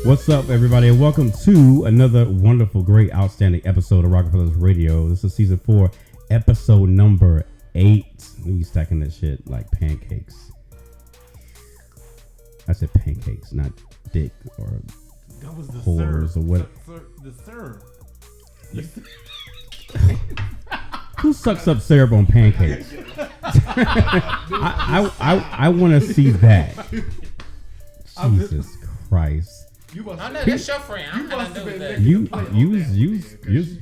What's up, everybody, and welcome to another wonderful, great, outstanding episode of Rockefeller's Radio. This is season 4, episode number 8. We stacking that shit like pancakes. I said pancakes, not dick or that was the whores serve. or what. The serve. Who sucks up syrup on pancakes? I want to see that. Jesus Christ. I know that's your friend. I'm gonna do that.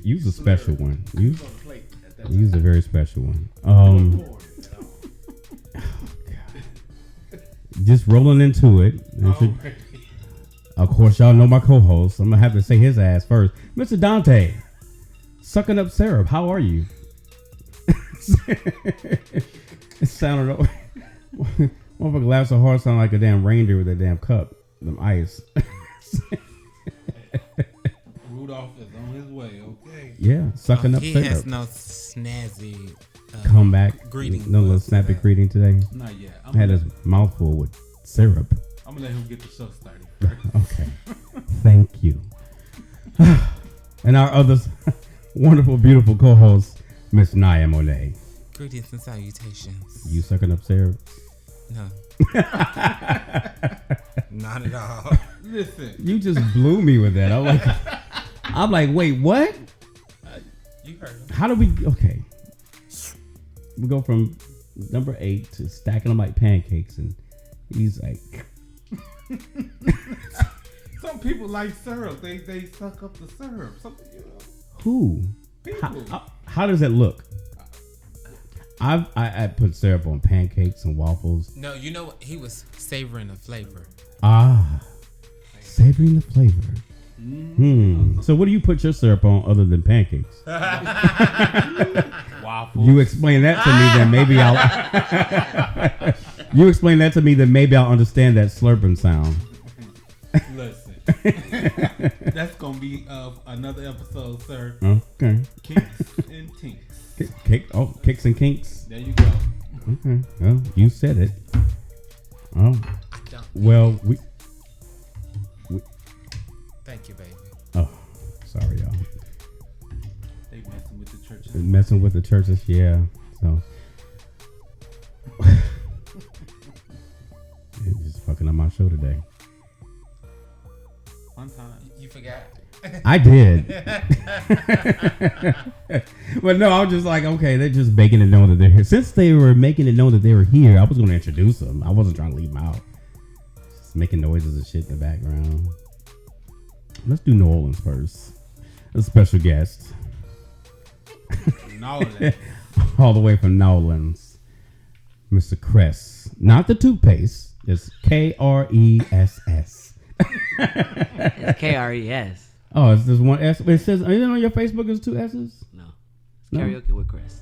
Use a special one. Use a very special one. Oh, just rolling into it. Of course, y'all know my co-host. I'm gonna have to say his ass first, Mr. Dante. Sucking up syrup. How are you? It sounded. Motherfucker laughs so hard, sound like a damn reindeer with a damn cup, them ice. Rudolph is on his way, okay? Yeah, sucking up syrup. He has no snazzy comeback greeting. No little snappy greeting today. Not yet. I had his mouth full with syrup. I'm gonna let him get the show started first. Okay. Thank you. And our other wonderful, beautiful co-host, Miss Naya Monet. Greetings and salutations. You sucking up syrup? No. Not at all. Listen. You just blew me with that. I'm like, wait, what? You heard him. How do we? Okay. We go from number 8 to stacking them like pancakes, and he's like, Some people like syrup. They suck up the syrup. Something, who? People. How does that look? I put syrup on pancakes and waffles. No, you know what? He was savoring the flavor. Savoring the flavor. So what do you put your syrup on other than pancakes? Waffles. You explain that to me, then maybe I'll. You explain that to me, then maybe I'll understand that slurping sound. Listen. That's gonna be another episode, sir. Okay. Kinks and tinks. Kicks and kinks. There you go. Okay. Well, you said it. Oh. I don't. Well, we. Thank you, baby. Oh, sorry, y'all. They messing with the churches. Messing with the churches, yeah. So. You're just fucking up my show today. One time. You forgot. I did. But no, I was just like, okay, they're just making it known that they're here. Since they were making it known that they were here, I was going to introduce them. I wasn't trying to leave them out. Just making noises and shit in the background. Let's do New Orleans first. A special guest. Nolans. All the way from Nolans. Mr. Kress. Not the toothpaste. It's Kress. It's Kres. Oh, it's just one S. It says, you know, on your Facebook is 2 S's? No. No? Karaoke with Chris.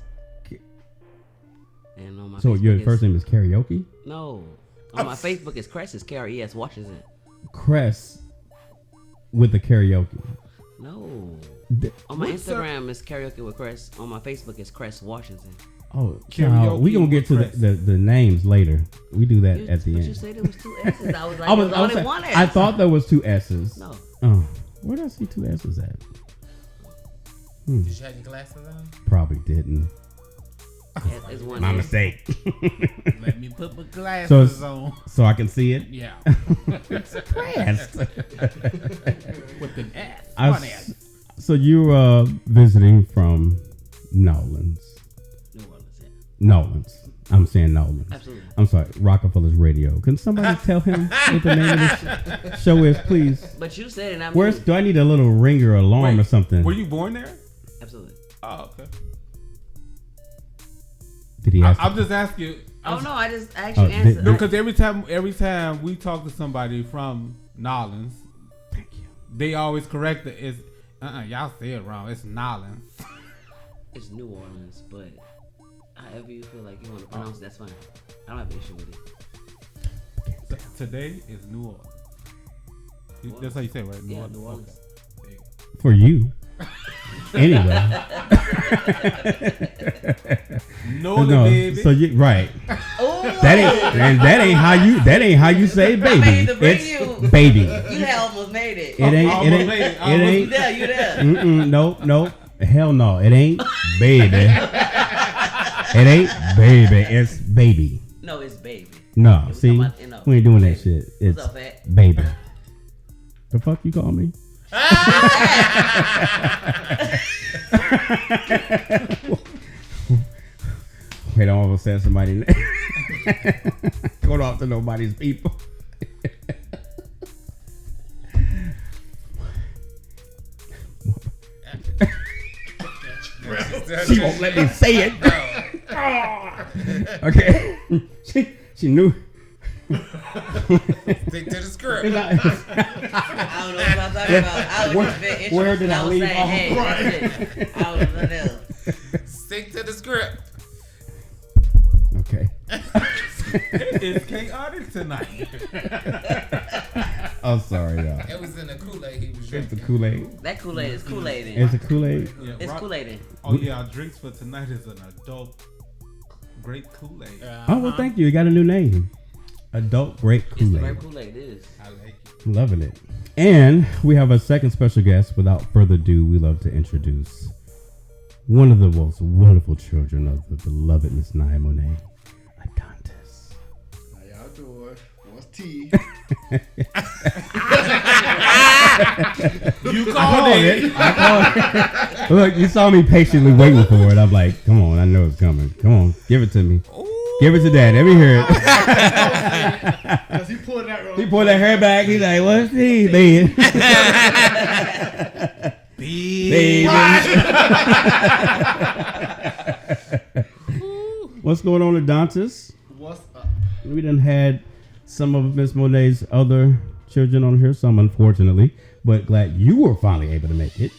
And on my So Facebook your first name is Karaoke? No. On my Facebook is Chris. It's Kres Washington. Kress with the karaoke. No. On my Instagram is Karaoke with Chris. On my Facebook is Chris Washington. Oh, Karaoke we gonna get to the names later. We do that at the but end. you said there was 2 S's. I was like, there's only one S. I thought there was 2 S's. No. Oh, where did I see 2 S's at? Did you have your glasses on? Probably didn't. It's one My S. mistake. Let me put my glasses on. So I can see it. Yeah. Kress. With an S. So you're visiting from Nolans. New Orleans, yeah. Nolans. I'm saying Nolans. Absolutely. I'm sorry, Rockefeller's Radio. Can somebody tell him what the name of this show is, please? But you said it. I mean, Where's? Do I need a little ringer alarm or something? Were you born there? Absolutely. Oh, okay. Did he ask? I'm just asking. Oh no, I just actually Oh, answered. No, because every time we talk to somebody from Nolans, Thank you. they always correct it. It's y'all say it wrong. It's Nolans. It's New Orleans, but however you feel like you want to pronounce it, that's fine. I don't have an issue with it. Today is New Orleans. That's how you say it, right? New Orleans. Okay. For you. Anyway. No, baby. So you right. Oh, That ain't how you say baby. I made to bring It's you. baby. You had almost made it. It ain't. Almost made it. It ain't. You there. No. Hell no. It ain't baby. It ain't baby. It's baby. No, it's baby. No. we See, talking about, you know, we ain't doing that shit. It's What's up, Fat? baby. The fuck you call me? Wait, I almost said somebody's name. Going off to nobody's people. She won't let me say it. Okay. She knew. Stick to the script. I don't know what I'm talking about. I was just very interested. Where did I was leave saying, off? hey, that's it. I was there. Stick to the script. Okay. It's chaotic tonight. I'm sorry, y'all. It was in the Kool-Aid he was It's drinking. the Kool-Aid. That Kool-Aid is Kool-Aid in. It's a Kool-Aid. Yeah, It's Rock- Kool-Aid in. Oh yeah, our drinks for tonight is an adult grape Kool-Aid. Oh, well, thank you. You got a new name. Adult Grape It's the Kool-Aid. grape Kool-Aid. It is. I like it. Loving it. And we have a second special guest. Without further ado, we love to introduce one of the most wonderful children of the beloved Miss Nia Monet, Adantis. How y'all doing? What's T? You called it. I called it. Look, you saw me patiently waiting for it. I'm like, come on, I know it's coming. Come on, give it to me. Give it to Dad. Let me hear it. Because he pulled that wrong. He pulled that hair back. He's like, what's he, man? Baby. What's going on, Adantis? What's up? We done had some of Miss Monet's other children on here, some unfortunately, but glad you were finally able to make it.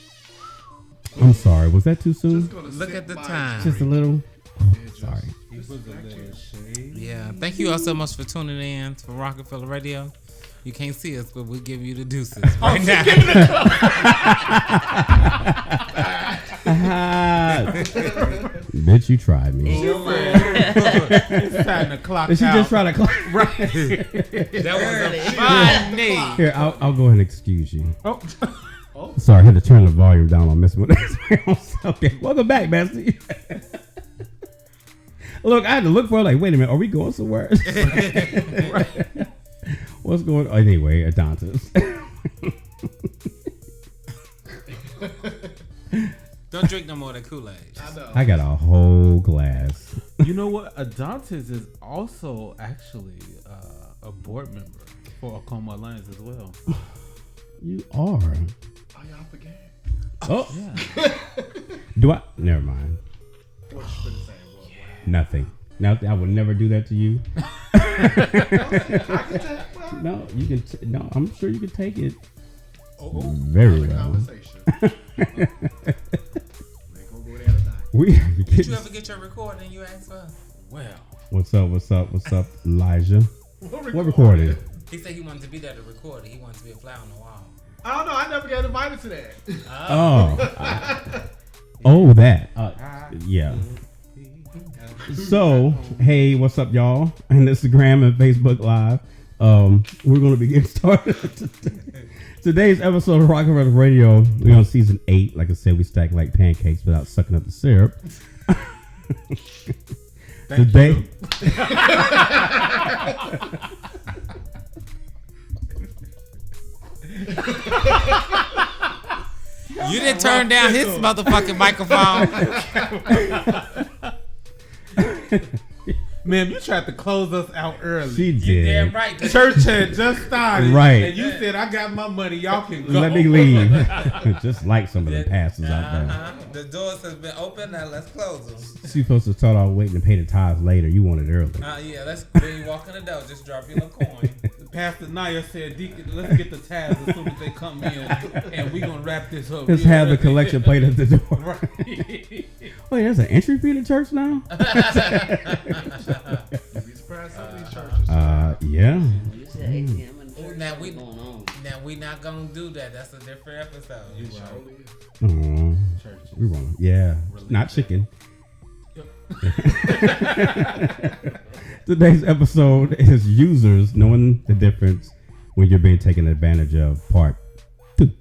I'm sorry, was that too soon? Just gonna Look sip at the my time. Just a drink. little. Yeah, just- Sorry. He was a little shade. Yeah. Thank you all so much for tuning in for Rockefeller Radio. You can't see us, but we give you the deuces right now. Bitch, you tried me. It's time to clock Did she out. just try to clock? That was a funny. Here, I'll go ahead and excuse you. Oh. Sorry, I had to turn the volume down on Miss Monet's. Okay, welcome back, Master. Look, I had to look for it, like, wait a minute, are we going somewhere? What's going on? Anyway, Adantis. Don't drink no more of the Kool-Aid. I know. I got a whole glass. You know what? Adantis is also actually a board member for Acoma Alliance as well. You are. Oh, y'all forget. Oh, Yeah. do I? Never mind. What's for the same one? Nothing. Now I would never do that to you. I can tell. Well, No, you can. No, I'm sure you can take it oh, very the well. conversation. We ain't gonna go there tonight. Did you ever get your recording you asked for? Well, What's up? What's up? What's up, Elijah? What recorded? He said he wanted to be there to record it. He wanted to be a fly on the wall. I don't know. I never got invited to that. Oh, that. Yeah. So, hey, what's up, y'all? On Instagram and Facebook Live. We're going to be getting started. Today's episode of Rock and Roll Radio. We're on season 8. Like I said, we stack like pancakes without sucking up the syrup. Today. You didn't turn down his motherfucking microphone. ma'am, you tried to close us out early. She You damn did. right. Church had just started. Right. And you said, I got my money. Y'all can go. Let me leave. Just like some of the pastors out there. The doors have been open. Now let's close them. She's supposed to start off waiting to pay the tithes later. You want it early. Yeah, let's when you walk in the door, just drop your little coin. Pastor Naya said, Deacon, let's get the tabs as soon as they come in. And we're going to wrap this up. Just real have the early. collection plate at the door. Right. Wait, there's an entry fee to church now? You'd be surprised some of these churches. Yeah. You said ATM and church. Now What's going on? Now we not gonna do that. That's a different episode. It surely is. Aw, Churches. we wrong. Yeah. Not chicken. Today's episode is users knowing the difference when you're being taken advantage of, part 2.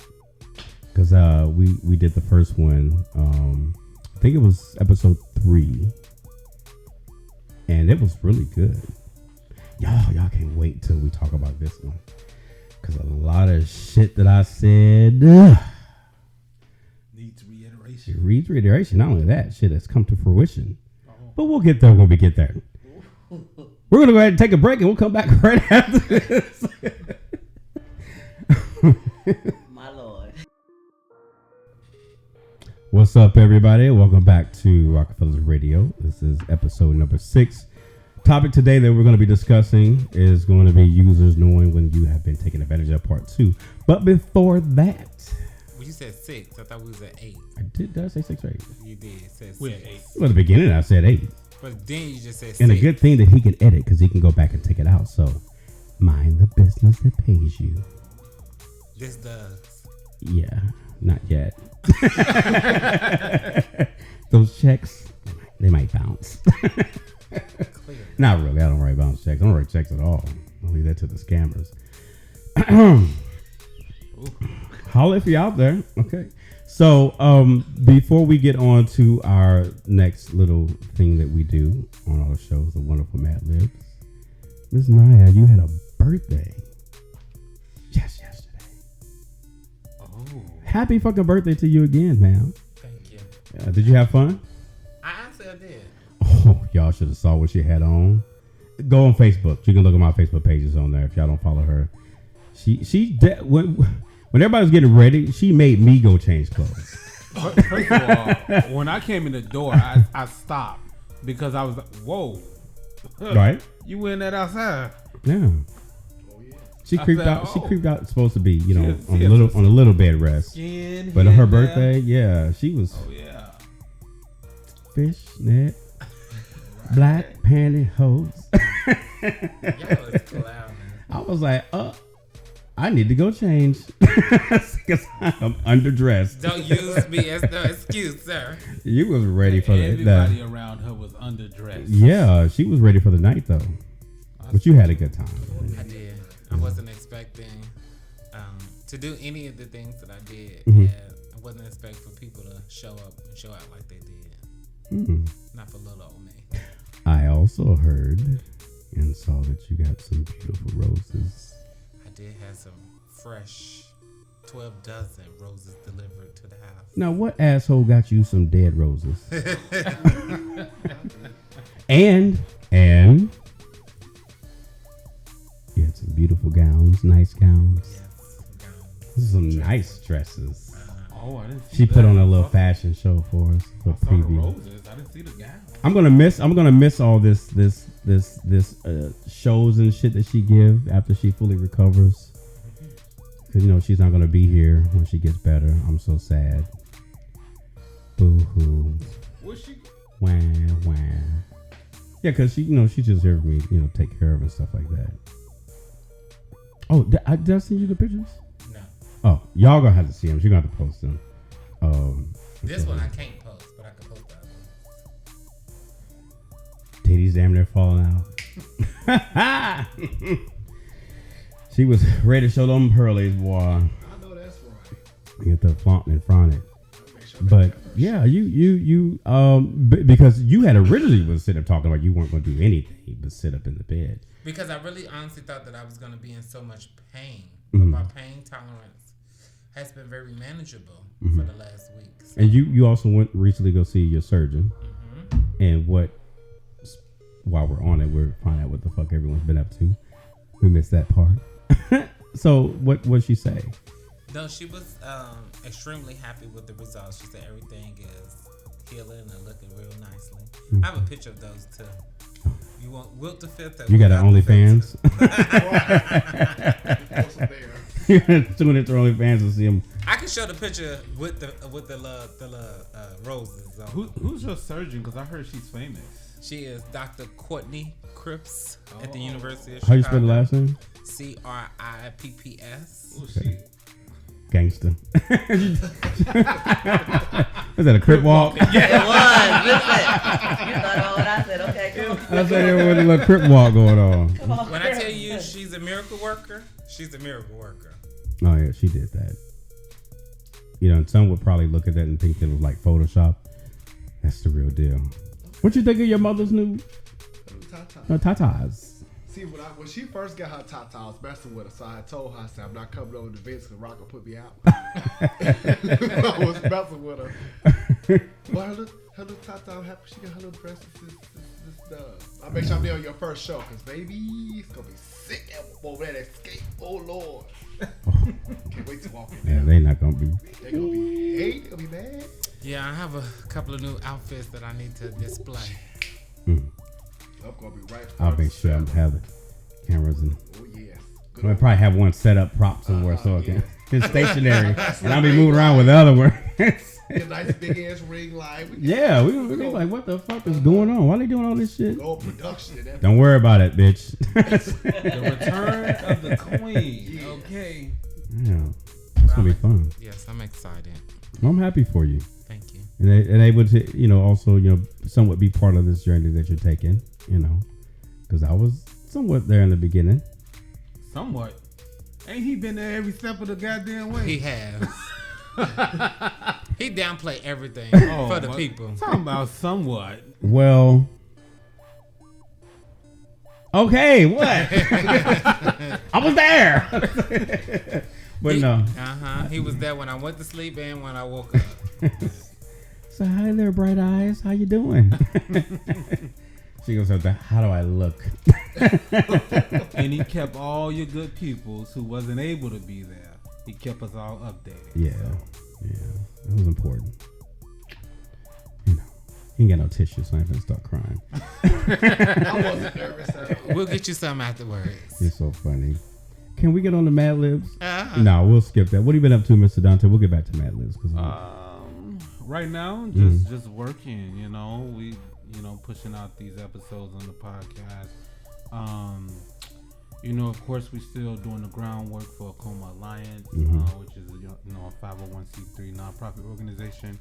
Because we did the first one. I think it was episode 3, and it was really good. Y'all can't wait till we talk about this one. Because a lot of shit that I said Needs reiteration. reiteration. Not only that, shit has come to fruition. But we'll get there when we get there. We're going to go ahead and take a break, and we'll come back right after this. My lord. What's up, everybody? Welcome back to Rockefeller's Radio. This is episode number 6. Topic today that we're going to be discussing is going to be users knowing when you have been taken advantage of, part 2. But before that, Well, you said 6. I thought we was at 8. did I say 6 or 8? You did. Said We're 6. at 8. Well, at the beginning, I said 8. But then you just said 6. And a good thing that he can edit because he can go back and take it out. So, mind the business that pays you. This does. Yeah, not yet. Those checks, they might bounce. Clear. Not really. I don't write bounce checks. I don't write checks at all. I'll leave that to the scammers. Holla if you're out there. Okay. So, before we get on to our next little thing that we do on all the shows, the wonderful Mad Libs, Miss Naya, you had a birthday. Yes, yesterday. Oh. Happy fucking birthday to you again, ma'am. Thank you. Did you have fun? I honestly did. Oh, y'all should have saw what she had on. Go on Facebook. You can look at my Facebook pages on there if y'all don't follow her. When everybody was getting ready, she made me go change clothes. First of all, when I came in the door, I stopped because I was like, whoa. Right? You wearing that outside? Yeah. She I creeped said, out. She oh. creeped out. Supposed to be, you know, She on is a little bed rest. Skin But on here her and there. birthday, yeah, she was Oh, yeah. fishnet, black pantyhose. Y'all is clowning. I was like, I need to go change because I'm underdressed. Don't use me as no excuse, sir. You was ready for Everybody the around her was underdressed. yeah, she was ready for the night though. But you had a good time. I did. I wasn't expecting to do any of the things that I did. Mhm. And I wasn't expecting for people to show up and show out like they did. Mm. Not for little old me. I also heard and saw that you got some beautiful roses. I did have some fresh 12 dozen roses delivered to the house. Now, what asshole got you some dead roses? and you had some beautiful gowns, nice gowns. Yes, gowns. These are some nice dresses. Oh, I didn't see She that. put on a little fashion show for us, I a saw the preview. roses. I didn't see the gown. I'm gonna miss all this shows and shit that she give after she fully recovers. Cause you know she's not gonna be here when she gets better. I'm so sad. Boo hoo. Where's she? Wah wah. Yeah, cause she she's just here for me, take care of and stuff like that. Oh, did I send you the pictures? No. Oh, y'all gonna have to see them. She's gonna have to post them. This one I can't post, but I can post the other one. Titties damn near falling out. She was ready to show them pearlies, boy. I know that's right. You get the flaunt and front it. Make sure But yeah, you because you had originally was sitting up talking about you weren't going to do anything but sit up in the bed. Because I really honestly thought that I was going to be in so much pain. Mhm. But my pain tolerance has been very manageable Mhm. for the last week. So, And you also went recently go see your surgeon. And while we're on it, we're finding out what the fuck everyone's been up to. We missed that part. So what'd she say? no, she was extremely happy with the results. She said everything is healing and looking real nicely. I have a picture of those too. You want Wilt the Fifth? You got an OnlyFans? You're gonna tune into OnlyFans and see them. I can show the picture with the roses on. Who's your surgeon? Because I heard she's famous. She is Dr. Courtney Cripps at the University of How Chicago. you spell the last name? Cripps. Oh, she. Gangster. Was that a crip walk? It was. Listen, you thought, oh, and I said, okay, cool. I said there was a little crip walk going on. When I tell you she's a miracle worker, she's a miracle worker. Oh yeah, she did that. You know, and some would probably look at that and think it was like Photoshop. That's the real deal. What you think of your mother's new tatas? See, when she first got her tata, I was messing with her, so I told her, I said, I'm not coming over to Vince because Rock will put me out. I was messing with her. But her little tata, I'm happy she got her little breasts. I'll make sure I'm there on your first show because, baby, it's going to be sick over that escape. Oh, Lord. Can't wait to walk in there. Yeah, they not going to be. They're going to be hate. They're going to be mad. Yeah, I have a couple of new outfits that I need to display. Mm. I'm going to be right. I'll make sure I have the cameras and. Oh, yes. I'll probably have one set up prop somewhere so it can. It's stationary. And I'll be moving around with the other one. Get a nice big ass ring light. Yeah, we like, what the fuck is going on? Why they doing all this shit? Go production. Don't worry about it, bitch. The return of the queen. Yeah. Okay. Yeah, it's gonna be fun. Yes, I'm excited. I'm happy for you, Thank you. and able to, also, somewhat be part of this journey that you're taking. Because I was somewhat there in the beginning. Somewhat. Ain't he been there every step of the goddamn way? He has. He downplay everything Oh, for the people. Talking about somewhat. Well, okay, what? I was there. But no. He was there when I went to sleep and when I woke up. So hi there, bright eyes. How you doing? She goes, how do I look? And he kept all your good pupils who wasn't able to be there. He kept us all updated. Yeah, it was important. He ain't got no tissue, so I ain't gonna start crying. I wasn't nervous. We'll get you some afterwards. You're so funny. Can we get on the Mad Libs? No, we'll skip that. What have you been up to, Mr. Dante? We'll get back to Mad Libs. Right now, just working. We pushing out these episodes on the podcast. Of course, we're still doing the groundwork for Acoma Alliance, which is a 501c3 nonprofit organization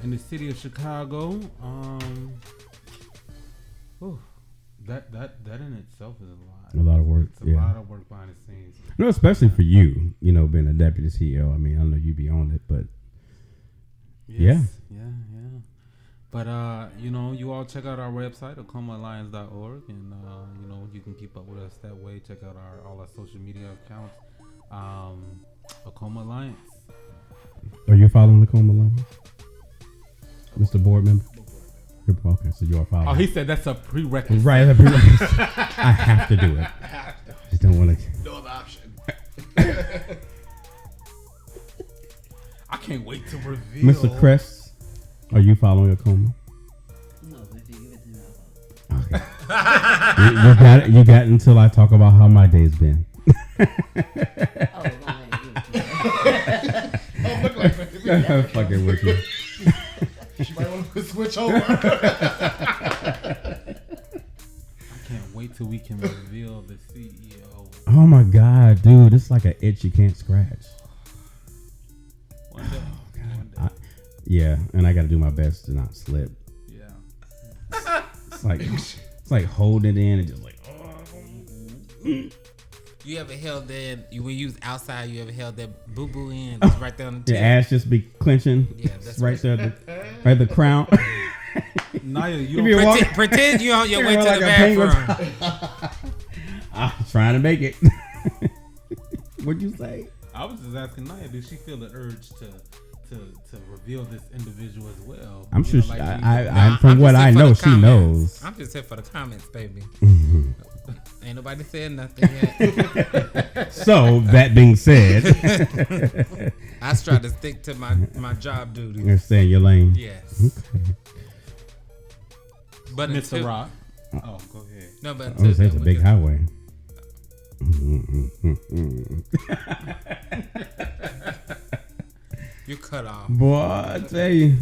in the city of Chicago. That in itself is a lot. A lot of work. It's a lot of work behind the scenes. No, especially for you. Being a deputy CEO. I mean, I know you be on it, but yeah. But you all check out our website, AcomaAlliance.org, and you can keep up with us that way. Check out all our social media accounts. Acoma Alliance. Are you following the Acoma Alliance, Mr. Board Member? Okay, so you are following. Oh, he said that's a prerequisite. Right, that's a prerequisite. I have to do it. Just don't want to. No other option. I can't wait to reveal. Mr. Crest, are you following Acoma? No, but if you give it to me, Okay. you got until I talk about how my day's been. I'll follow. Oh, go ahead. Give it to me. Oh, look like Fucking with you. She might want to switch over. I can't wait till we can reveal the CEO. Oh my God, dude, it's like an itch you can't scratch. One day. One day. Yeah, and I got to do my best to not slip. Yeah. It's like holding it in and just like. You ever held that when you was outside? You ever held that boo boo in? It's right there on the Your tip. ass just be clenching. Yeah, It's that's right there, right the crown. Naya, you If you're don't walking- Pretend you on your way to like the a penguin. bathroom. I'm trying to make it. What'd you say? I was just asking Naya, did she feel the urge to reveal this individual as well? I'm sure. like From what I know, she comments. knows. I'm just here for the comments, baby. Ain't nobody said nothing yet. So that being said, I try to stick to my job duty. you're stay in your lane. Yes. But Mr. until- Rock. Oh, go ahead. No, but I was saying it's a big highway. You cut off. Boy, I tell you.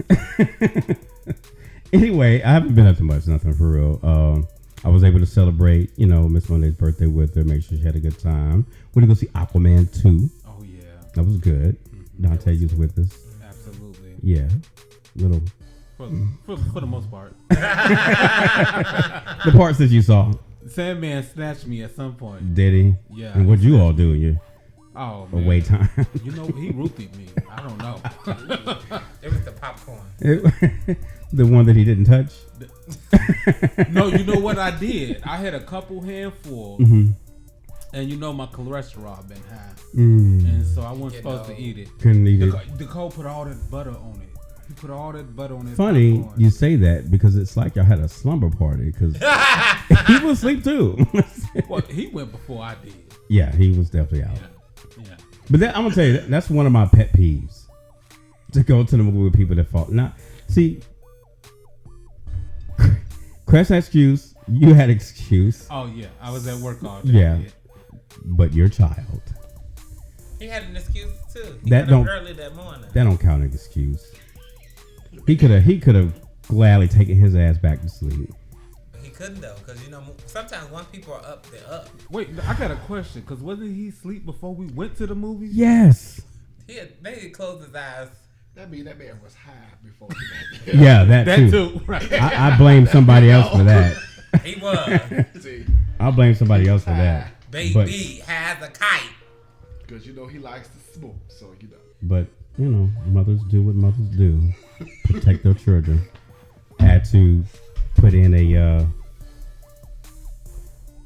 Anyway, I haven't been up to much, nothing for real. I was able to celebrate, Miss Monday's birthday with her, make sure she had a good time. We went to go see Aquaman 2. Oh, yeah. That was good. Mm-hmm. Dante was with us. Absolutely. Yeah. Little For the most part. The parts that you saw. Sandman snatched me at some point. Did he? Yeah. And what'd you all do? You Oh, man. away time. You know, he roofied me. I don't know. It was the popcorn. The one that he didn't touch. No, you know what I did? I had a couple handfuls, Mm-hmm. and you know my cholesterol been high, Mm. and so I wasn't supposed to eat it. Couldn't eat it. Nicole put all that butter on it. He put all that butter on it. Funny popcorn. you say that because it's like y'all had a slumber party because he was asleep too. Well, he went before I did. Yeah, he was definitely out. Yeah. But I'm gonna tell you that's one of my pet peeves to go to the movie with people that fall. Now, see, Chris had excuse, you had excuse. Oh yeah, I was at work all day. Yeah, but your child He had an excuse too. He That got up don't- early that morning. that don't count as excuse. He could have gladly taken his ass back to sleep. He couldn't though, because you know sometimes when people are up, they're up. Wait, I got a question. Cause wasn't he asleep before we went to the movie? Yes. Maybe he closed his eyes. That mean that man was high before. Yeah, that That too. too. Right. I blame somebody else for that. He was. See, I'll blame somebody else for that. Baby has a kite. because you know he likes to smoke, so you know. But you know, mothers do what mothers do. Protect their children. Had to put in a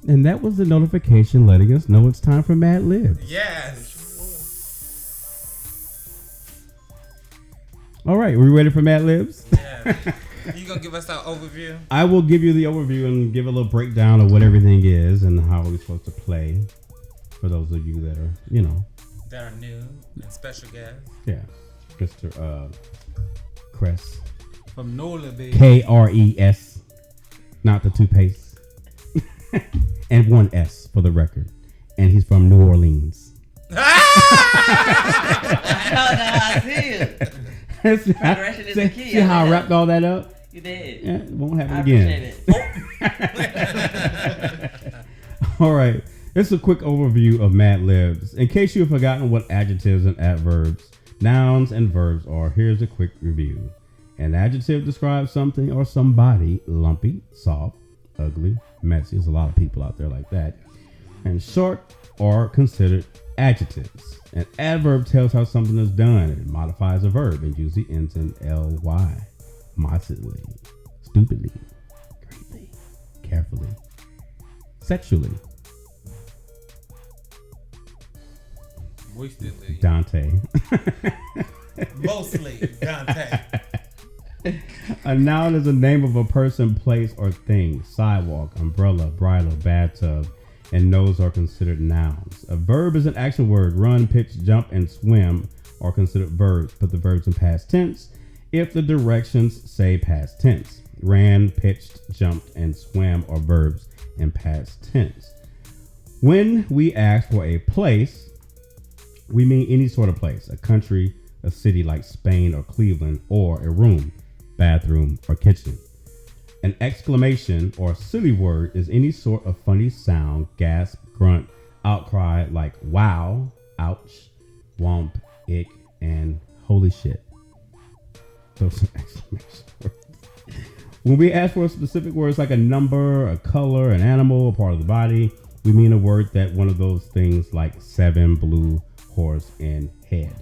and that was the notification letting us know it's time for Mad Libs. Yes. All right, we ready for Mad Libs? Yes. You gonna give us our overview? I will give you the overview and give a little breakdown of what everything is and how we're supposed to play. For those of you that are, you know, That are new and special guests. yeah, Mr. Cress, From Nola, baby. Kres, not the toothpaste, and one S for the record, and he's from New Orleans. I see it. see Progression is the key. see how I like wrapped all that up? You did. Yeah, it won't happen I again. appreciate it. All right. This is a quick overview of Mad Libs. In case you've forgotten what adjectives and adverbs, nouns and verbs are, here's a quick review. An adjective describes something or somebody lumpy, soft, ugly, messy. There's a lot of people out there like that. And short are considered adjectives. An adverb tells how something is done. It modifies a verb and usually ends in ly. Modestly, stupidly, greatly, carefully, sexually. Wastedly. Dante. Mostly Dante. A noun is a name of a person, place, or thing. Sidewalk, umbrella, bridle, bathtub, and nose are considered nouns. A verb is an action word. Run, pitch, jump, and swim are considered verbs. Put the verbs in past tense if the directions say past tense. Ran, pitched, jumped, and swam are verbs in past tense. When we ask for a place, we mean any sort of place. A country, a city like Spain or Cleveland, or a room, bathroom, or kitchen. An exclamation or silly word is any sort of funny sound, gasp, grunt, outcry like wow, ouch, womp, ick, and holy shit. Those are exclamation words. When we ask for specific words like a number, a color, an animal, a part of the body, we mean a word that one of those things like 7, blue, horse, and head.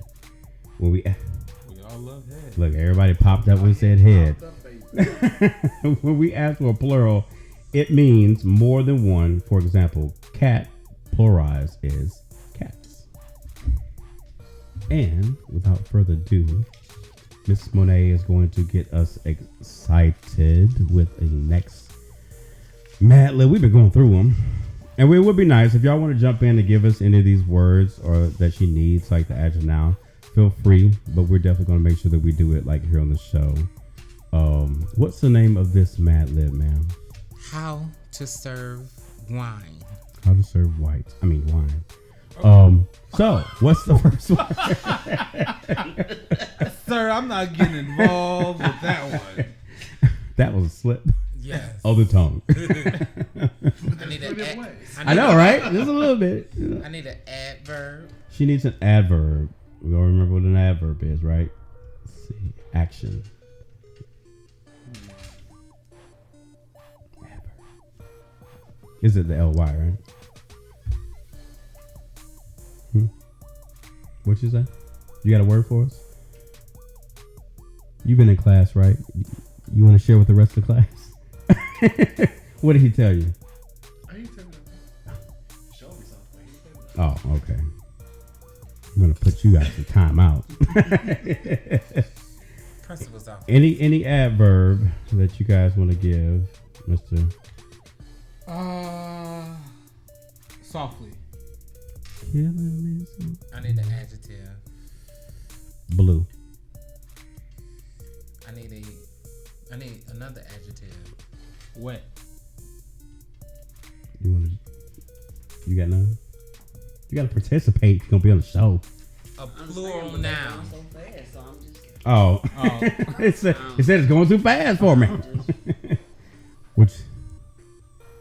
When we all love head. look, everybody popped up when we said head. Popped up, baby. When we ask for a plural, it means more than one. For example, cat pluralized is cats. And without further ado, Miss Monet is going to get us excited with the next Mad Lib. We've been going through them. And it would be nice if y'all want to jump in and give us any of these words or that she needs, like the adjective now. Feel free, but we're definitely going to make sure that we do it like here on the show. What's the name of this Mad Lib, ma'am? How to serve wine. How to serve wine. So what's the first one? Sir, I'm not getting involved with that one. That was a slip Yes. of the tongue. I need Put it an away. I know, right? Just a little bit. I need an adverb. She needs an adverb. We all remember what an adverb is, right? Let's see. Action. Is it the LY, right? What you say? You got a word for us? You've been in class, right? You want to share with the rest of the class? What did he tell you? I ain't telling you. Show me something. He ain't telling me Oh, okay. I'm gonna put you out for timeout. Principal's off. Any adverb that you guys want to give, Mister? Softly. Killing me some I need an adjective. blue. I need another adjective. Wet. You got none? You gotta participate if you're gonna be on the show. A I'm plural saying, but they're noun. going so fast, so I'm just. Oh, it said it's going too fast for me. Which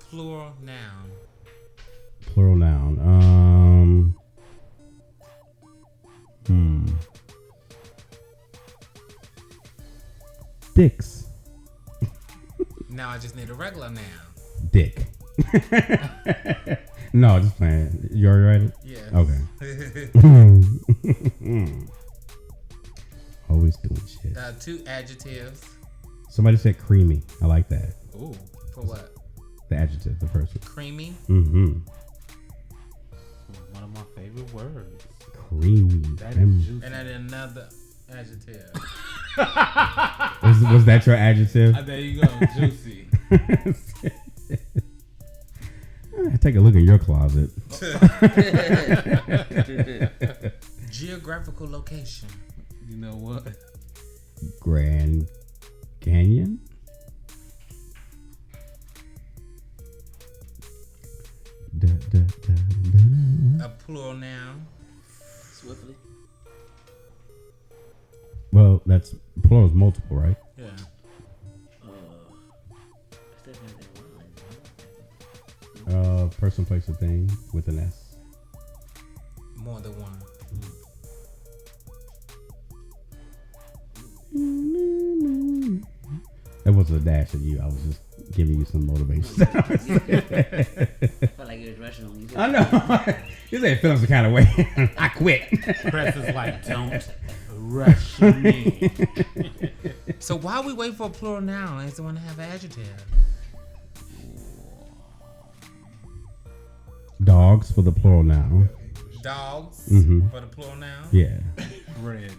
Plural noun. plural noun? Dicks. Now I just need a regular noun. Dick. No, just playing. You already write it? Yeah. Okay. Always doing shit. 2 adjectives. Somebody said creamy. I like that. Ooh. For what? The adjective, the first one. Creamy. Mm-hmm. One of my favorite words. Creamy. That is juicy. And then another adjective. Was that your adjective? There you go. Juicy. Take a look at your closet. Geographical location. You know what? Grand Canyon? Da, da, da, da. A plural noun. Swiftly. Well, that's plural is multiple, right? Yeah. Still have that line. Person, place, or thing with an S. More than one. That wasn't a dash at you. I was just giving you some motivation. I felt like it was rushing on you. I know. You say feeling some kind of way. I quit. Press is like, don't rush me. So why we wait for a plural noun? I just want to have an adjective. Dogs for the plural noun. Dogs Mhm. for the plural noun. Yeah. Red is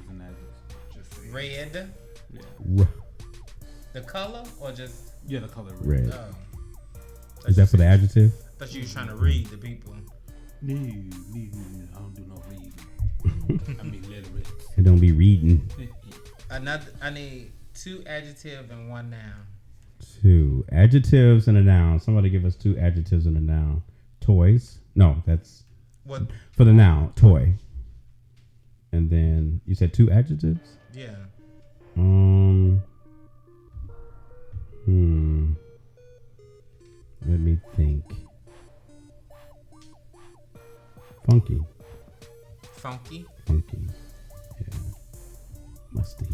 an adjective. Just say Red. R- The color or just Yeah, the color red. red. oh. Is that for the adjective? Thought you was trying to read the people. No, I don't do no reading. I'm illiterate. And don't be reading. I need 2 adjectives and 1 noun. 2 adjectives and a noun. Somebody give us 2 adjectives and a noun. Toys. No, that's What? for the noun. Toy. And then you said 2 adjectives? Yeah. Let me think. Funky. Funky. Funky. Yeah. Musty.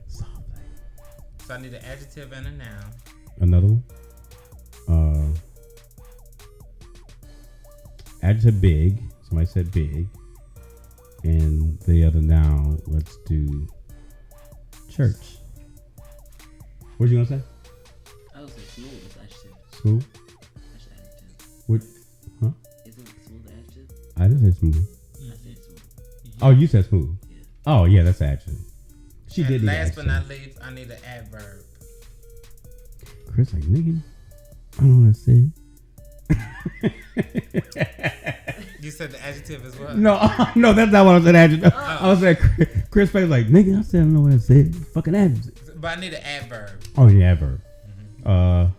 Soft. So I need an adjective and a noun. Another one. Adjective big. Somebody said big. And the other noun, let's do church. What you gonna say? I would say smooth is adjective. Smooth? That's adjective. What? Huh? Isn't smooth adjective? I didn't say smooth. I said smooth. Oh, you said smooth. Yeah. Oh, yeah, that's adjective. She And did. last but not least, I need an adverb. Chris, like nigga, I don't know what I said. You said the adjective as well. No, no, that's not what I said. Adjective. I was like, Chris face like nigga. I said I don't know what I said. Fucking adjective. But I need an adverb. Oh yeah, adverb. Probably.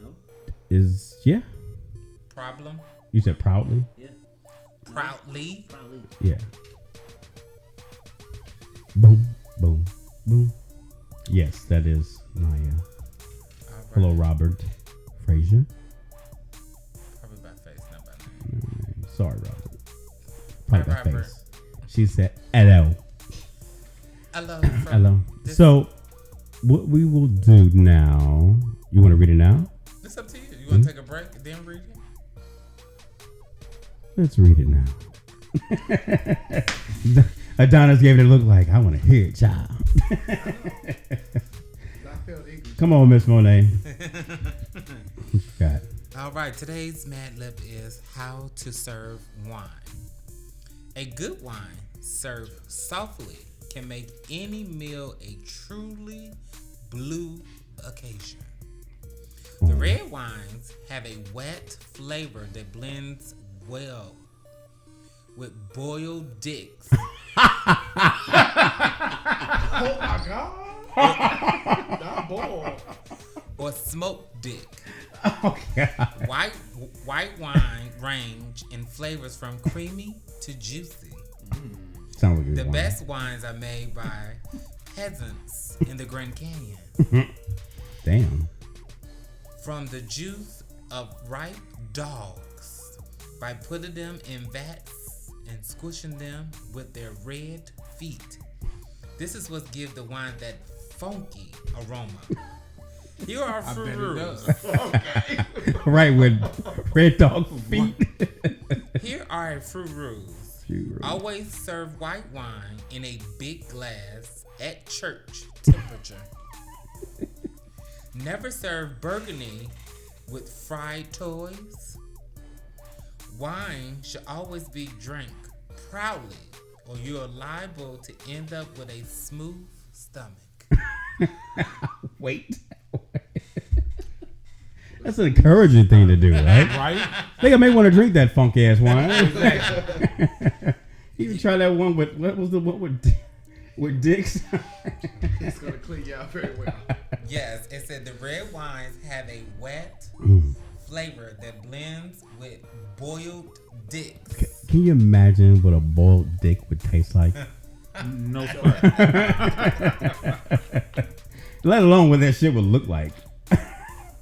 No? Is yeah. Problem. You said proudly. Yeah. Proudly. Probably. Yeah. Boom, boom, boom. Yes, that is Naya. All right. Hello, Robert Frazier. Probably by face, not by name. Sorry, Robert. Probably Hi, by Robert. face. She said hello. Hello. Hello. This- So, what we will do now. You want to read it now? It's up to you. You want to take a break and then read it? Let's read it now. Adonis gave it a look like, I want to hear it, child. Come on, Miss Monet. What you got? All right, today's Mad Lib is how to serve wine. A good wine served softly can make any meal a truly blue occasion. The red wines have a wet flavor that blends well with boiled dicks. Oh my God! Not boiled. Or smoked dick. Oh, God. White wine range in flavors from creamy to juicy. Sounds like a good The wine. best wines are made by peasants in the Grand Canyon. Damn. From the juice of ripe dogs by putting them in vats and squishing them with their red feet. This is what gives the wine that funky aroma. Here are fruit rules. Okay. Right, with red dog feet. Here are fruit rules. Always serve white wine in a big glass at church temperature. Never serve burgundy with fried toys. Wine should always be drank proudly, or you are liable to end up with a smooth stomach. Wait. That's an encouraging thing to do, right? Right? They may want to drink that funky ass wine. You try that one with, what was the one with dicks? It's gonna clean you out very well. Yes, it said the red wines have a wet flavor that blends with boiled dicks. Can you imagine what a boiled dick would taste like? No sweat. Let alone what that shit would look like.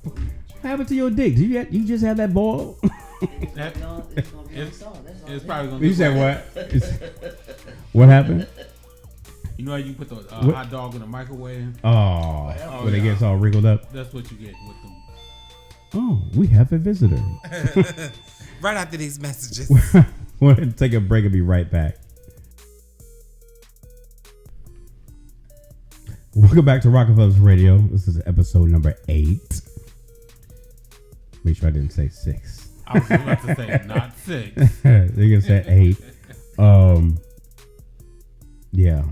What happened to your dick? You just have that boiled? It's gonna be on salt. That's all. It's probably gonna be. You said what? What happened? You know how you put the What? hot dog in the microwave? Oh, when it gets all wrinkled up. That's what you get with them. Oh, we have a visitor. Right after these messages. We're going to take a break and be right back. Welcome back to Rockefeller's Radio. This is episode number 8. Make sure I didn't say 6. I was about to say not 6. They can say 8. Yeah.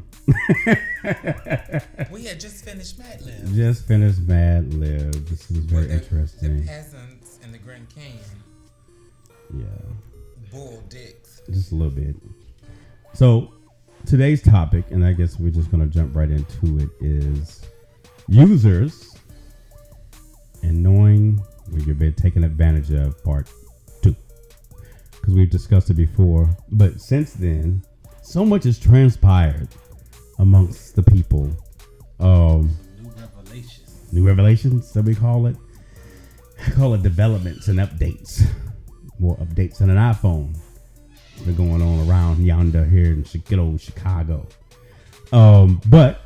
We had just finished Mad Lib. Just finished Mad Lib. This is very The interesting. peasants in the Grand Canyon Yeah. boiled dicks. Just a little bit. So today's topic, and I guess we're just going to jump right into it, is users and knowing when you've been taken advantage of, part 2. Because we've discussed it before. But since then, so much has transpired amongst the people. New revelations. New revelations, that we call it. I call it developments and updates. More updates than an iPhone. It's been going on around yonder here in Chicago. But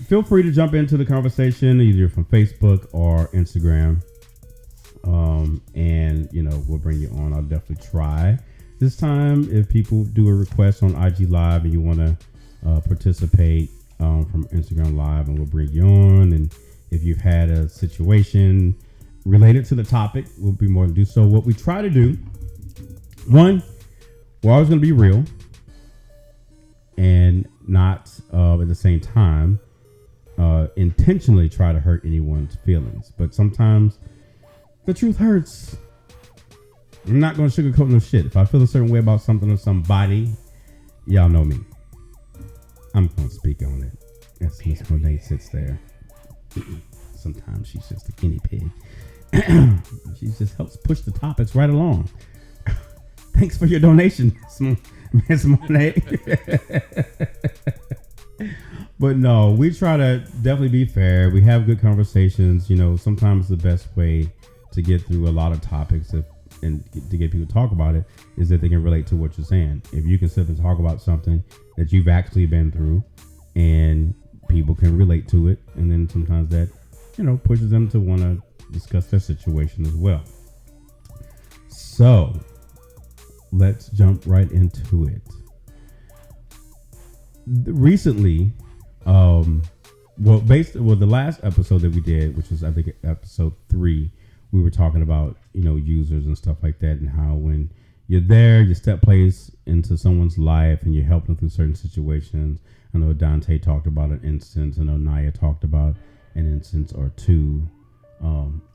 feel free to jump into the conversation either from Facebook or Instagram. And we'll bring you on. I'll definitely try this time. If people do a request on IG Live and you want to participate from Instagram Live, and we'll bring you on. And if you've had a situation related to the topic, we'll be more to do so. What we try to do, one, we're always going to be real and not at the same time intentionally try to hurt anyone's feelings. But sometimes the truth hurts. I'm not going to sugarcoat no shit. If I feel a certain way about something or somebody, y'all know me. I'm going to speak on it. As Miss Monet sits there. Sometimes she's just a guinea pig. She just helps push the topics right along. Thanks for your donation, Miss Monet. But no, we try to definitely be fair. We have good conversations. Sometimes the best way to get through a lot of topics and to get people to talk about it is that they can relate to what you're saying. If you can sit and talk about something that you've actually been through and people can relate to it, and then sometimes that, pushes them to want to discuss their situation as well. So let's jump right into it. Recently, the last episode that we did, which was I think episode 3, we were talking about users and stuff like that, and how when you're there, you step place into someone's life and you're helping them through certain situations. I know Dante talked about an instance. I know Naya talked about an instance or 2.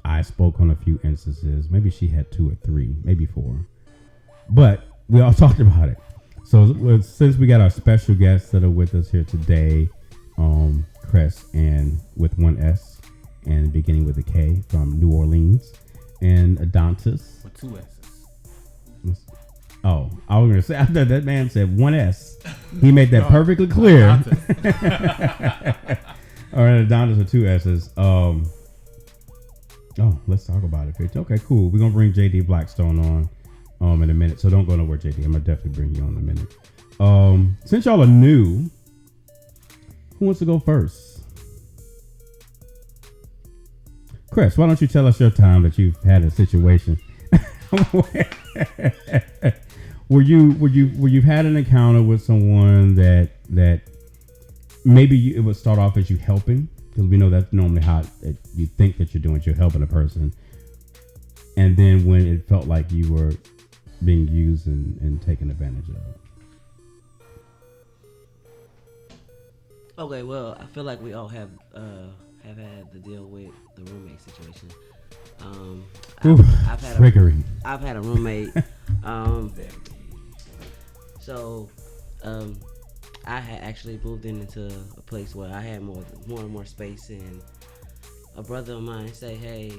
I spoke on a few instances. Maybe she had 2 or 3, maybe 4. But we all talked about it. So since we got our special guests that are with us here today, Cress, and with 1 S and beginning with a K from New Orleans, and Adontis. With 2 S's. Oh, I was going to say, after that man said 1 S, he made that perfectly clear. All right, Adontis with 2 S's. Let's talk about it, bitch. Okay, cool. We're going to bring JD Blackstone on in a minute, so don't go nowhere, JD. I'm going to definitely bring you on in a minute. Since y'all are new, who wants to go first? Chris, why don't you tell us your time that you've had a situation where you've had an encounter with someone that maybe it would start off as you helping, because we know that's normally how you think that you're doing, you're helping a person, and then when it felt like you were being used and taken advantage of. Okay, well, I feel like we all have had to deal with the roommate situation. Triggering. I've had a roommate. So I had actually moved into a place where I had more and more space, and a brother of mine say, "Hey,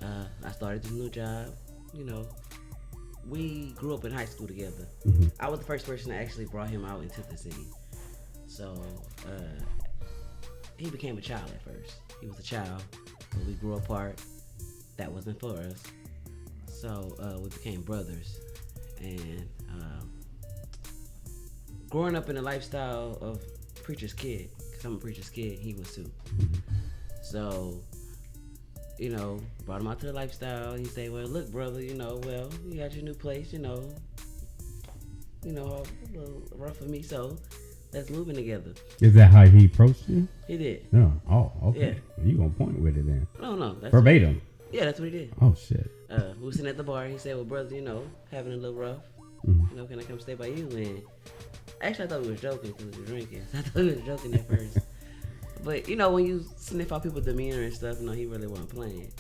I started this new job. We grew up in high school together. Mm-hmm. I was the first person that actually brought him out into the city. So he became a child at first. He was a child, but we grew apart. That wasn't for us. So we became brothers. And growing up in the lifestyle of preacher's kid, because I'm a preacher's kid, he was too. Mm-hmm. So, brought him out to the lifestyle. He said, "Well, look, brother, you got your new place, a little rough for me, so let's move in together." Is that how he approached you? He did. No. Oh, okay. Yeah. You gonna point with it then? No. That's verbatim. Yeah, that's what he did. Oh shit. We were sitting at the bar. He said, "Well, brother, having a little rough. Mm-hmm. Can I come stay by you?" And actually, I thought we was joking because we were drinking. I thought we was joking at first. But when you sniff out people's demeanor and stuff, he really wasn't playing.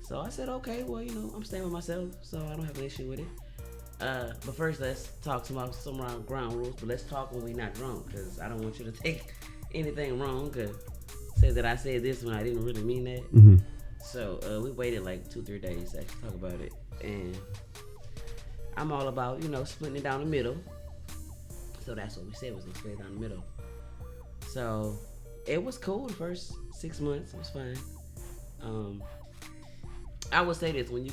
So I said, "Okay, well, I'm staying with myself, so I don't have an issue with it. But first, let's talk some ground rules. But let's talk when we're not drunk, because I don't want you to take anything wrong. Cause say that I said this when I didn't really mean that." Mm-hmm. So we waited like 2-3 days to actually talk about it, and I'm all about splitting it down the middle. So that's what we said, was gonna split it down the middle. So it was cool the first 6 months. It was fine. I would say this: when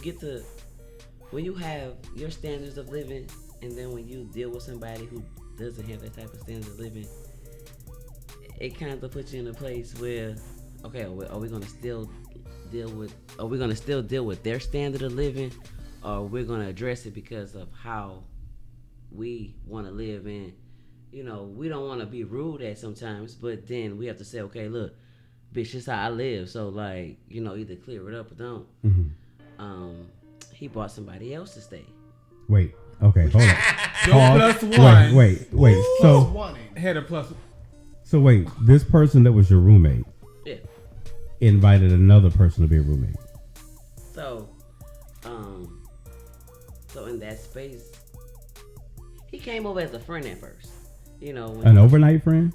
you have your standards of living, and then when you deal with somebody who doesn't have that type of standard of living, it kind of puts you in a place where, okay, are we gonna still deal with their standard of living, or we're gonna address it because of how we want to live? And we don't want to be rude at sometimes, but then we have to say, okay, look, bitch, this is how I live, so either clear it up or don't. Mm-hmm. He brought somebody else to stay. Wait. Okay. Hold on. Plus one. Wait. So Had a plus. So wait, this person that was your roommate, Yeah. invited another person to be a roommate. So in that space, he came over as a friend at first. An overnight friend?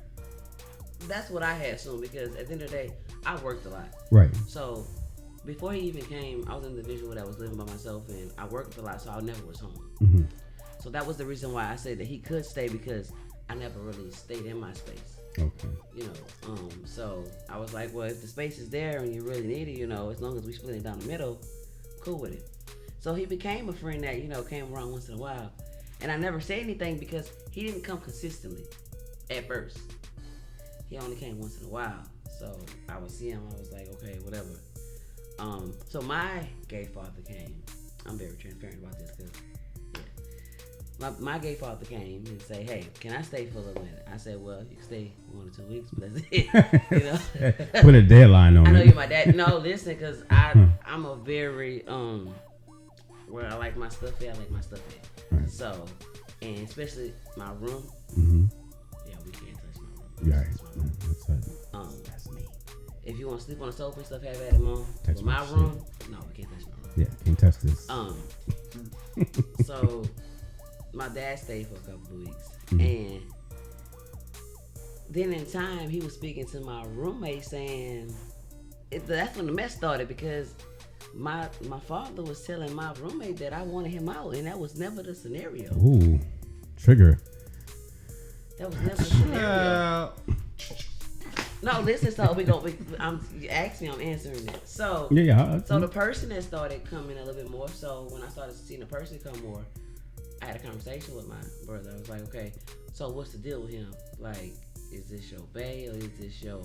That's what I had assumed, because at the end of the day, I worked a lot. Right. So before he even came, I was an individual that was living by myself, and I worked a lot, so I never was home. Mm-hmm. So that was the reason why I said that he could stay, because I never really stayed in my space. Okay. So I was like, well, if the space is there and you really need it, as long as we split it down the middle, cool with it. So he became a friend that, came around once in a while. And I never said anything because he didn't come consistently at first. he only came once in a while. So I would see him. I was like, okay, whatever. So my gay father came. I'm very transparent about this because my gay father came and say, hey, can I stay for a little minute? I said, well, you can stay 1 or 2 weeks, but that's it. You know? Put a deadline on it. I know you're my dad. No, listen, because I'm a very where I like my stuff here, I like my stuff here. Right. So, and especially my room. Mm-hmm. Yeah, we can't touch my room. Right. That's me. If you want to sleep on the sofa and stuff, have at it, Mom. But my room, no, we can't touch my room. Yeah, can't touch this. So my dad stayed for a couple of weeks, and then in time he was speaking to my roommate saying that's when the mess started because my father was telling my roommate that I wanted him out, and that was never the scenario. Ooh, trigger. That was never the scenario. No, listen. So you asked me, I'm answering it. So So the person that started coming a little bit more. So when I started seeing the person come more, I had a conversation with my brother. I was like, okay, so what's the deal with him? Like, is this your bae or is this your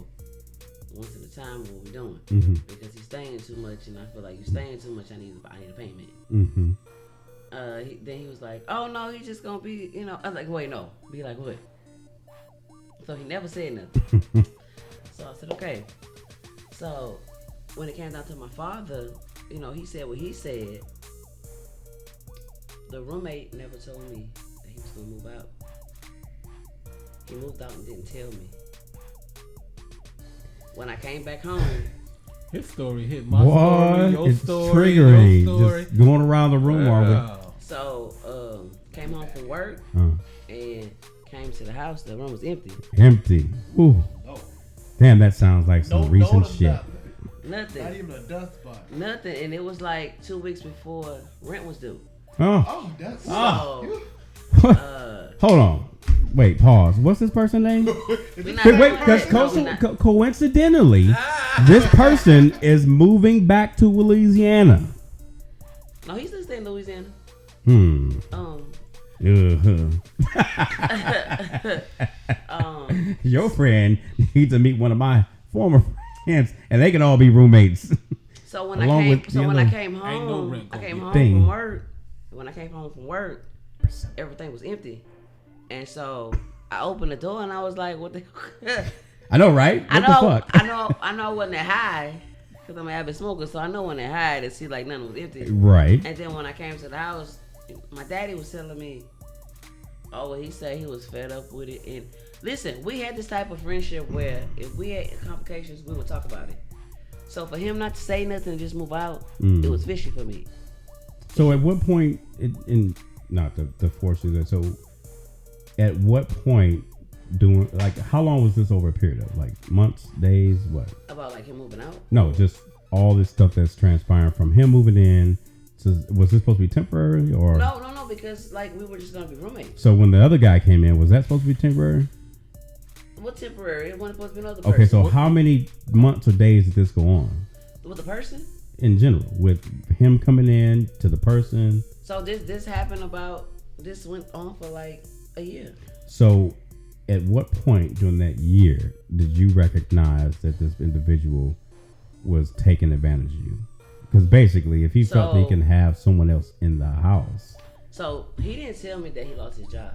once at a time? What we doing? Mm-hmm. Because he's staying too much, and I feel like you're staying too much. I need a payment. Mm-hmm. Then he was like, oh no, he's just gonna be, you know. I was like, wait, no, be like what? So he never said nothing. So I said, okay. So when it came down to my father, you know, he said what he said. The roommate never told me that he was going to move out. He moved out and didn't tell me. When I came back home, his story hit my story, your it's story, triggering. your story. Just going around the room, are we? So, came home from work and came to the house. The room was empty. Empty. Ooh. Oh. Damn, that sounds like some recent shit. Nothing. Not even a dust spot. Nothing. And it was like 2 weeks before rent was due. Oh, that's so. Hold on. Wait, pause. What's this person's name? Wait, because coincidentally, this person is moving back to Louisiana. No, he's still staying in Louisiana. Your friend needs to meet one of my former friends, and they can all be roommates. So when I came home, from work. When I came home from work, everything was empty, and so I opened the door and I was like, "What the?" I know, right? What the fuck? I know I wasn't that high because I'm an avid smoker, so I know when they're high to see like nothing was empty. Right. And then when I came to the house, my daddy was telling me, oh, he said he was fed up with it. And listen, we had this type of friendship where if we had complications, we would talk about it. So for him not to say nothing and just move out, it was fishy for me. So at what point, not to force you that, so at what point how long was this over a period of? Like months, days, what? About like him moving out? No, just all this stuff that's transpiring from him moving in. Was this supposed to be temporary or? No, because like we were just gonna be roommates. So when the other guy came in, was that supposed to be temporary? What temporary? It wasn't supposed to be another person. Okay, so how many months or days did this go on? With the person? In general, with him coming in to the person. So this happened this went on for like a year. So at what point during that year did you recognize that this individual was taking advantage of you? Because basically, if he felt he can have someone else in the house. So he didn't tell me that he lost his job.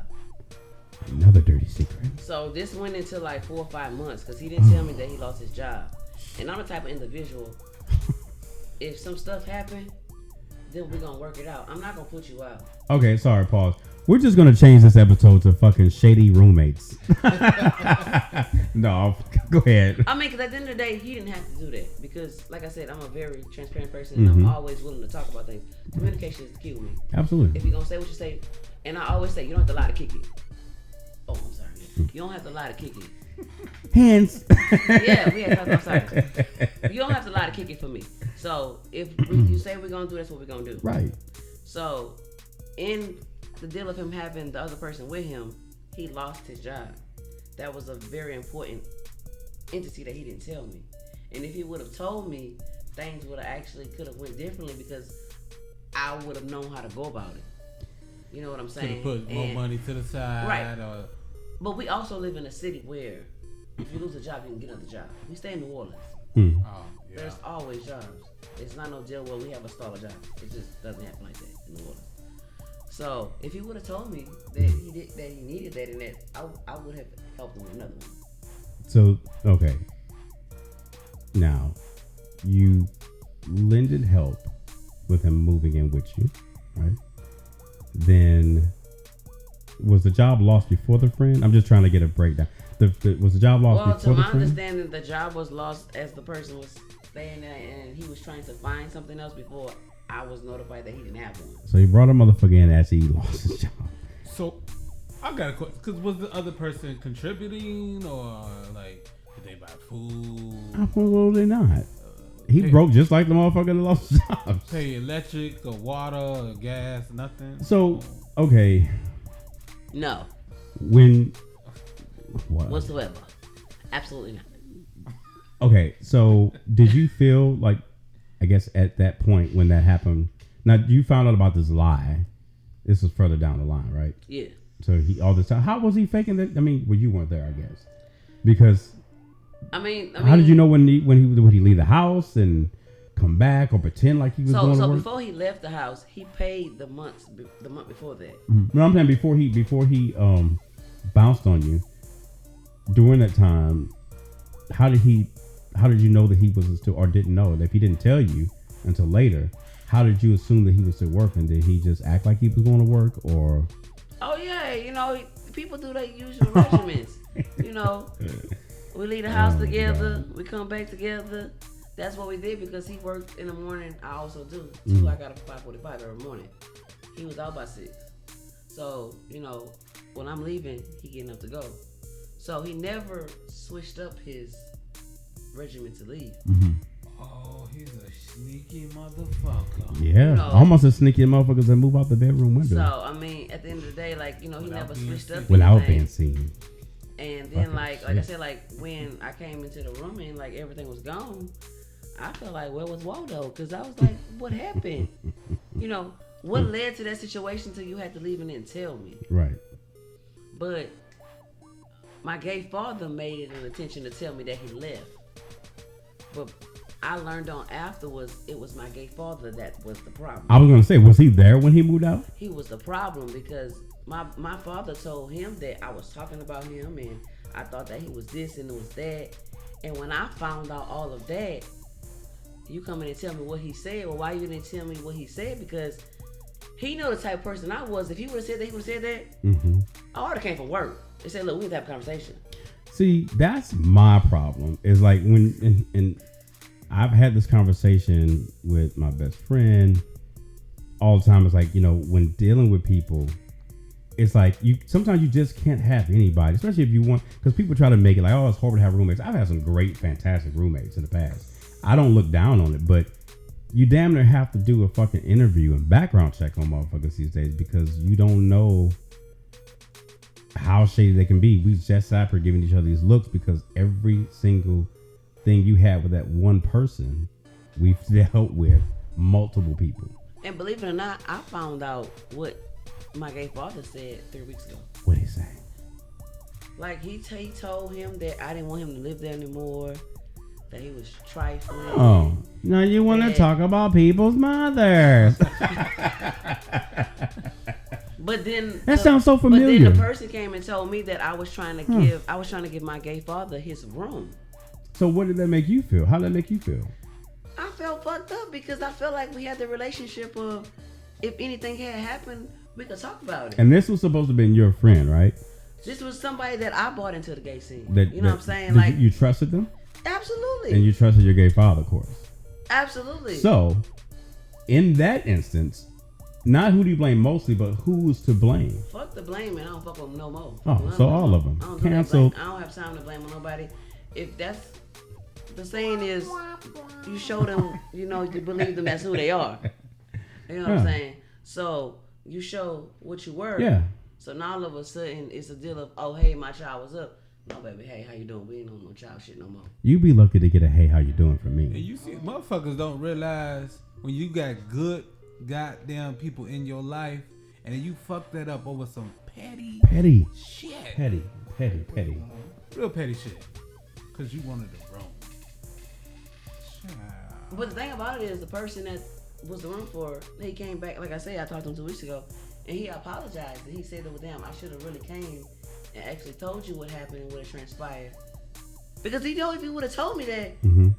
Another dirty secret. So this went into like 4 or 5 months because he didn't tell me that he lost his job. And I'm the type of individual, if some stuff happened, then we're going to work it out. I'm not going to put you out. Okay, sorry, pause. We're just going to change this episode to fucking shady roommates. No, go ahead. I mean, because at the end of the day, he didn't have to do that. Because, like I said, I'm a very transparent person, and I'm always willing to talk about things. Communication is the key with me. Absolutely. If you're going to say what you say, and I always say, you don't have to lie to kick it. Oh, I'm sorry. You don't have to lie to kick it. Hands. Yeah, I'm sorry. You don't have to lie to kick it for me. So, if you say we're going to do, that's what we're going to do. Right. So, in the deal of him having the other person with him, he lost his job. That was a very important entity that he didn't tell me. And if he would have told me, things would have actually could have went differently because I would have known how to go about it. You know what I'm saying? Could have put more money to the side. Right. But we also live in a city where If you lose a job, you can get another job. We stay in New Orleans. Mm. Oh, yeah. There's always jobs. It's not no deal where we have a stall of jobs. It just doesn't happen like that in New Orleans. So if he would have told me that he needed that and that, I would have helped him with another one. So okay. Now, you lended help with him moving in with you, right? Then was the job lost before the friend? I'm just trying to get a breakdown. Was the job lost before the friend? Well, to my understanding, the job was lost as the person was staying there and he was trying to find something else before I was notified that he didn't have one. So he brought a motherfucker in as he lost his job. So I got a question. Because was the other person contributing or like did they buy food? Absolutely not. He broke just like the motherfucker that lost his job. Pay electric or water or gas, nothing. So okay, No, when what? whatsoever. Absolutely not. Okay, so did you feel like, I guess at that point when that happened, now you found out about this lie. This is further down the line, right? Yeah. So he all this time. How was he faking that? I mean, well, you weren't there, I guess, because I mean, how did you know when he would he leave the house and come back or pretend like he was going to work? So before he left the house, he paid the month before that. No, I'm saying before he bounced on you during that time. How did you know that he was still, or didn't know? If he didn't tell you until later, how did you assume that he was still working? Did he just act like he was going to work, or? Oh yeah, people do their usual regimens. We leave the house together. God. We come back together. That's what we did because he worked in the morning. I also do. Too. I got up at 5:45 every morning. He was out by 6. So when I'm leaving, he getting up to go. So he never switched up his regimen to leave. Mm-hmm. Oh, he's a sneaky motherfucker. Yeah, almost as sneaky motherfuckers that move out the bedroom window. So I mean, at the end of the day, he never switched up without being seen. And then like I said, when I came into the room and everything was gone, I felt like, where was Waldo? Because I was like, what happened? What led to that situation till you had to leave and didn't tell me? Right. But my gay father made it an intention to tell me that he left. But I learned on afterwards it was my gay father that was the problem. I was going to say, was he there when he moved out? He was the problem because my father told him that I was talking about him and I thought that he was this and it was that. And when I found out all of that, you come in and tell me what he said. Well, why you didn't tell me what he said? Because he know the type of person I was. If he would have said that, he would have said that. Mm-hmm. I would have came from work and said, look, we need to have a conversation. See, that's my problem. Is like when, and I've had this conversation with my best friend all the time. It's like, when dealing with people, it's like sometimes you just can't have anybody, especially if you want, because people try to make it like, oh, it's horrible to have roommates. I've had some great, fantastic roommates in the past. I don't look down on it, but you damn near have to do a fucking interview and background check on motherfuckers these days because you don't know how shady they can be. We just sat for giving each other these looks because every single thing you had with that one person, we've dealt with multiple people. And believe it or not, I found out what my gay father said 3 weeks ago. What did he say? Like he told him that I didn't want him to live there anymore. That he was trifling. Oh, now you want to talk about people's mothers. But then that sounds so familiar. But then the person came and told me that I was trying to give my gay father his room. So what did that make you feel? How did that make you feel? I felt fucked up because I felt like we had the relationship of if anything had happened, we could talk about it. And this was supposed to be your friend, right? This was somebody that I brought into the gay scene. What I'm saying? Like you trusted them? Absolutely. And you trusted your gay father, of course. Absolutely. So, in that instance, not who do you blame mostly, but who's to blame? Fuck the blame, man. I don't fuck with them no more. Oh, so all of them. Cancel. I don't have time to blame on nobody. If that's the saying is, you show them, you believe them as who they are. You know what I'm saying? So you show what you were. Yeah. So now all of a sudden it's a deal of, oh hey, my child was up. No baby, hey, how you doing? We ain't on no child shit no more. You be lucky to get a hey, how you doing from me. And you see, motherfuckers don't realize when you got good goddamn people in your life and then you fuck that up over some petty shit. shit. Petty. Real petty shit. because you wanted the room. Child. But the thing about it is, the person that was the room for, he came back. Like I said, I talked to him 2 weeks ago, and he apologized. And he said, "Well, damn, I should have really came and actually told you what happened and what had transpired." Because if he would have told me that,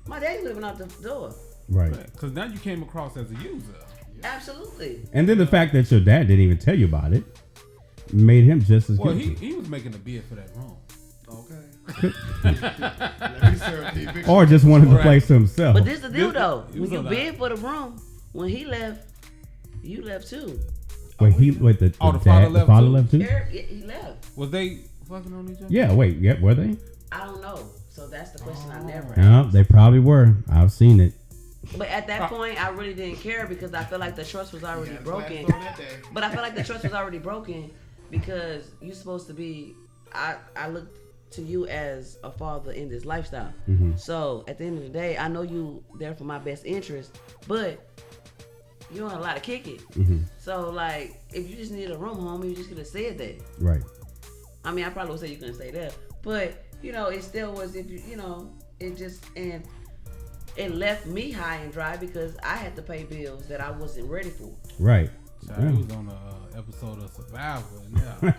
my daddy would have been out the door. Right. Because now you came across as a user. Absolutely. And then the fact that your dad didn't even tell you about it made him just as Well, guilty. he was making a bid for that room. Okay. Let me serve the eviction. Or just wanted the Right. place to himself. But this is the deal, This- though. it When was you a lot. bid for the room, when he left, you left too. Wait, the Oh, the father dad, left the father too? left too? He left. Was they fucking on each other? Yeah, wait, yeah, were they? I don't know. So that's the question I never Yeah, asked. they probably were. I've seen it. But at that point, I really didn't care because I felt like the trust was already Yeah, broken. glasses on that day. But I felt like the trust was already broken because you're supposed to be. I looked to you as a father in this lifestyle. So at the end of the day, I know you there for my best interest, but you don't allow to kick it. So like, if you just need a room, homie, you just could have said that. Right. I mean, I probably would say you couldn't stay there, but you know, it still was. If you know, it just and it left me high and dry because I had to pay bills that I wasn't ready for. Right. Child, he was on a episode of Survivor. Yeah.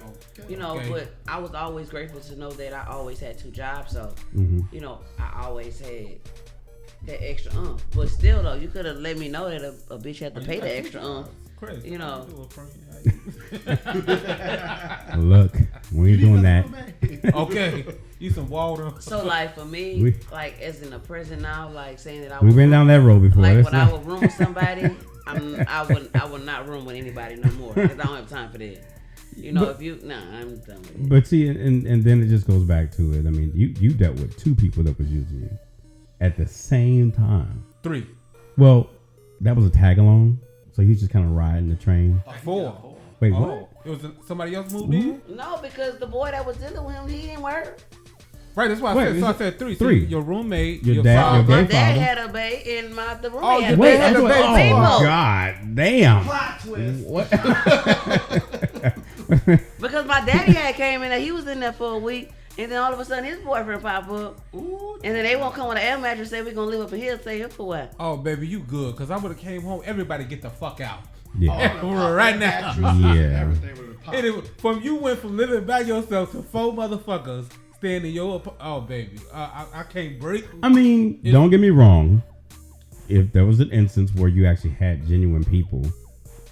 You know, Okay. but I was always grateful to know that I always had 2 jobs, so you know, I always had that extra But still though, you could have let me know that a bitch had to pay the extra Crazy. you know. Look, we ain't doing that. Okay. You some water. So like for me, We- like as in the present now, like saying that I We've been down that road before. like That's when I not- would room with somebody, I would not room with anybody no more because I don't have time for that. You know, if you I'm done with it. But see, and then it just goes back to it. I mean, you dealt with 2 people that was using you at the same time. 3. Well, that was a tag along, so you just kind of riding the train. 4. Wait, Oh, what? it was somebody else moved in? No, because the boy that was dealing with him, he didn't work. Right, that's why I Wait, said. is So I it said 3. three? See, your roommate, Your your dad, father. your My gay dad father. had a bae and the roommate Oh, had your a Wait, dad had that's a what, baby. oh People. God, damn! Plot twist. What? Because my daddy had came in there, he was in there for a week, and then all of a sudden his boyfriend pop up, Ooh. and then they won't come with an air mattress, say we're gonna live up in here, stay here for a while. Oh, baby, you good. Because I would have came home. Everybody get the fuck out. Yeah, Right now. Yeah. Everything would have popped. And you went from living by yourself to 4 motherfuckers staying in your oh baby, I can't break. I mean, don't get me wrong. If there was an instance where you actually had genuine people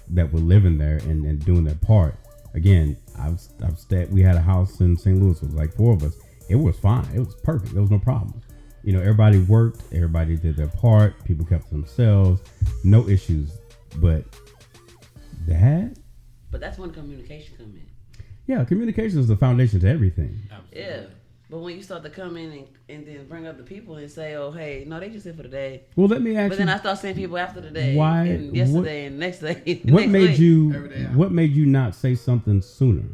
that were living there and doing their part, again, I've stayed. We had a house in St. Louis. It was like 4 of us. It was fine. It was perfect. There was no problem. You know, everybody worked. Everybody did their part. People kept to themselves. No issues. But that, But that's when communication come in. yeah, communication is the foundation to everything. Yeah. But when you start to come in and then bring up the people and say, oh, hey, no, they just here for the day. Well, let me ask But you. then I start seeing people after the day. Why- And yesterday and next day. What next made week. you? Every day out. What made you not say something sooner?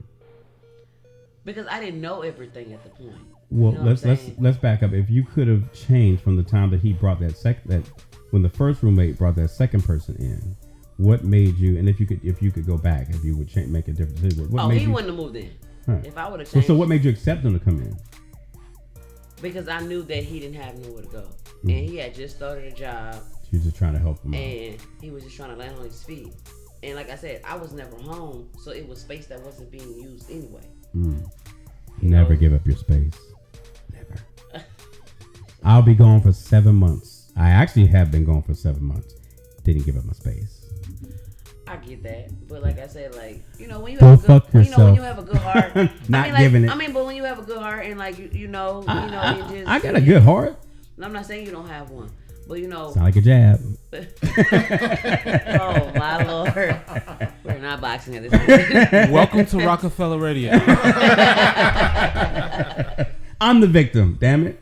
Because I didn't know everything at the point. Well, You know what I'm let's saying? back up. If you could have changed from the time that he brought that when the first roommate brought that second person in, what made you? And if you could go back, if you would make a different decision, what Oh, made he you? wouldn't have moved in. Right. If I would have So, changed. so what made you accept him to come in? Because I knew that he didn't have nowhere to go. Mm. And he had just started a job. You're just trying to help him out. And he was just trying to land on his feet. And like I said, I was never home. So it was space that wasn't being used anyway. Never give up your space. Never. I'll be gone for 7 months. I actually have been gone for 7 months. Didn't give up my space. I get that. But like I said, like, you know, when you Go have a good, fuck when you yourself. have a good heart. Not I mean, like, giving it. I mean, but when you have a good heart and like, you know, you just. I got a good heart. I'm not saying you don't have one. But you know. Sound like a jab. Oh my Lord. We're not boxing at this point. Welcome to Rockefeller Radio. I'm the victim. Damn it.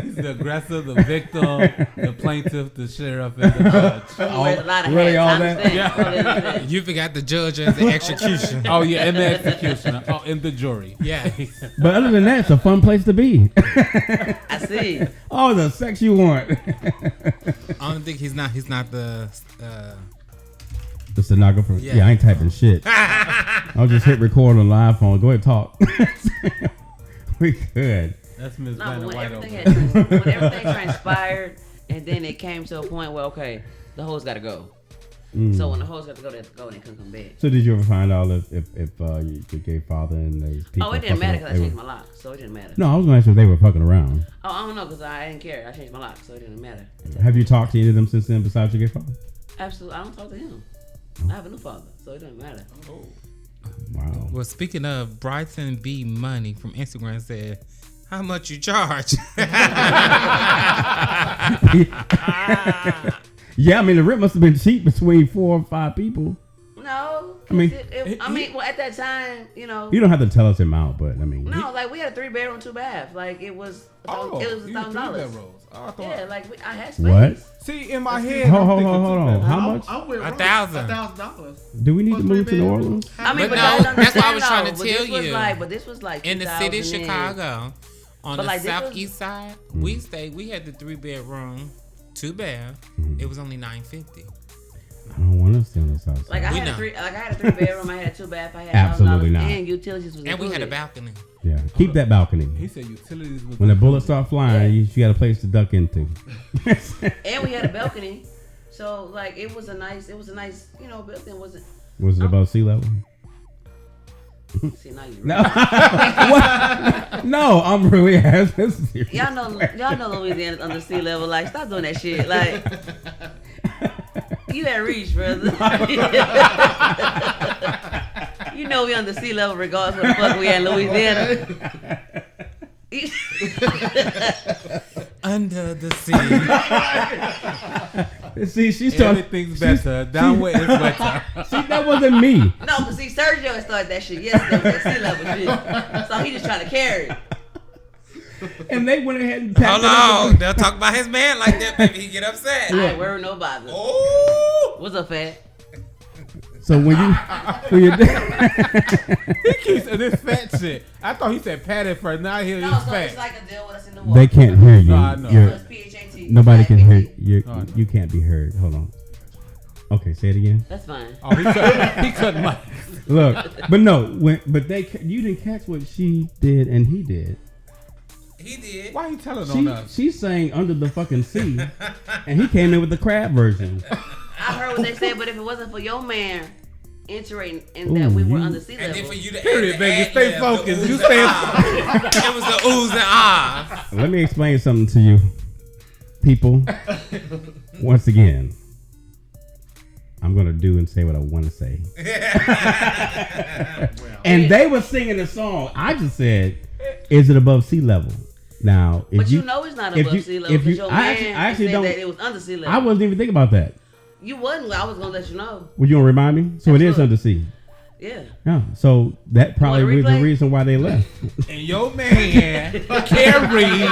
He's the aggressor, the victim, the plaintiff, the sheriff, and the judge. He wears a lot of really hats. all I that? understand. You forgot the judge and the execution. Oh yeah, and the executioner. Oh, and the jury. Yeah. But other than that, it's a fun place to be. I see. Oh, the sex you want. I don't think he's not the The stenographer. Yeah. Yeah, I ain't typing shit. I'll just hit record on the iPhone. Go ahead, talk. We could. That's Miss No, Vanna when White everything, over there. when everything transpired, and then it came to a point where, okay, the hoes got to go. So when the hoes got to go, they have to go and they couldn't come back. So did you ever find out if your gay father and the people? Oh, it didn't matter because I they changed were- my lock, so it didn't matter. No, I was going to ask if they were fucking around. Oh, I don't know because I didn't care. I changed my lock, so it didn't matter. Have you talked to any of them since then besides your gay father? Absolutely, I don't talk to him. I have a new father, so it doesn't matter. Wow. Well, speaking of, Bryson B. Money from Instagram said, how much you charge? Yeah, I mean the rent must have been cheap between 4 or 5 people. No, I mean- well, at that time, you know. You don't have to tell us the amount, but I mean. No, like we had a 3-bedroom, 2-bath. Like it was, Oh, it was you had $1,000. 3 bedrooms. Oh, I thought. Yeah, like I had space. What? See, in my head, Hold I'm on, thinking hold on. 2 How bedrooms. much? I'm with $1,000. $1,000. Do we need to For move to 3 New bedrooms? Orleans? I mean, But but no, y'all that's what I understand, was trying to though, but tell this was you. like, this was like In the city of 2000 and- Chicago, on But the like, this was- southeast side, we had the 3-bedroom, 2-bath. It was only $950. I don't want to stay on the south side. Like I We had know. I had a 3-bedroom, I had a 2-bath, I had Absolutely $1,000 not. and utilities was And we had a included. balcony. Yeah, keep that balcony. He said utilities was. When the bullets start flying, you got a place to duck into. And we had a balcony, so like it was a nice, you know, building. Wasn't Was it above sea level? see now you. No, what? No, I'm really asking. Serious. Y'all know Louisiana's under sea level. Like stop doing that shit. Like you at reach, brother. You know we under sea level regardless where the fuck we at in Louisiana. Under the sea. See, she's talking. Everything's better. Down where it's better. See, that wasn't me. No, but see, Sergio had started that shit yesterday with that sea level shit. So he just trying to carry it. And they went ahead and packed Hold it on. They'll talk about his man like that. Maybe he get upset. I ain't worried nobody. Oh. What's up, fat? So when you, He keeps this fat shit. I thought he said Pat at first. Now I hear No, this so fat. it's like a deal with us in the they water. can't hear you. No, I know. You're- So it's PHAT. nobody can hear you. Oh, I know. You can't be heard. Hold on. Okay, say it again. That's fine. Oh, he cut my. Look, but no, you didn't catch what she did and he did. He did. Why he telling on us? She sang Under the Fucking Sea, and he came in with the crab version. I heard what they said, but if it wasn't for your man entering in that we were under sea And then level, for you to Period, add baby. the Stay ad-lib, focused. the You oohs stay- and ahs. It was the oohs and ahs. Let me explain something to you, people. Once again, I'm gonna do and say what I want to say. And they were singing the song. I just said, "Is it above sea level?" Now, if but you know it's not if above you- sea level if you- because your I man actually said don't- that it was under sea level. I wasn't even thinking about that. You wasn't. I was gonna let you know. Would you want to remind me? So it is Absolutely. under sea. Yeah. Yeah. So that probably Want a was the replay? reason why they left. And your man can't read.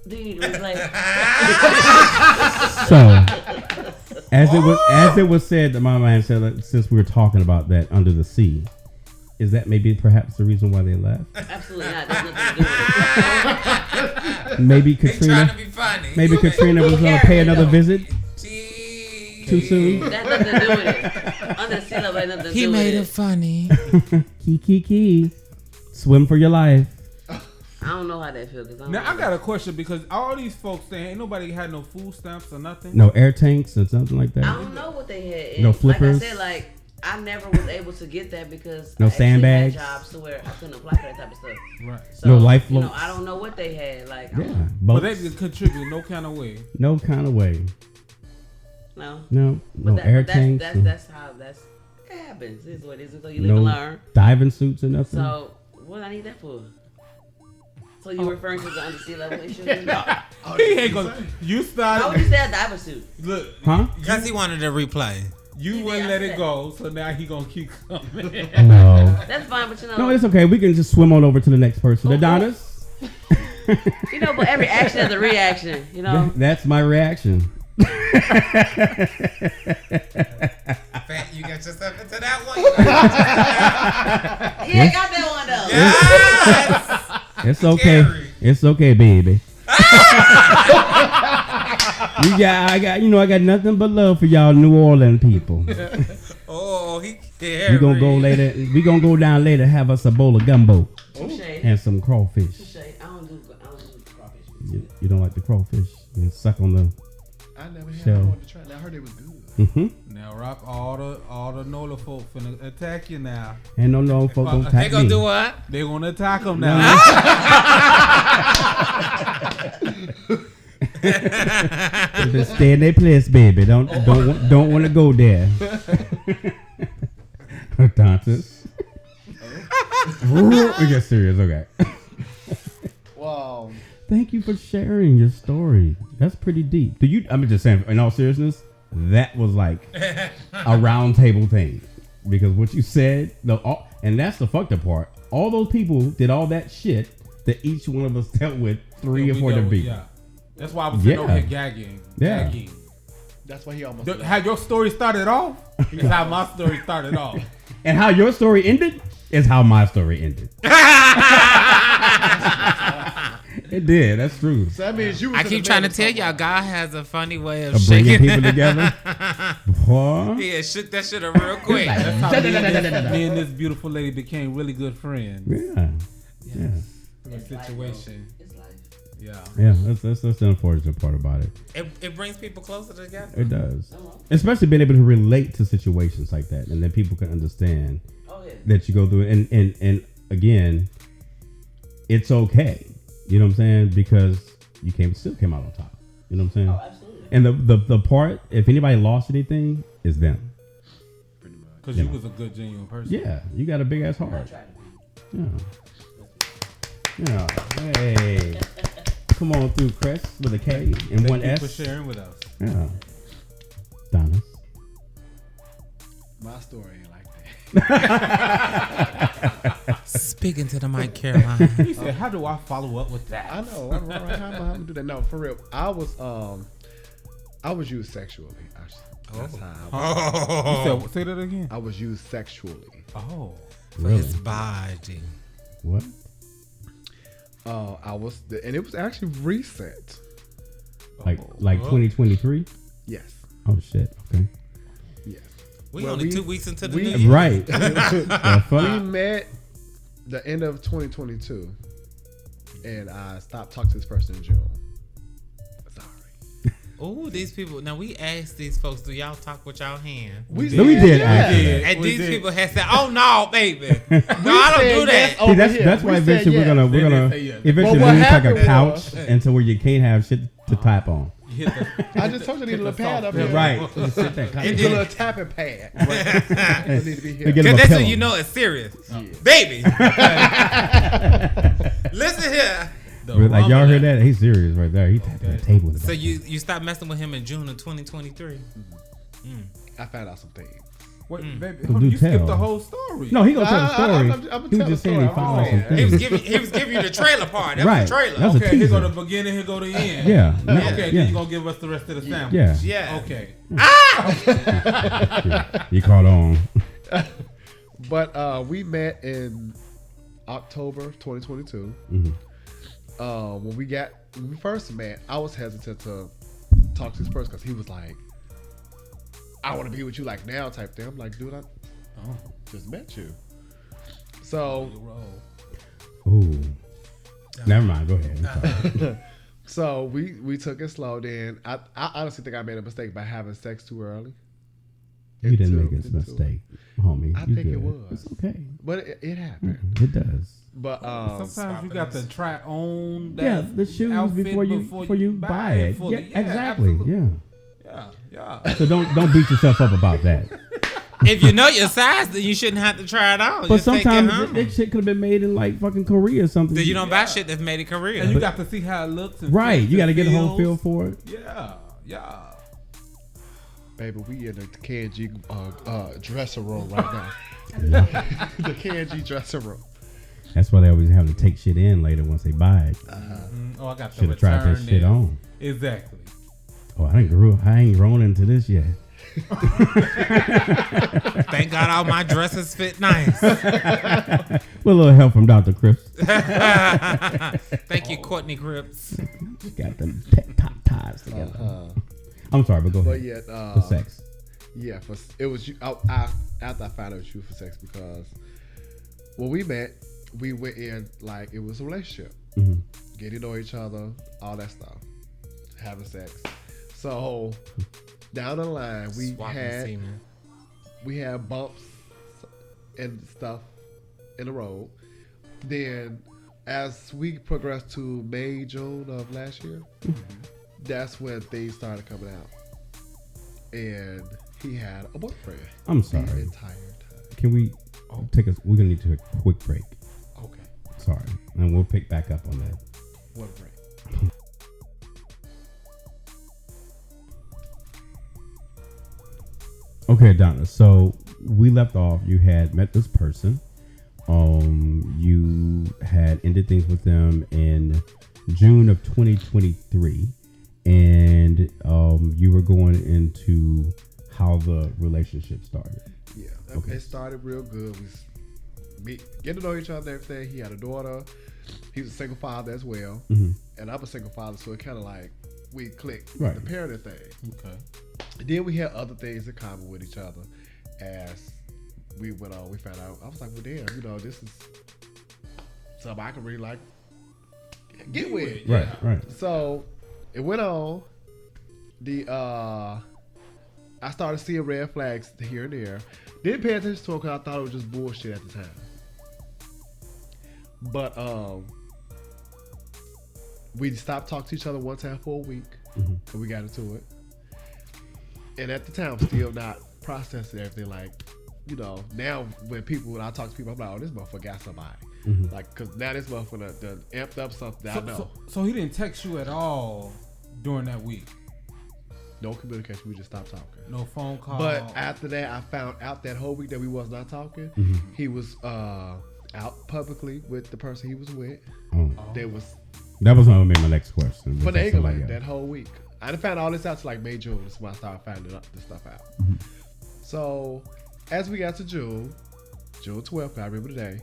Do you need to replay? So, as it was said, that my mind said, that since we were talking about that under the sea, is that maybe perhaps the reason why they left? Absolutely not. There's nothing to do with it. Maybe He trying Katrina. to be funny. Maybe Katrina was going to pay another visit Jeez. too soon. That's nothing to do with it. Under the sea level ain't nothing to He do made it with it. funny. Key. Swim for your life. I don't know how that feels. Cause Now I got a question because all these folks saying ain't nobody had no food stamps or nothing. No air tanks or something like I that. don't know what they had. No And flippers? Like I said, like I never was able to get that because No I actually sandbags? had jobs to where I couldn't apply for that type of stuff. Right. So, No life you know, floats? I don't know what they had. Like, Yeah. But they Boats. didn't contribute no kind of way. No kind of way. no. No But air that's, tanks. that's how it happens. It's what it is until you live no and learn. diving suits or nothing. So what do I need that for? So you referring to the under sea level issue? He ain't gonna. You How would started. you say a diver suit? Look, Huh? Because he wanted to replay. you wouldn't let it go, so now he gonna keep coming. No. That's fine, but you know, No, it's okay. We can just swim on over to the next person. Oh, Adonis. you know, but every action has a reaction. You know, That's my reaction. Fat, you got yourself into that one. he ain't got that one though. Yes. It's okay. Scary. It's okay, baby. I got nothing but love for y'all New Orleans people. Oh. Oh, he We gonna go later. We gonna go down later. Have us a bowl of gumbo Touche. and some crawfish. Touche. I don't do crawfish. You don't like the crawfish? You suck on the. I never had Shell. one to try. I heard it was good. Now, Rock, all the NOLA folk finna attack you now. And no folks gonna attack They gonna me. do what? They gonna attack them now. Just stay in their place, baby. Don't want to go there. Dances. We get serious, okay. Wow. Thank you for sharing your story. That's pretty deep. I'm just saying, in all seriousness, that was like a round table thing. Because what you said, and that's the fucked up part. All those people did all that shit that each one of us dealt with 3 or 4 different people. Yeah. That's why I was sitting over here gagging. Yeah. Gagging. That's why he almost. How your story started off is how my story started off. And how your story ended is how my story ended. It did. That's true. So that means you. Was I in keep the trying to middle tell of y'all, God has a funny way of Of bringing shaking people together. Boy. Yeah, shook that shit up real quick. That's how me and this beautiful lady became really good friends. Yeah. Yeah. In a situation. It's life. Yeah. Yeah. That's the unfortunate part about it. It brings people closer together. It does. Especially being able to relate to situations like that, and that people can understand Oh yeah. that you go through it. And again, it's okay. You know what I'm saying? Because you still came out on top. You know what I'm saying? Oh, absolutely. And the part, if anybody lost anything, is them. Pretty much. Because you was a good, genuine person. Yeah, you got a big ass I heart. tried to be. Yeah. Yeah. Hey. Come on through, Chris, with a K and one Thank you S. for sharing with us. Yeah. Donis. My story ain't like that. Speaking to the mic, Caroline. He said, how do I follow up with that? I know. How am I gonna do that? No, for real. I was used sexually. That's how You said, say that again. I was used sexually. Oh. For his body. What? I was, and it was actually recent. Like 2023? Yes. Oh shit. Okay. Yes. We Well, only we- 2 weeks into the we- new year. Right. The We fuck? met the end of 2022, and I stopped talking to this person in June. Sorry. Ooh, these people. Now we asked these folks, do y'all talk with y'all hand? We did actually. And We these did. people had said, "Oh no, baby, no, I don't do that." over See, here. that's why We said eventually yes. we're They gonna didn't say yes. eventually Well, what move like a happened couch was- until where you can't have shit to type on. You hit the, I just told you I need a little pad up here. Right. Just sit there, Need a little tapping pad. It need to be here. Get him Cause a that's pillow. when you know it's serious, Yeah. baby. Listen here. the Like y'all rumble. heard that? He's serious right there. He tapping the table. in the So back. you stopped messing with him in June of 2023. I found out some things. Wait, baby, Well, hold on, do you skipped tell. the whole story. No, he gonna tell the I'm story. gonna He was tell just the saying he story. found I'm out some saying. He was things. giving you the trailer part. That Right. was the trailer. That was a Okay, here go teaser. the beginning, here go the end. Yeah. Okay, Yeah. then you gonna give us the rest of the sample. Yeah. Yeah. Okay. You caught on. But we met in October 2022. Mhm. When we first met, I was hesitant to talk to this person because he was like, "I want to be with you like now" type thing. I'm like, dude, I just met you. So, Ooh. Never mind. Go ahead. I'm sorry. so we took it slow. Then I honestly think I made a mistake by having sex too early. You didn't Into- make a into it. mistake, homie. I You think it good. was. It's okay. But it happened. It does. But Sometimes you got to try on that Yeah, the shoes outfit before you buy it. fully. Yeah, exactly. absolutely. Yeah. Yeah. So don't beat yourself up about that. If you know your size, then you shouldn't have to try it on. But Just take it sometimes home. that shit could have been made in like fucking Korea or something. Then you don't buy shit that's made in Korea. And you got to see how it looks. And Right. fits You got to and get a whole feel feels. for it. Yeah. baby, we in the KNG dressing room right now. The KNG dressing room. That's why they always have to take shit in later once they buy it. Oh, I got the Should have tried that return shit there. on. Exactly. Oh, I ain't rolling into this yet. Thank God all my dresses fit nice. With a little help from Dr. Chris. Thank you, Courtney Cripps. Got them top ties together. I'm sorry, but go But ahead. yet, For sex. Yeah, it was you. After I found out it was you for sex because when we met, we went in like it was a relationship, getting to know each other, all that stuff, having sex. So down the line, we had bumps and stuff in the road. Then, as we progressed to May, June of last year, that's when things started coming out, and he had a boyfriend. I'm sorry. The entire time. Can we we're gonna need to take a quick break. Okay. Sorry, and we'll pick back up on that. What break? Okay, Donna. So we left off. You had met this person. You had ended things with them in June of 2023, and you were going into how the relationship started. Yeah, Okay. It started real good. We getting to know each other and everything. He had a daughter. He was a single father as well, and I'm a single father, so it kind of like we clicked Right. the parenting thing. Okay. And then we had other things in common with each other. As we went on, we found out. I was like, well, damn, this is something I can really like get with. Right, right. So it went on. I started seeing red flags here and there. Didn't pay attention to it because I thought it was just bullshit at the time. But we stopped talking to each other one time for a week, and we got into it. And at the time, I'm still not processing everything. Like, now when I talk to people, I'm like, oh, this motherfucker got somebody. Like, because now this motherfucker done amped up something that I know. So he didn't text you at all during that week? No communication. We just stopped talking. No phone call? But after that, I found out that whole week that we was not talking. He was out publicly with the person he was with. That was gonna be my next question. finagling that whole week. I done found all this out to like May, June. That's when I started finding this stuff out. So as we got to June 12th, I remember the day,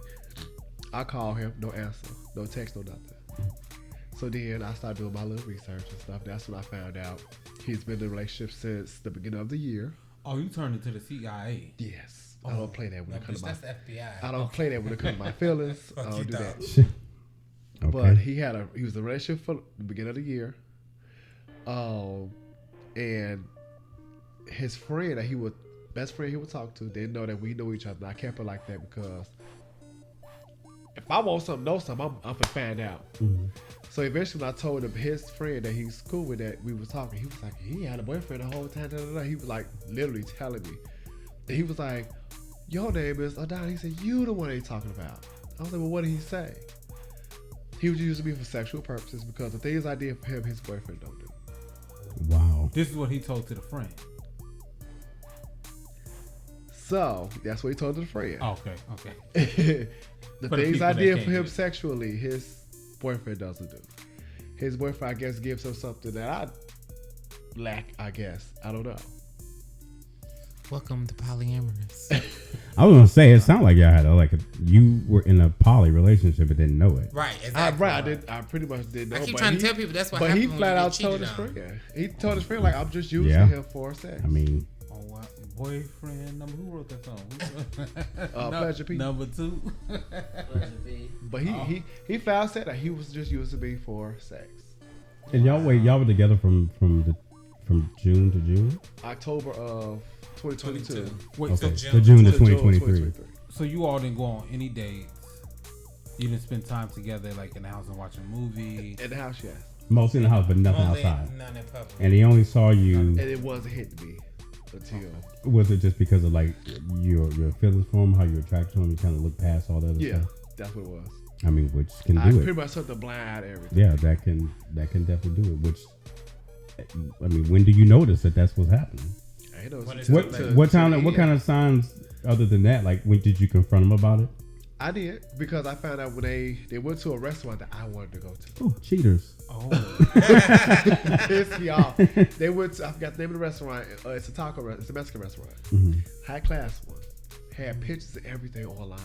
I called him, no answer, no text, no nothing. So then I started doing my little research and stuff. That's when I found out he's been in a relationship since the beginning of the year. Oh, you turned into the CIA? Yes. I don't play that when it comes to my... That's FBI. I don't play that when it comes to my feelings. I don't do that. Okay. But he was in a relationship for the beginning of the year. And his friend best friend he would talk to didn't know that we knew each other. And I kept it like that because if I want something, know something, I'm gonna find out. So eventually when I told him his friend that he's cool with that we was talking, he was like, he had a boyfriend the whole time. He was like literally telling me. And he was like, your name is Adon. He said, you the one they talking about. I was like, well, what did he say? He was using me for sexual purposes because the things I did for him, his boyfriend don't do. Wow. This is what he told to the friend. So that's what he told the friend. Oh, okay. The For the things people I that did can't for him do it. sexually, his boyfriend doesn't do. His boyfriend, I guess, gives him something that I lack, I guess. I don't know. Welcome to polyamorous. I was gonna say it sounded like y'all had you were in a poly relationship but didn't know it. Right, exactly. I pretty much didn't know. I keep but trying to tell people that's what But happens he when flat you out get told cheated his on. friend. He told his friend, like, I'm just using Yeah. him for sex. I mean, Oh, wow. Boyfriend number. Who wrote that song? Pleasure P. Number 2. But he flat out said that he was just using me for sex. and y'all were together from June to June. October of 2022. Wait, Okay, so, to June To of 2023. so you all didn't go on any dates? You didn't spend time together, like in the house and watch a movie? In the house, yes. Most in the house, but nothing Only outside. none in public. And he only saw you. And it wasn't hitting me until... Was it just because of like your feelings for him, how you attracted to him? You kind of look past all that other Yeah, stuff. that's what it was. I mean, which can I do pretty it. much took the blind eye to everything. Yeah, that can definitely do it. Which, I mean, when do you notice that that's what's happening? I know What is until- it? to- What to kind the of end. signs other than that? Like, when did you confront him about it? I did because I found out when they went to a restaurant that I wanted to go to. Oh, cheaters! Oh, Pissed me off. They went to, I forgot the name of the restaurant. It's a taco restaurant. It's a Mexican restaurant. High class one. Had pictures and everything online.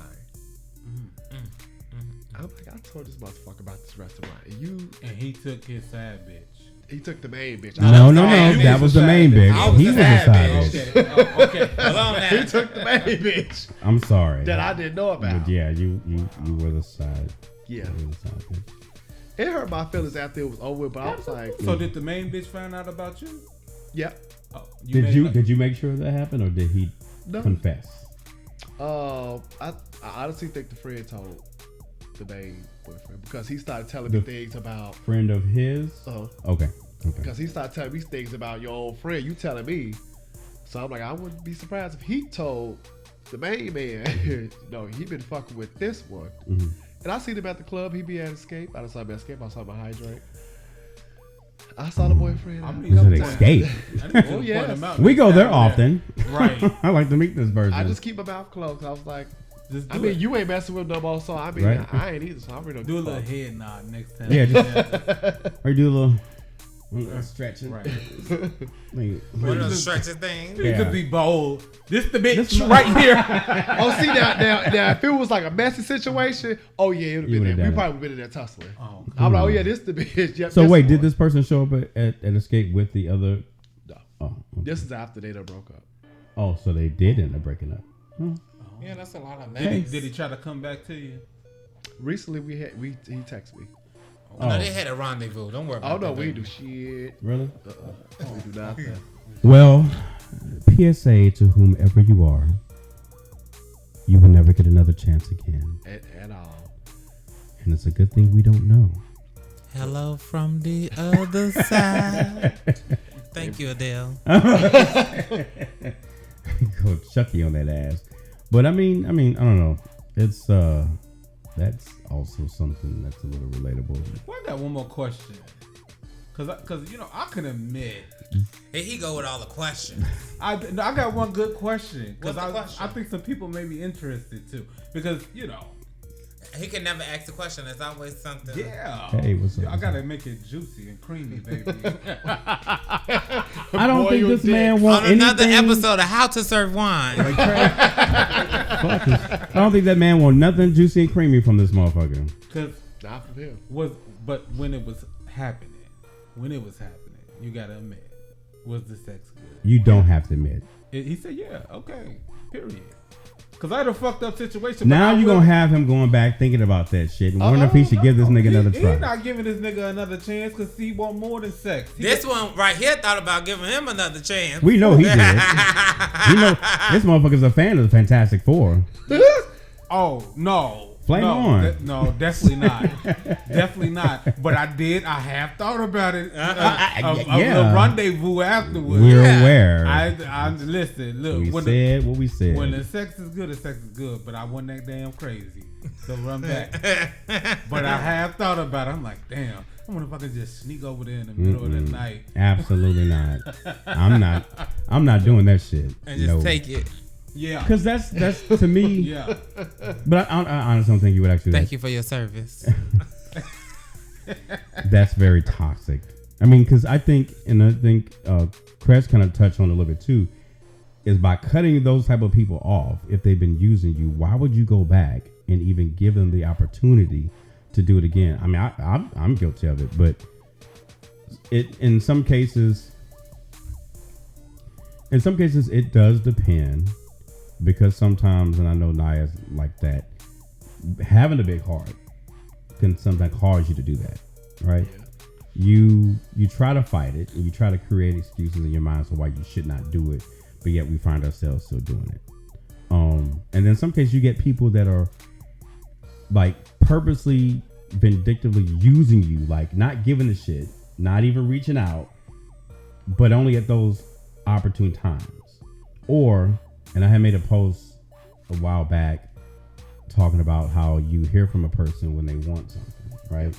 I'm like, I told this motherfucker about this restaurant. And and he took his side bitch. He took the main bitch. No. That was the main bitch. He was a side bitch. Okay. Hold on now. He took the main bitch. I'm sorry. That I didn't know about. But yeah, you were the side. Yeah. You were the side bitch. It hurt my feelings after it was over, but I was like, So did the main bitch find out about you? yeah. Oh, Did you make sure that happened, or did he confess? I honestly think the friend told the main boyfriend because he started telling me things about friend of his. Okay. Because he started telling me things about your old friend. You telling me, so I'm like, I wouldn't be surprised if he told the main man. No, he been fucking with this one. Mm-hmm. And I seen him at the club. He be at Escape. I saw him at Escape. I saw him at Hydrate. I saw the boyfriend. It's an Escape. Oh yeah, we go there often. Right. I like to meet this person. I just keep my mouth closed. I was like, I mean, you ain't messing with no more. So I mean, Right. I ain't either. So I really don't do a give little fuck. head nod next time. Yeah, or do a little stretching. Right. One of those stretching things. You could be bold. This the bitch This- right here. Oh, see now, if it was like a messy situation, oh yeah, it would You have been would've there. We done it. probably would have been in there tussling. Oh, I'm like, oh yeah, this the bitch. Yep, So this wait, the did one. this person show up at Escape with the other? No. Oh, okay. This is after they done broke up. Oh, so they did end up breaking up. Yeah, that's a lot of did he, mess. did he try to come back to you? Recently, he texted me. No, they had a rendezvous. Don't worry about Oh no, that. we baby. do shit. Really? We do nothing. Well, PSA to whomever you are, you will never get another chance again, At all. and it's a good thing we don't know. Hello from the other side. Thank you, Adele. Go Chucky on that ass. But I mean, I don't know. It's that's also something that's a little relatable. Well, I got one more question. Cause I can admit Here he go with all the questions. I got one good question. What's the question? I think some people may be interested too. Because He can never ask the question. There's always something. yeah. Hey, what's up? I gotta make it juicy and creamy, baby. I don't Boy, think you this dick. man wants On another anything. episode of How to Serve Wine. I don't think that man want nothing juicy and creamy from this motherfucker. Cause Not from him. but when it was happening, you gotta admit, was the sex good? You don't have to admit. He said, yeah, okay, period. Cause I had a fucked up situation. Now but I you're will- gonna have him going back thinking about that shit and wondering if he should give this nigga another He's try. not giving this nigga another chance because he want more than sex. This one right here thought about giving him another chance. We know he did. We know this motherfucker's a fan of the Fantastic Four. Oh no. Flame no, on. no, definitely not. Definitely not. But I have thought about it. Of yeah. the rendezvous afterwards. We're aware. I listen. Look, we when said what we said. when the sex is good, the sex is good. But I wasn't that damn crazy. So run back. But I have thought about it. I'm like, damn. I wonder if I could just sneak over there in the middle of the night. Absolutely not. I'm not doing that shit. And just take it. Yeah. Because that's to me. Yeah. But I honestly don't think you would actually. Thank you for your service. That's very toxic. I mean, because I think Crash kind of touched on it a little bit too, is by cutting those type of people off, if they've been using you, why would you go back and even give them the opportunity to do it again? I mean, I'm guilty of it, but in some cases it does depend, because sometimes, and I know Naya's like that, having a big heart can sometimes cause you to do that, right? You try to fight it, and you try to create excuses in your mind for why you should not do it, but yet we find ourselves still doing it. And then in some cases you get people that are like purposely, vindictively using you, like not giving a shit, not even reaching out, but only at those opportune times. And I had made a post a while back talking about how you hear from a person when they want something, right?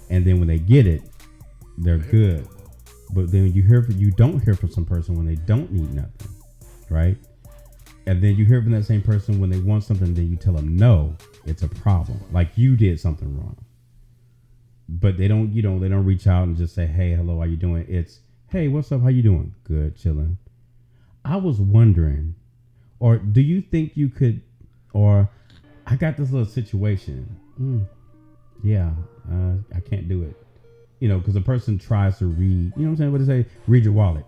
And then when they get it, they're good. But then you don't hear from some person when they don't need nothing, right? And then you hear from that same person when they want something, then you tell them no, it's a problem. Like you did something wrong. But they don't reach out and just say, hey, hello, how you doing? It's, hey, what's up? How you doing? Good, chilling. I was wondering, or do you think you could, or I got this little situation. Yeah, I can't do it. because the person tries to read, you know what I'm saying? What they say? Read your wallet.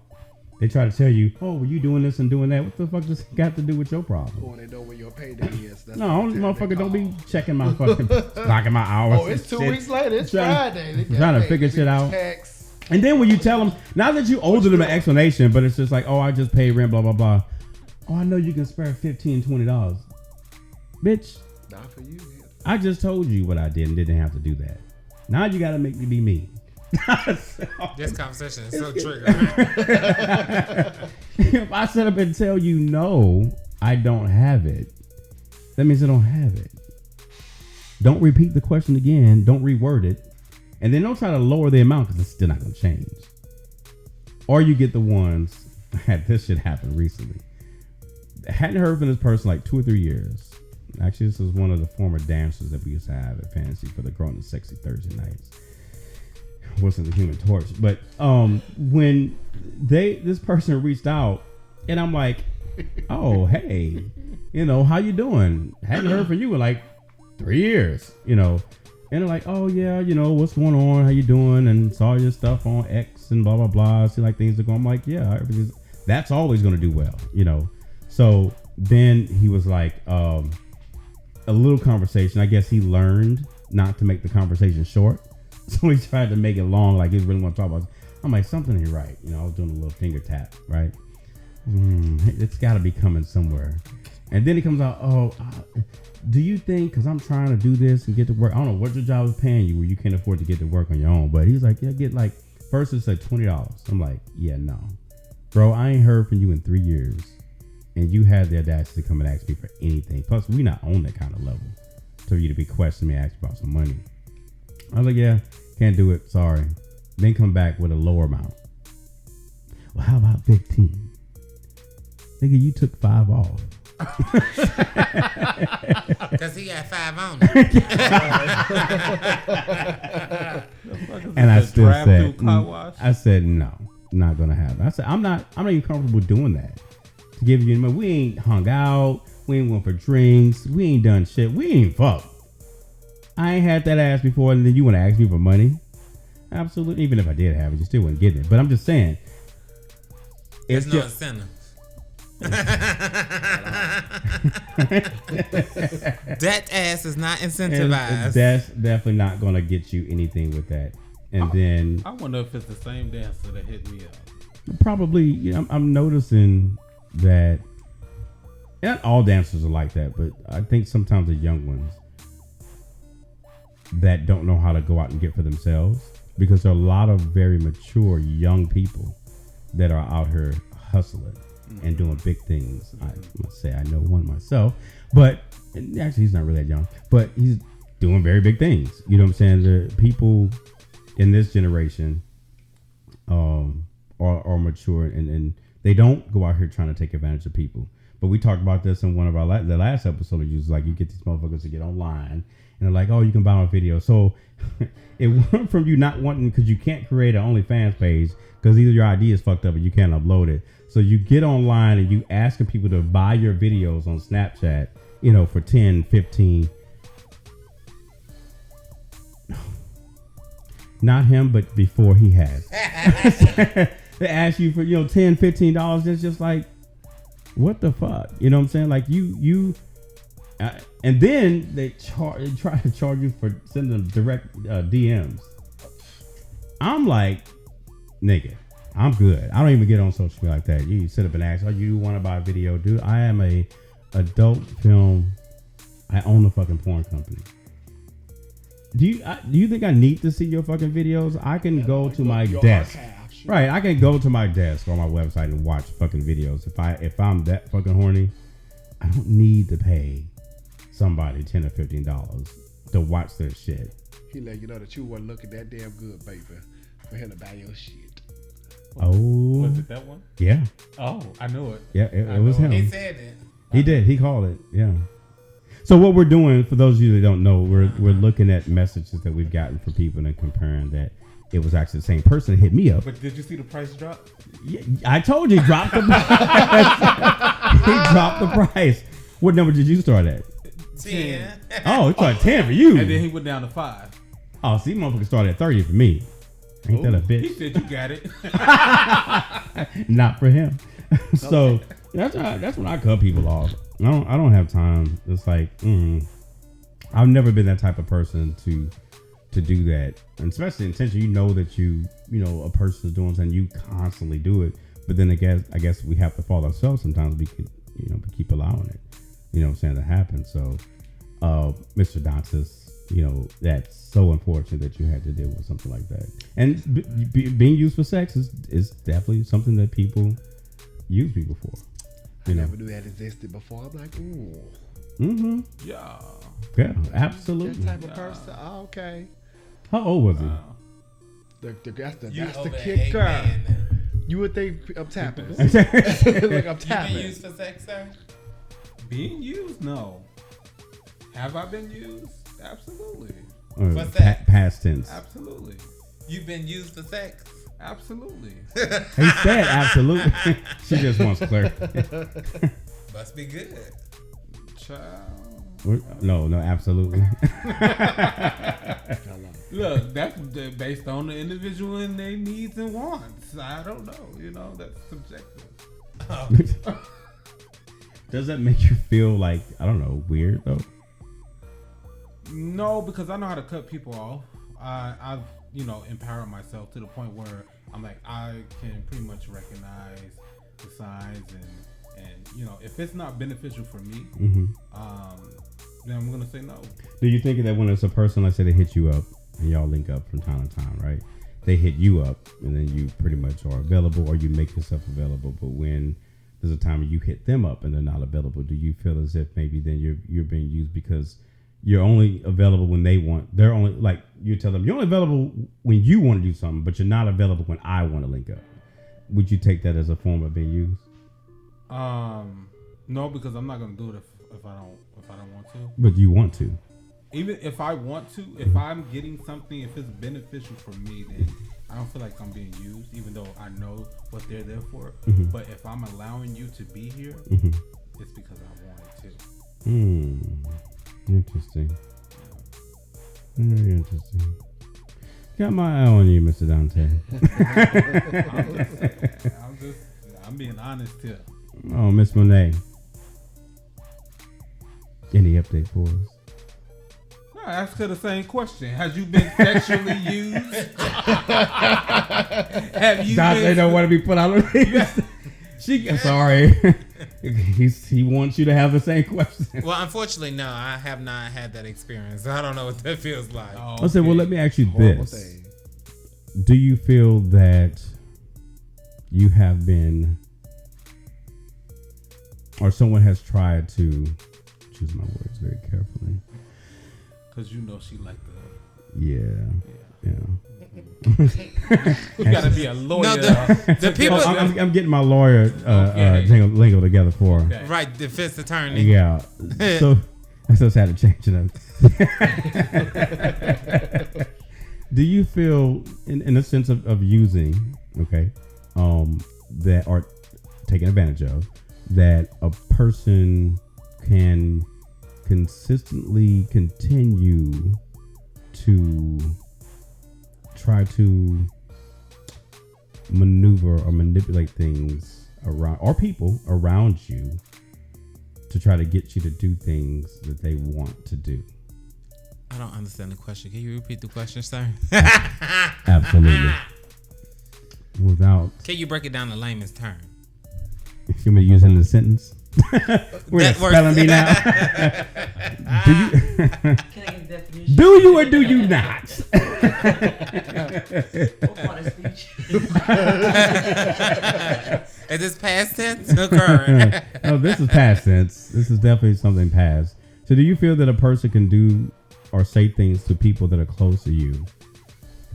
They try to tell you, oh, well, you doing this and doing that. What the fuck does it got to do with your problem? Or they know when your payday is. That's No, motherfucker, don't be checking my fucking, clocking my hours. Oh, it's 2 weeks later. It's Trying- Friday. trying to figure shit out. Tax. And then when you tell them, not that you owe them an explanation, but it's just like, oh, I just paid rent, blah, blah, blah. Oh, I know you can spare $15, $20. Bitch, Not for you. Yeah. I just told you what I did and didn't have to do that. Now you got to make me be me. This conversation is so triggering. If I sit up and tell you no, I don't have it, that means I don't have it. Don't repeat the question again. Don't reword it. And then don't try to lower the amount because it's still not going to change. Or you get the ones, I had this shit happen recently. I hadn't heard from this person like 2 or 3 years. Actually, this is one of the former dancers that we used to have at Fantasy for the Grown and Sexy Thursday nights. Wasn't the Human Torch, but when this person reached out, and I'm like, oh hey, how you doing? Hadn't heard from you in like 3 years, and they're like, oh yeah, what's going on? How you doing? And saw your stuff on X and blah blah blah. See like things are going. I'm like, yeah, that's always gonna do well, So then he was like, a little conversation. I guess he learned not to make the conversation short. So he tried to make it long, like he really want to talk about it. I'm like, something ain't right. I was doing a little finger tap, right? It's got to be coming somewhere. And then it comes out, do you think, because I'm trying to do this and get to work, I don't know what your job is paying you where you can't afford to get to work on your own. But he's like, yeah, get like, first it's like $20. I'm like, yeah, no. Bro, I ain't heard from you in 3 years. And you had the audacity to come and ask me for anything. Plus, we not on that kind of level for you to be questioning me, asking about some money. I was like, yeah, can't do it. Sorry. Then come back with a lower amount. Well, how about 15? Nigga, you took 5 off. Because he got 5 on it. And I still said, I said, no, not going to happen. I said, I'm not even comfortable doing that. To give you, we ain't hung out. We ain't went for drinks. We ain't done shit. We ain't fucked. I ain't had that ass before, and then you want to ask me for money? Absolutely. Even if I did have it, you still wouldn't get it. But I'm just saying. There's no incentive. That ass is not incentivized. That's definitely not going to get you anything with that. And then I wonder if it's the same dancer that hit me up. Probably, I'm noticing that not all dancers are like that, but I think sometimes the young ones that don't know how to go out and get for themselves, because there are a lot of very mature young people that are out here hustling and doing big things. I must say I know one myself, but actually he's not really that young, but he's doing very big things. You know what I'm saying? The people in this generation are mature and they don't go out here trying to take advantage of people. But we talked about this in one of our the last episode. You was like, you get these motherfuckers to get online and they're like, oh, you can buy my video. So it went from you not wanting, because you can't create an OnlyFans page because either your ID is fucked up or you can't upload it. So you get online and you asking people to buy your videos on Snapchat, for 10, 15. Not him, but before he has. They ask you for, $10, $15. It's just like, what the fuck? You know what I'm saying? Like and then they try to charge you for sending them direct DMs. I'm like, nigga, I'm good. I don't even get on social media like that. You sit up and ask, oh, you want to buy a video? Dude, I am a adult film. I own a fucking porn company. Do you think I need to see your fucking videos? I can go to my desk. Right, I can go to my desk or my website and watch fucking videos. If I'm that fucking horny, I don't need to pay somebody $10 or $15 to watch their shit. He let you know that you weren't looking that damn good, baby, for him to buy your shit. Oh, was it that one? Yeah. Oh, I knew it. Yeah, it was him. He said it. He did. He called it. Yeah. So what we're doing, for those of you that don't know, we're looking at messages that we've gotten from people and comparing that it was actually the same person that hit me up. But did you see the price drop? Yeah, I told you, he dropped the price. He dropped the price. What number did you start at? 10. Oh, he started 10 for you. And then he went down to 5. Oh, see, motherfucker started at 30 for me. Ain't that a He bitch? said you got it. Not for him. So that's when I cut people off. I don't have time. It's like I've never been that type of person to do that, and especially intention. You know that you know a person is doing something, you constantly do it. But then I guess we have to fall ourselves sometimes. We could we keep allowing it. You know what I'm saying, to happen. So, Mr. Dantas, that's so unfortunate that you had to deal with something like that. And being used for sex is definitely something that people use people for. I never knew that existed before. I'm like, ooh. Mm-hmm. Yeah. Yeah, absolutely. That type of person. Oh, okay. How old was he? That's the over kicker. 8 man. You would think I'm tapping. Okay. Like I'm You tapping. been used for sex, sir? Being used? No. Have I been used? Absolutely. What's that? Past tense. Absolutely. You've been used for sex? Absolutely. He said absolutely. She just wants clarity. Must be good. Child. No, absolutely. Look, that's based on the individual and their needs and wants. I don't know. That's subjective. Does that make you feel like, I don't know, weird though? No, because I know how to cut people off. I've empowered myself to the point where I'm like, I can pretty much recognize the signs and if it's not beneficial for me, then I'm gonna say no. Do you think that when it's a person, let's say they hit you up and y'all link up from time to time, right? They hit you up and then you pretty much are available, or you make yourself available. But when there's a time you hit them up and they're not available, do you feel as if maybe then you're being used because you're only available when they want? They're only, like, you tell them you're only available when you want to do something, but you're not available when I want to link up. Would you take that as a form of being used? No, because I'm not gonna do it if I don't want to. But you want to. Even if I want to, if I'm getting something, if it's beneficial for me, then I don't feel like I'm being used, even though I know what they're there for. But if I'm allowing you to be here, it's because I wanted to. Interesting. Very interesting. Got my eye on you, Mr. Dante. I'm being honest here. Oh, Miss Monet. Any update for us? I asked her the same question. Has you been sexually used? Have you Dante don't want to be put out on the sorry. He wants you to have the same question. Well, unfortunately, no. I have not had that experience. I don't know what that feels like. Oh, I said, well, let me ask you Horrible this. thing. Do you feel that you have been, or someone has tried to, choose my words very carefully. Because she like the... Yeah. You gotta be a lawyer. No, the people... I'm getting my lawyer lingo together for her. Okay. Right, defense attorney. Yeah. So I just had to change it up. Do you feel, in a sense of using, okay, that are taken advantage of, that a person can consistently continue to try to maneuver or manipulate things around, or people around you, to try to get you to do things that they want to do? I don't understand the question. Can you repeat the question, sir? Absolutely. Without, Can you break it down to layman's term? if you want me to use it in a sentence. We're That works. spelling bee now. Do you? Can I get a definition? Do you or do you not? What part of speech? Is this past tense or current? No, this is past tense. This is definitely something past. So do you feel that a person can do or say things to people that are close to you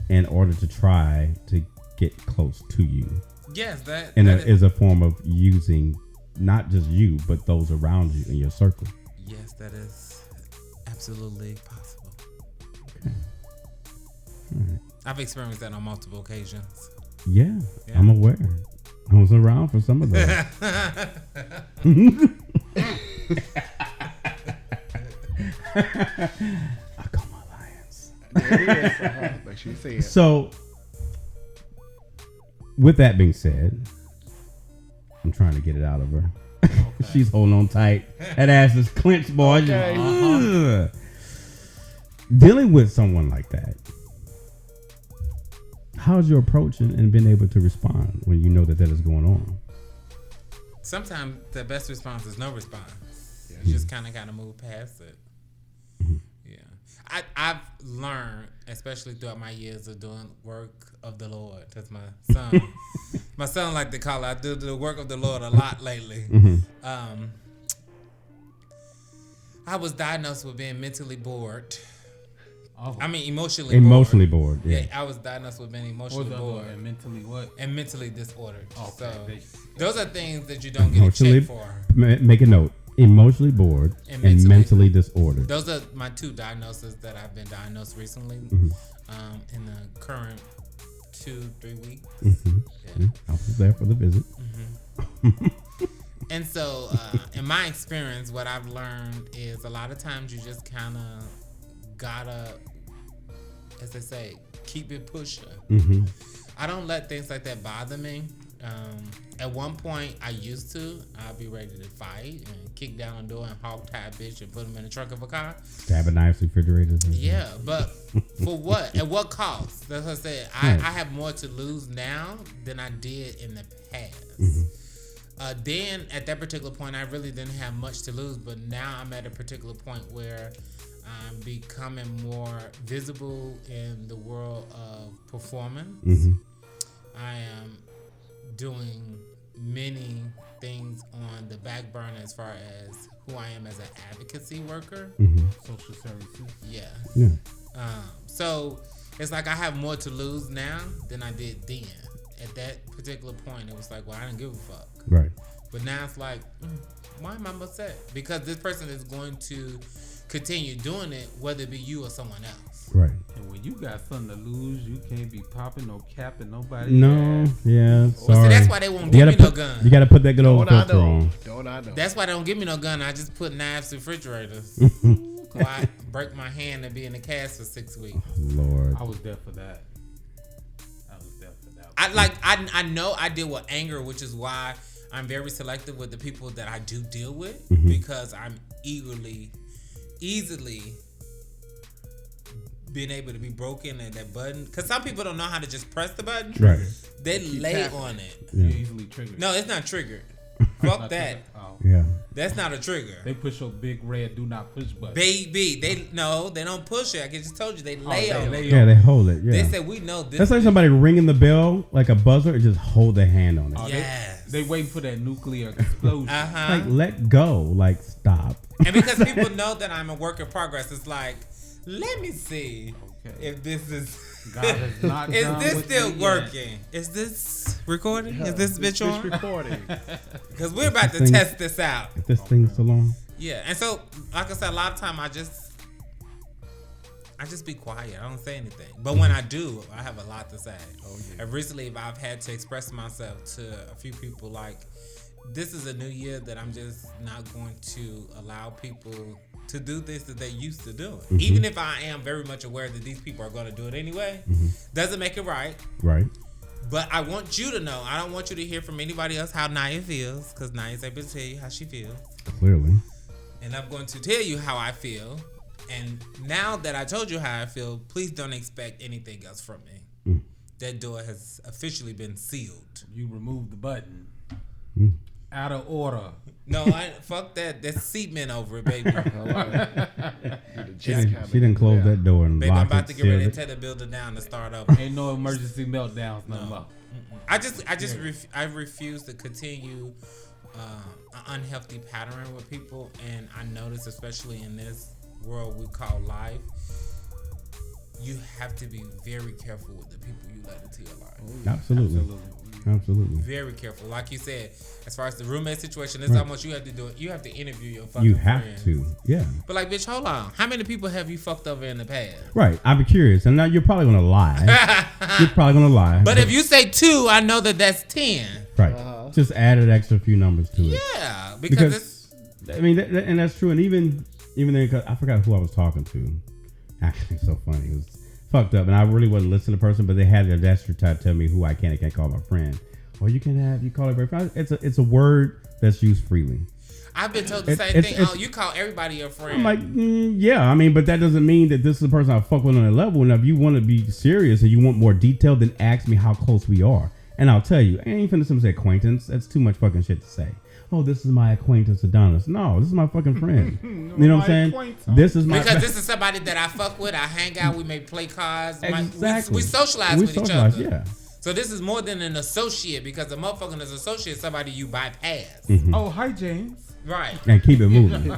in order to try to get close to you? Yes, that Is a form of using not just you, but those around you in your circle. Yes, that is absolutely possible. Okay. All right. I've experienced that on multiple occasions. Yeah, I'm aware. I was around for some of those. I call my lions. There it is. Make sure you say it. So, with that being said, I'm trying to get it out of her. Okay. She's holding on tight. That ass is clenched, boy. Okay. Dealing with someone like that, how's your approach and being able to respond when you know that is going on? Sometimes the best response is no response. Yeah. You just kind of got to move past it. Mm-hmm. Yeah. I've learned, especially throughout my years of doing work of the Lord. That's my son. My son like to call it. I do the work of the Lord a lot lately. Mm-hmm. I was diagnosed with being mentally bored. Oh. I mean, emotionally bored. Yeah, I was diagnosed with being emotionally bored. And mentally what? And mentally disordered. Okay. So those are things that you don't get a check for. Make a note. Emotionally bored and mentally disordered. Those are my two diagnoses that I've been diagnosed recently in the current 2-3 weeks. Mm-hmm. Yeah. I was there for the visit. Mm-hmm. And so, in my experience, what I've learned is a lot of times you just kind of gotta, as they say, keep it pushing. Mm-hmm. I don't let things like that bother me. At one point, I used to. I'd be ready to fight and kick down a door and hog tie a bitch and put them in the trunk of a car. Stab a knife, refrigerators. Yeah, but for what? At what cost? That's what I said. I have more to lose now than I did in the past. Mm-hmm. Then, at that particular point, I really didn't have much to lose. But now I'm at a particular point where I'm becoming more visible in the world of performance. Mm-hmm. I am doing many things on the back burner as far as who I am as an advocacy worker. Mm-hmm. Social services. Yeah. So it's like I have more to lose now than I did then. At that particular point, it was like, well, I didn't give a fuck. Right. But now it's like, why am I upset? Because this person is going to continue doing it, whether it be you or someone else. Right. And when you got something to lose, you can't be popping no capping nobody. No, yeah, sorry. See, that's why they won't give me no gun. You got to put that good old filter on. Don't I know? That's why they don't give me no gun. I just put knives through refrigerators. So I break my hand and be in the cast for 6 weeks. Oh, Lord. I was there for that. I know I deal with anger, which is why I'm very selective with the people that I do deal with, because I'm easily being able to be broken at that button. Because some people don't know how to just press the button. Right. They lay on it. Yeah. You're easily triggered. No, it's not triggered. Fuck that. Oh. Yeah. That's not a trigger. They push your big red do not push button. Baby, they don't push it. I just told you they lay on it. Yeah, they hold it. Yeah. They said we know this. That's like somebody ringing the bell like a buzzer and just hold their hand on it. Oh, yes. They waiting for that nuclear explosion. Like let go. Like stop. And because people know that I'm a work in progress, it's like, let me see if this is. God is not is done this with still me working? Yet. Is this recording? Is this bitch on? recording. Because we're about to test this out. If this thing's so long. Yeah, and so like I said, a lot of time I just be quiet. I don't say anything. But when I do, I have a lot to say. Oh, yeah. And recently, I've had to express myself to a few people like, this is a new year that I'm just not going to allow people to do this that they used to do. Mm-hmm. Even if I am very much aware that these people are going to do it anyway, doesn't make it right. Right. But I want you to know, I don't want you to hear from anybody else how Naya feels, because Naya's able to tell you how she feels. Clearly. And I'm going to tell you how I feel. And now that I told you how I feel, please don't expect anything else from me. That door has officially been sealed. You removed the button. Out of order. No, fuck that. That's cement over it, baby. She didn't close that door and baby, lock I'm about to get ready to it. tear the building down to start over. Ain't no emergency meltdowns no more. I refuse to continue an unhealthy pattern with people, and I notice, especially in this world we call life, you have to be very careful with the people you let into your life. Absolutely. Very careful. Like you said, as far as the roommate situation, it's almost you have to do it. You have to interview your fucking friends. You have to, yeah. But like, bitch, hold on. How many people have you fucked over in the past? Right. I'd be curious, and now you're probably gonna lie. But if you say 2, I know that that's 10. Right. Just add an extra few numbers to it. Yeah, because it's. I mean, and that's true. And even then, I forgot who I was talking to. Actually, it's so funny. It was fucked up, and I really wasn't listening to the person, but they had the audacity to try to tell me who I can and can't call my friend. Or you call it friend. It's a word that's used freely. I've been told the same thing. You call everybody your friend. I'm like, yeah. I mean, but that doesn't mean that this is the person I fuck with on a level. And if you want to be serious and you want more detail, then ask me how close we are. And I'll tell you, I ain't finna say acquaintance. That's too much fucking shit to say. Oh, this is my acquaintance Adonis. No, this is my fucking friend. You know what I'm saying? This is my because this is somebody that I fuck with. I hang out. We may play cards. Exactly. We socialize with each other. Yeah. So this is more than an associate because a motherfucking associate is somebody you bypass. Mm-hmm. Oh, hi, James. Right. And keep it moving.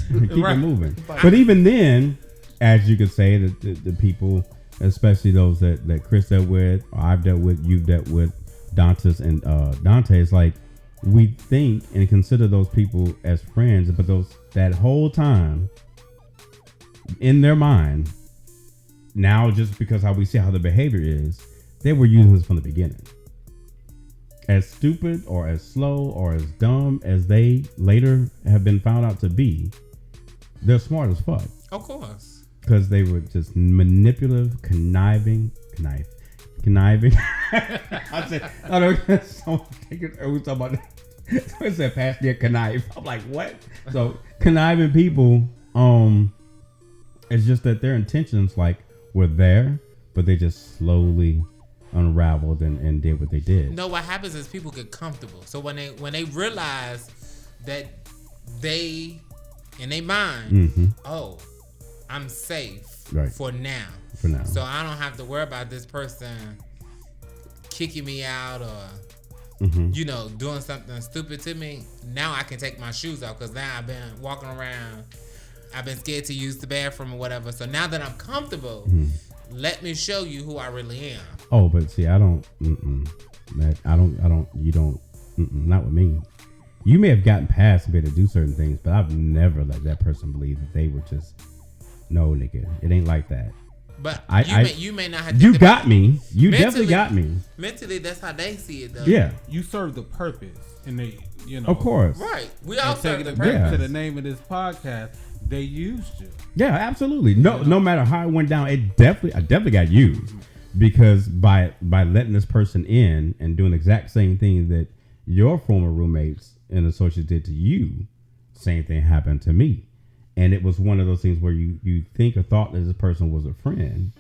It moving. But even then, as you could say, the people, especially those that Chris dealt with, or I've dealt with, you've dealt with, Dantas and Dante, it's like we think and consider those people as friends, but that whole time in their mind, now just because how we see how the behavior is, they were using this from the beginning. As stupid or as slow or as dumb as they later have been found out to be, they're smart as fuck. Of course. Because they were just manipulative, conniving. I said, I don't know. We talking about it said pass near connive. I'm like, what? So conniving people, it's just that their intentions like were there, but they just slowly unraveled and did what they did. No, what happens is people get comfortable. So when they realize that they in their mind, oh, I'm safe for now. For now. So I don't have to worry about this person kicking me out or doing something stupid to me. Now I can take my shoes off because now I've been walking around. I've been scared to use the bathroom or whatever. So now that I'm comfortable, let me show you who I really am. Oh, but see, I don't. You don't. Not with me. You may have gotten past and be able to do certain things, but I've never let that person believe that they were just. No, nigga, it ain't like that. But you may not have. You got me. You definitely got me. Mentally, that's how they see it, though. Yeah. You serve the purpose, and they, Of course. Right. We all serve the purpose. purpose. To the name of this podcast, they used you. Yeah, absolutely. No matter how it went down, I definitely got used because by letting this person in and doing the exact same thing that your former roommates and associates did to you, same thing happened to me. And it was one of those things where you think or thought that this person was a friend,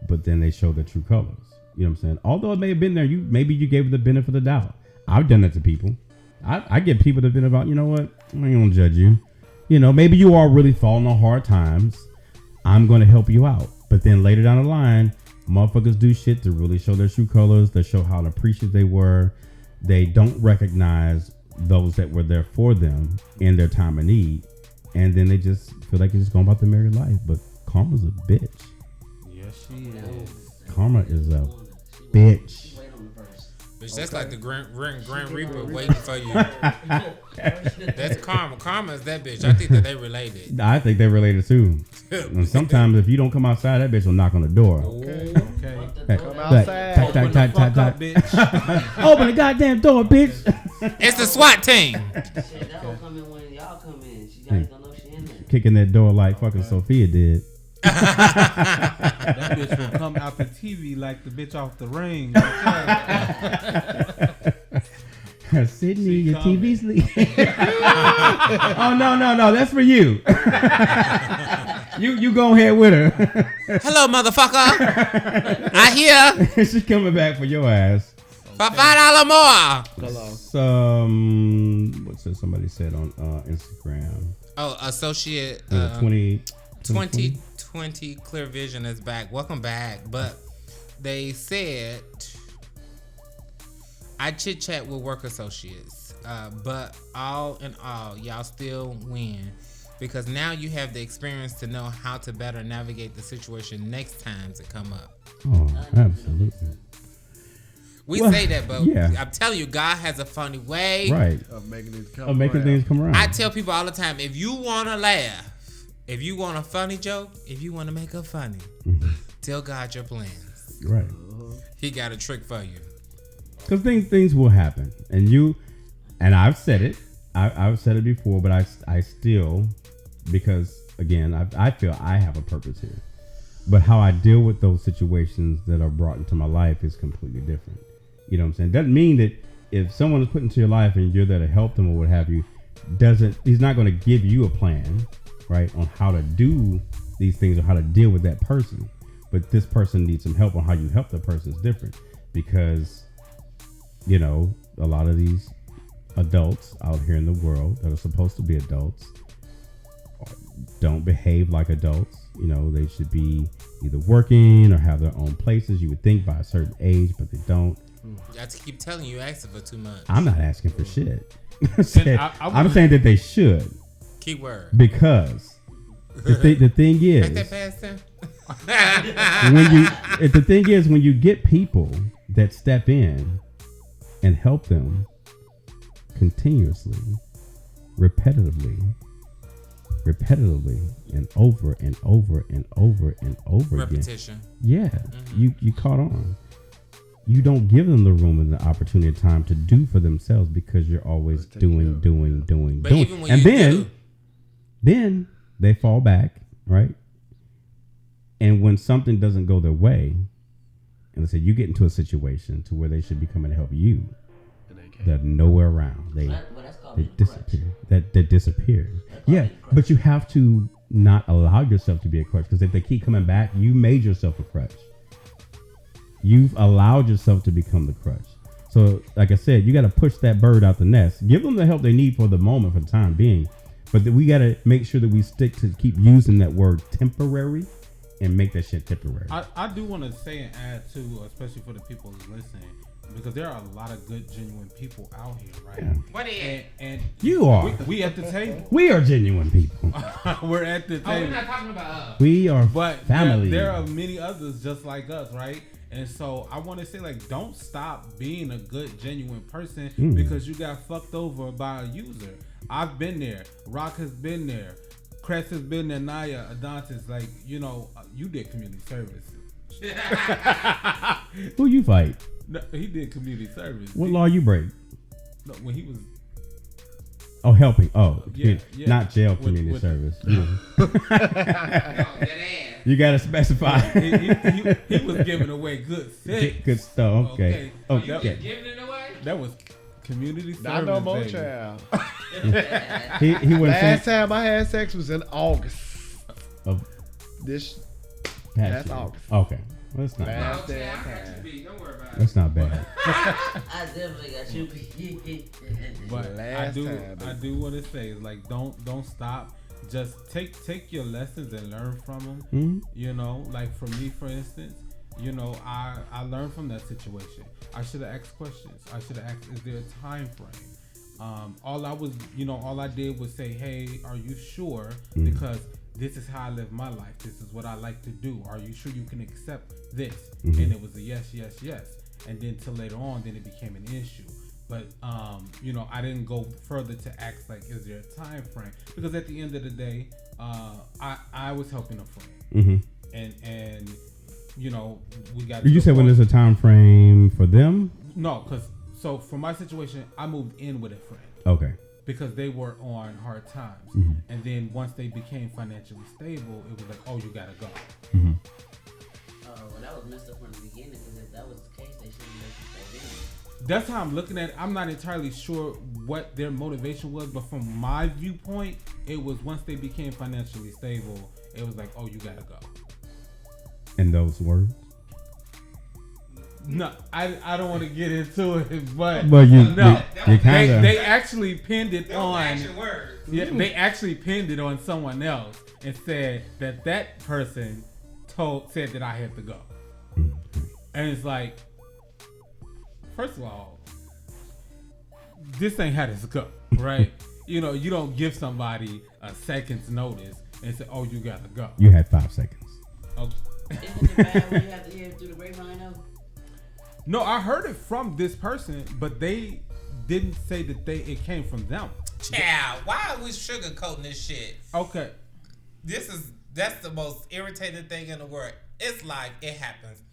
but then they showed their true colors. You know what I'm saying? Although it may have been there, maybe you gave it the benefit of the doubt. I've done that to people. I get people that have been about, you know what? I ain't gonna judge you. You know, maybe you are really falling on hard times. I'm gonna help you out. But then later down the line, motherfuckers do shit to really show their true colors, to show how appreciative they were. They don't recognize those that were there for them in their time of need. And then they just feel like they're just going about their married life. But karma's a bitch. Yes, she is. Karma is a bitch. Bitch, that's like the Grand Reaper waiting for you. That's karma. Karma is that bitch. I think that they related. I think they're related too. And sometimes if you don't come outside, that bitch will knock on the door. Okay. Come outside. Open the fuck up, bitch. Open the goddamn door, bitch. It's the SWAT team. Shit, that will come in when y'all come in. Y'all ain't gonna know she in there. Kicking that door like fucking Sophia did. That bitch will come out the TV like the bitch off the ring. Sydney, your TV's leaking. Oh no, that's for you. You go ahead with her. Hello, motherfucker. I hear. She's coming back for your ass. For $5 more. Hello. What's that somebody said on Instagram? Oh, associate 2020 Clear Vision is back. Welcome back. But they said I chit chat with work associates, but all in all, y'all still win because now you have the experience to know how to better navigate the situation next time to come up. Oh, absolutely. We say that, but yeah. I'm telling you, God has a funny way Of making things come around. I tell people all the time, if you want to laugh, if you want a funny joke, if you want to make it funny, tell God your plans. Right. He got a trick for you. Because things will happen. And I've said it. I've said it before, but I still, because, again, I feel I have a purpose here. But how I deal with those situations that are brought into my life is completely different. You know what I'm saying? Doesn't mean that if someone is put into your life and you're there to help them or what have you, he's not going to give you a plan, right, on how to do these things or how to deal with that person. But this person needs some help on how you help the person is different, because, you know, a lot of these adults out here in the world that are supposed to be adults don't behave like adults. You know, they should be either working or have their own places, you would think, by a certain age, but they don't. I have to keep telling you, asking for too much. I'm not asking for shit. I'm saying that they should. Keyword. Because the thing is, Ain't that past tense? the thing is, when you get people that step in and help them continuously, repetitively, and over and over and over and over Repetition. again. Yeah, you caught on. You don't give them the room and the opportunity and time to do for themselves, because you're always doing. But even when Then they fall back, right? And when something doesn't go their way, and let's say you get into a situation to where they should be coming to help you, they're nowhere around. They disappear. That disappears. Yeah, but you have to not allow yourself to be a crutch, because if they keep coming back, you made yourself a crutch. You've allowed yourself to become the crutch. So, like I said, you got to push that bird out the nest. Give them the help they need for the moment, for the time being. But we got to make sure that we stick to keep using that word temporary and make that shit temporary. I do want to say and add too, especially for the people who's listening, because there are a lot of good, genuine people out here, right? Yeah. What is? And you are. We at the table. We are genuine people. We're at the table. Oh, we're not talking about us. We are family. There are many others just like us, right? And so I want to say, like, don't stop being a good, genuine person because you got fucked over by a user. I've been there. Rock has been there. Crest has been there. Naya, Adantis, like, you know, you did community service. Who you fight? No, he did community service. What law you break? No, when he was. Oh, helping. Oh, yeah. Not jail community service. You gotta specify. he was giving away good sex. Good stuff. Okay. You was giving it away? That was community service. Not no more, baby. child. he Last time I had sex was in August. Of This past last year. August. Okay. Well, that's not bad. Last No, damn child, I got time. you beat. Don't worry about it. That's not bad. I definitely got you beat. But Last time, I baby. do want to say, like, don't stop. Just take your lessons and learn from them. Mm-hmm. You know, like for me, for instance, you know, I learned from that situation. I should have asked questions. I should have asked, is there a time frame? All I did was say, hey, are you sure? Because this is how I live my life. This is what I like to do. Are you sure you can accept this? And it was a yes. And then till later on, then it became an issue. But, you know, I didn't go further to ask, like, is there a time frame? Because at the end of the day, I was helping a friend. And you know, we got... Did you say when there's a time frame for them? No, because, so for my situation, I moved in with a friend. Okay. Because they were on hard times. And then once they became financially stable, it was like, oh, you got to go. Well, that was messed up from the beginning, because if that was the case, they shouldn't let you stay in. That's how I'm looking at it. I'm not entirely sure what their motivation was, but from my viewpoint, it was once they became financially stable, it was like, oh, you got to go. In those words? No, I don't want to get into it, but they actually pinned it on. Yeah, they actually pinned it on someone else and said that person said that I had to go, and it's like, first of all, this ain't how this go, right? You know, you don't give somebody a second's notice and say, oh, you gotta go. You had 5 seconds. Okay. Isn't it bad when you have to hear it through the grapevine, though? No, I heard it from this person, but they didn't say that it came from them. Child, why are we sugarcoating this shit? Okay. That's the most irritating thing in the world. It's like it happens.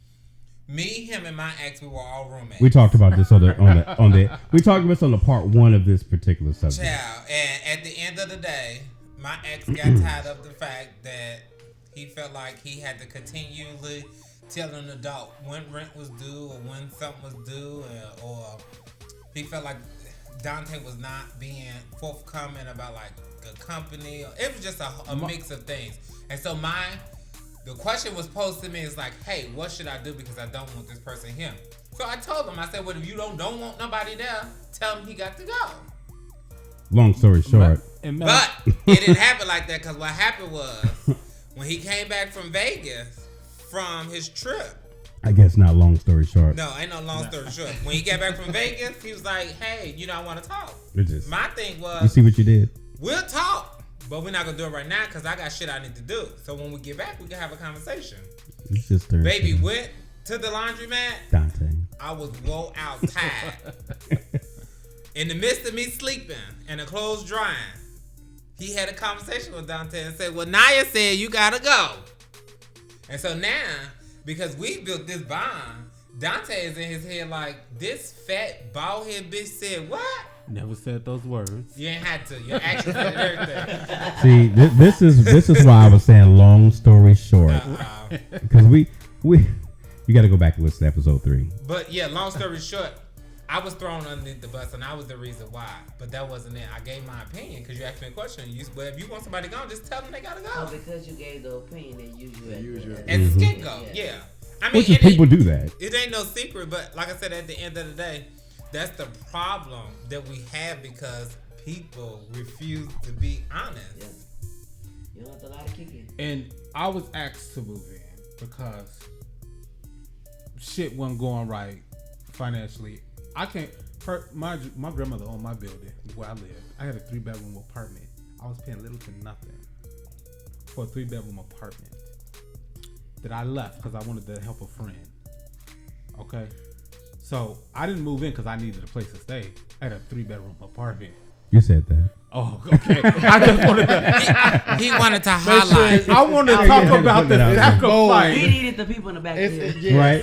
Me, him, and my ex, we were all roommates. We talked about this on the we talked about this on the part 1 of this particular subject. Child, and at the end of the day, my ex got tired of the fact that He felt like he had to continually tell an adult when rent was due or when something was due, or he felt like Dante was not being forthcoming about like a company. It was just a mix of things. And so the question was posed to me is like, hey, what should I do because I don't want this person here? So I told him, I said, well, if you don't want nobody there, tell him he got to go. Long story short. But it didn't happen like that, because what happened was when he came back from Vegas from his trip. I guess not long story short. No, ain't no long story short. When he got back from Vegas, he was like, hey, I want to talk. My thing was, you see what you did? We'll talk, but we're not going to do it right now because I got shit I need to do. So when we get back, we can have a conversation. It's just Thursday. Baby went to the laundromat. Dante. I was wore out tired. In the midst of me sleeping and the clothes drying, he had a conversation with Dante and said, well, Naya said you got to go. And so now, because we built this bond, Dante is in his head like, this fat, bald-head bitch said what? Never said those words. You ain't had to. Your actions said everything. See, this is why I was saying long story short. Because we you got to go back and listen to episode 3. But yeah, long story short, I was thrown underneath the bus, and I was the reason why. But that wasn't it. I gave my opinion because you asked me a question. But if you want somebody gone, just tell them they gotta go. Oh, because you gave the opinion, they use you as a scapegoat. Yeah. I mean, people do that. It ain't no secret, but like I said, at the end of the day, that's the problem that we have because people refuse to be honest. Yeah. You don't have to lie to kick in. And I was asked to move in because shit wasn't going right financially. I can't. My grandmother owned my building where I lived. I had a 3-bedroom apartment. I was paying little to nothing for a 3-bedroom apartment that I left because I wanted to help a friend. Okay, so I didn't move in because I needed a place to stay. I had a 3-bedroom apartment. You said that. Oh, okay. I just wanted to. He wanted to highlight. I wanted to talk about the sacrifice. We needed the people in the back. Right.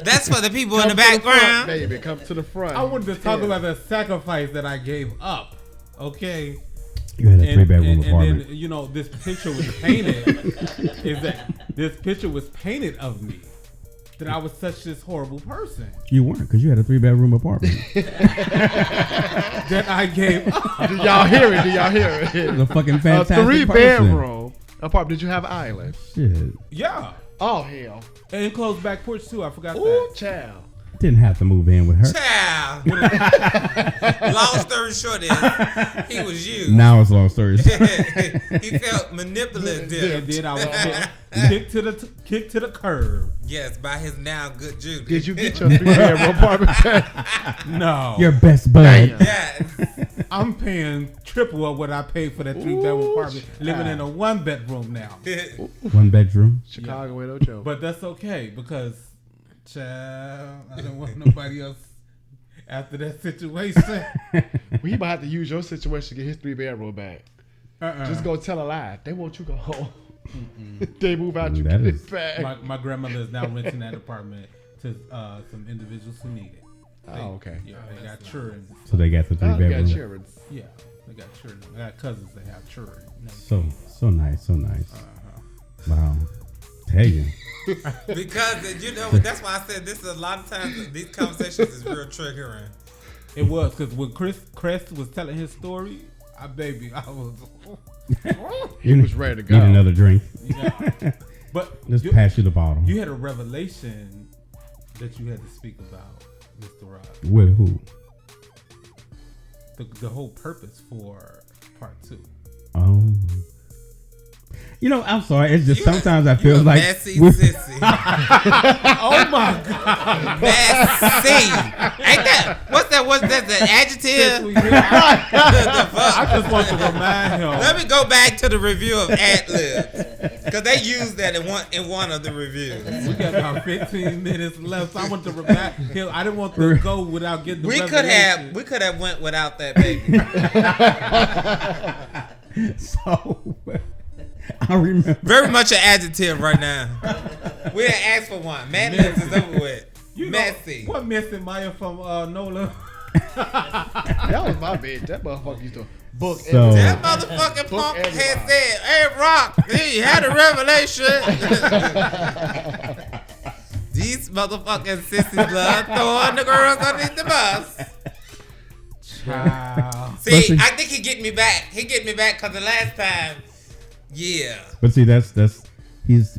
That's for the people in the background. Baby, come to the front. I wanted to talk about the sacrifice that I gave up. Okay. You had a 3-bedroom apartment. And then, this picture was painted. This picture was painted of me. That I was such this horrible person. You weren't, because you had a 3-bedroom apartment. That I gave up. Do y'all hear it? It was a fucking fantastic 3-bedroom apartment. Did you have an island? Shit. Yeah. Oh, hell. And enclosed back porch, too. I forgot Ooh, that. child. Didn't have to move in with her. Child. Long story short is, he was used. Now it's long story short. He felt manipulative. Yeah, did I was kick to the curb. Yes, by his now good Judy. Did you get your 3-bedroom apartment back? No. Your best bud. Yes. I'm paying triple of what I paid for that 3-bedroom apartment. Living in a 1-bedroom now. 1 bedroom. Chicago with no joke. But that's okay because, child, I don't want nobody else after that situation. He might have to use your situation to get his 3-bedroom back. Just go tell a lie. They want you to go home. They move out, you get it back. My grandmother is now renting that apartment to some individuals who need it. Okay. Yeah, they got children. So they got the 3-bedroom. Got children. Yeah, they got children. I got cousins that have children. So nice. Wow. Tell you. Because that's why I said this is a lot of times these conversations is real triggering. It was because when Chris was telling his story, I was. He was ready to go. Need another drink. Yeah. But just pass you the bottle. You had a revelation that you had to speak about, Mr. Rock. With who? The whole purpose for part 2. Oh. I'm sorry. It's just sometimes I feel like messy sissy. Oh my God. Messy. Ain't that? What's that? The adjective? I just want to remind him. Let me go back to the review of Ad-Lib. Because they used that in one of the reviews. We got about 15 minutes left. So I want to remind him. I didn't want to go without getting the revelation. We could have went without that, baby. So I remember. Very much an adjective right now. We didn't ask for one. Madness is over with. Messy. What missing Maya from Nola? That was my bitch. That motherfucker used to Book So- That motherfucking punk had said, "Hey, Rock, he had a revelation." These motherfucking sissies love throwing the girls underneath the bus. Wow. See, I think he get me back. He get me back because the last time, yeah. But see, that's he's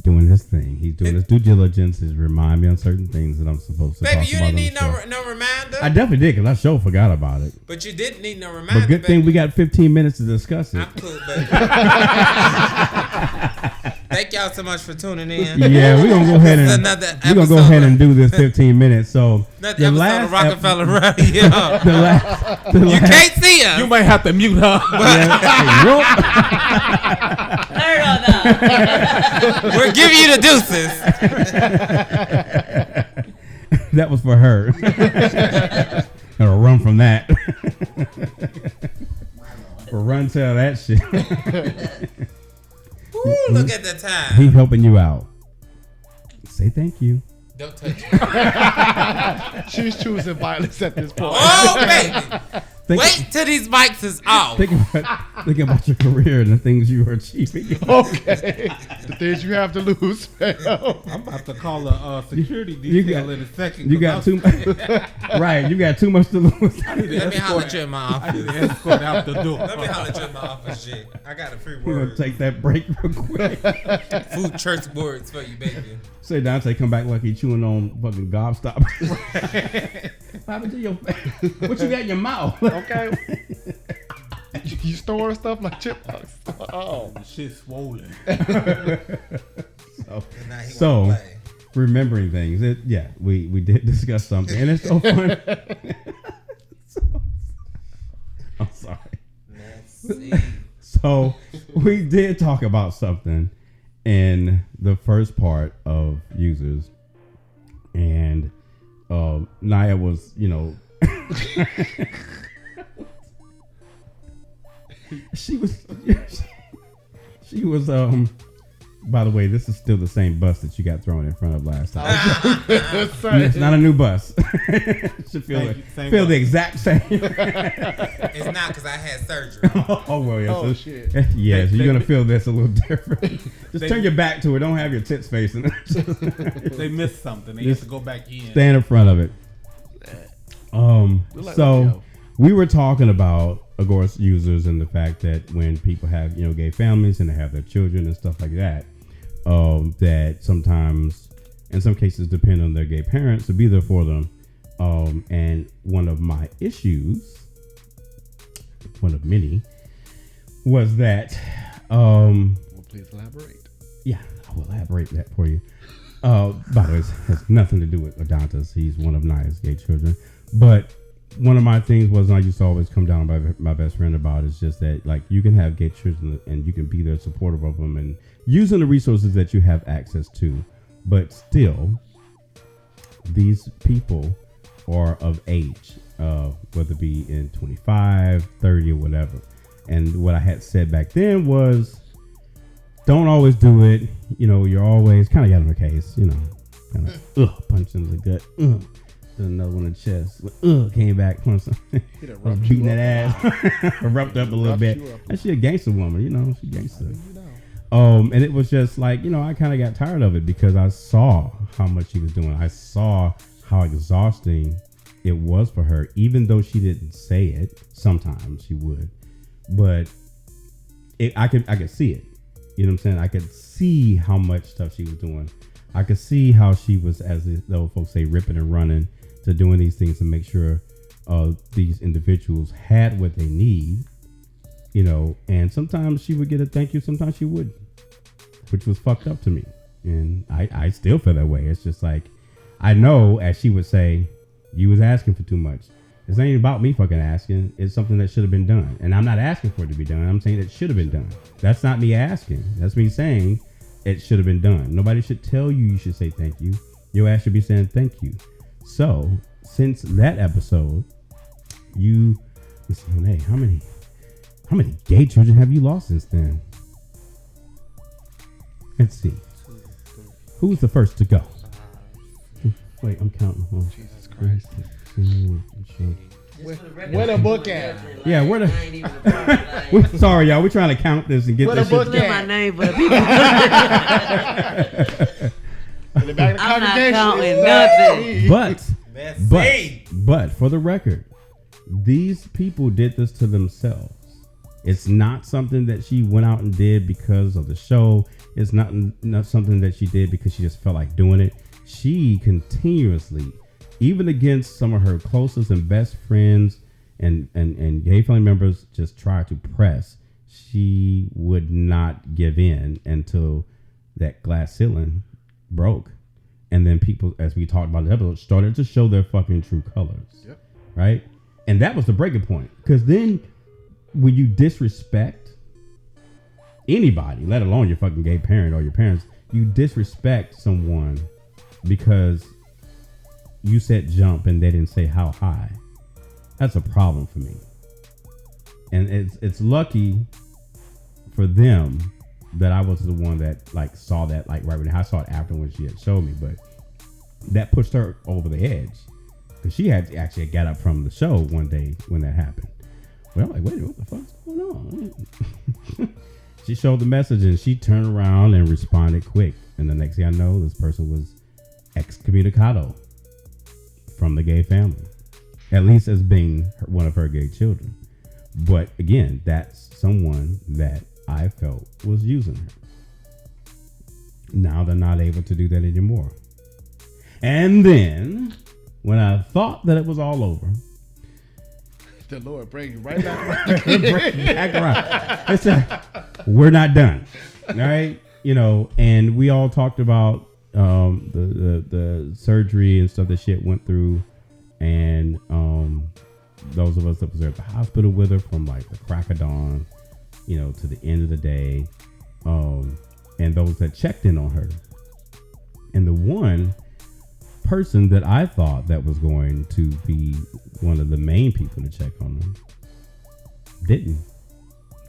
doing his thing. He's doing his due diligence. He's remind me on certain things that I'm supposed to Baby, talk you about didn't on need the show. no reminder. I definitely did, because I sure forgot about it. But you didn't need no reminder. But good thing we got 15 minutes to discuss it. I'm cool, baby. Thank y'all so much for tuning in. Yeah, we're gonna go ahead and do this 15 minutes. So Another episode of Rockefeller Radio. the You last can't see us. You might have to mute her. We're giving you the deuces. That was for her. Gotta run from that. Or run tell that shit. Woo, look at the time. He helping you out. Say thank you. Don't touch me. She's choosing violence at this point. Oh, baby. Think, Wait till these mics is off. think about your career and the things you are achieving. Okay. The things you have to lose, fam. I'm about to call a security you detail got- in a second. You got too right. You got too much to lose. Let me holler at you in my I need office. to escort out the door. Let me holler at you in my office, shit. I got a free We're gonna word. take that break real quick. Food church words for you, baby. Say Dante come back like he chewing on fucking gobstop. What happened to your face? What you got in your mouth? Okay. You storing stuff like chipmunks. Oh. The shit swollen. Now he So, wanna play. remembering things. We did discuss something, and it's so fun. I'm sorry. Let's see. So we did talk about something in the first part of users, and Naya was, she was by the way, this is still the same bus that you got thrown in front of last time. It's not a new bus. It should feel Same the bus. exact same. It's not because I had surgery. Oh well, yeah. Oh, so, shit. Yeah, so They- you're gonna feel this a little different. Just They- turn your back to it. Don't have your tits facing it. They missed something. They Just have to go back in. Stand in front of it. like So Leo. we were talking about, of course, users and the fact that when people have, gay families and they have their children and stuff like that, that sometimes, in some cases, depend on their gay parents to be there for them. And one of my issues, one of many, was that, Well, please elaborate. yeah, I will elaborate that for you. By the way, it has nothing to do with Adontis. He's one of Naya's gay children. But one of my things was, and I used to always come down by my best friend about, is just that, like, you can have gay children and you can be there supportive of them and using the resources that you have access to. But still, these people are of age, whether it be in 25, 30, or whatever. And what I had said back then was, don't always do it. You're always kind of got in the case, kind of punch in the gut. Then another one in the chest. Came back. I was beating that ass. Erupted up a little bit. And she a gangster woman, she gangster. And it was just like, I kind of got tired of it because I saw how much she was doing. I saw how exhausting it was for her, even though she didn't say it. Sometimes she would, but I could see it. You know what I'm saying? I could see how much stuff she was doing. I could see how she was, as the old folks say, ripping and running to doing these things to make sure these individuals had what they need. And sometimes she would get a thank you, sometimes she wouldn't, which was fucked up to me. And I still feel that way. It's just like, I know, as she would say, you was asking for too much. It's ain't about me fucking asking. It's something that should have been done. And I'm not asking for it to be done. I'm saying it should have been done. That's not me asking. That's me saying it should have been done. Nobody should tell you should say thank you. Your ass should be saying thank you. So, since that episode, Monet, how many gay children have you lost since then? Let's see. Who was the first to go? Wait, I'm counting. Oh, Jesus Christ. Where the book at? Yeah, where the- I ain't even a part, like, Sorry, y'all. We're trying to count this and get Where this the shit. book clear my name for the people. In the back of the I'm not congregation, counting it's nothing. But for the record, these people did this to themselves. It's not something that she went out and did because of the show. It's not something that she did because she just felt like doing it. She continuously, even against some of her closest and best friends and gay family members, just tried to press. She would not give in until that glass ceiling broke. And then people, as we talked about in the episode, started to show their fucking true colors. Yep. Right? And that was the breaking point. Because then when you disrespect anybody, let alone your fucking gay parent or your parents, you disrespect someone because you said jump and they didn't say how high. That's a problem for me. And it's lucky for them that I was the one that like saw that like right when I saw it after when she had showed me, but that pushed her over the edge because she had actually got up from the show one day when that happened. Well, I'm like, wait, what the fuck's going on? She showed the message and she turned around and responded quick. And the next thing I know, this person was excommunicado from the gay family, at least as being one of her gay children. But again, that's someone that I felt was using her. Now they're not able to do that anymore. And then when I thought that it was all over, the Lord bring you right back back around. It's we're not done. All right. You know, and we all talked about the surgery and stuff that shit went through. And those of us that was there at the hospital with her from like the crack of dawn, you know, to the end of the day. And those that checked in on her. And the one person that I thought that was going to be one of the main people to check on them didn't.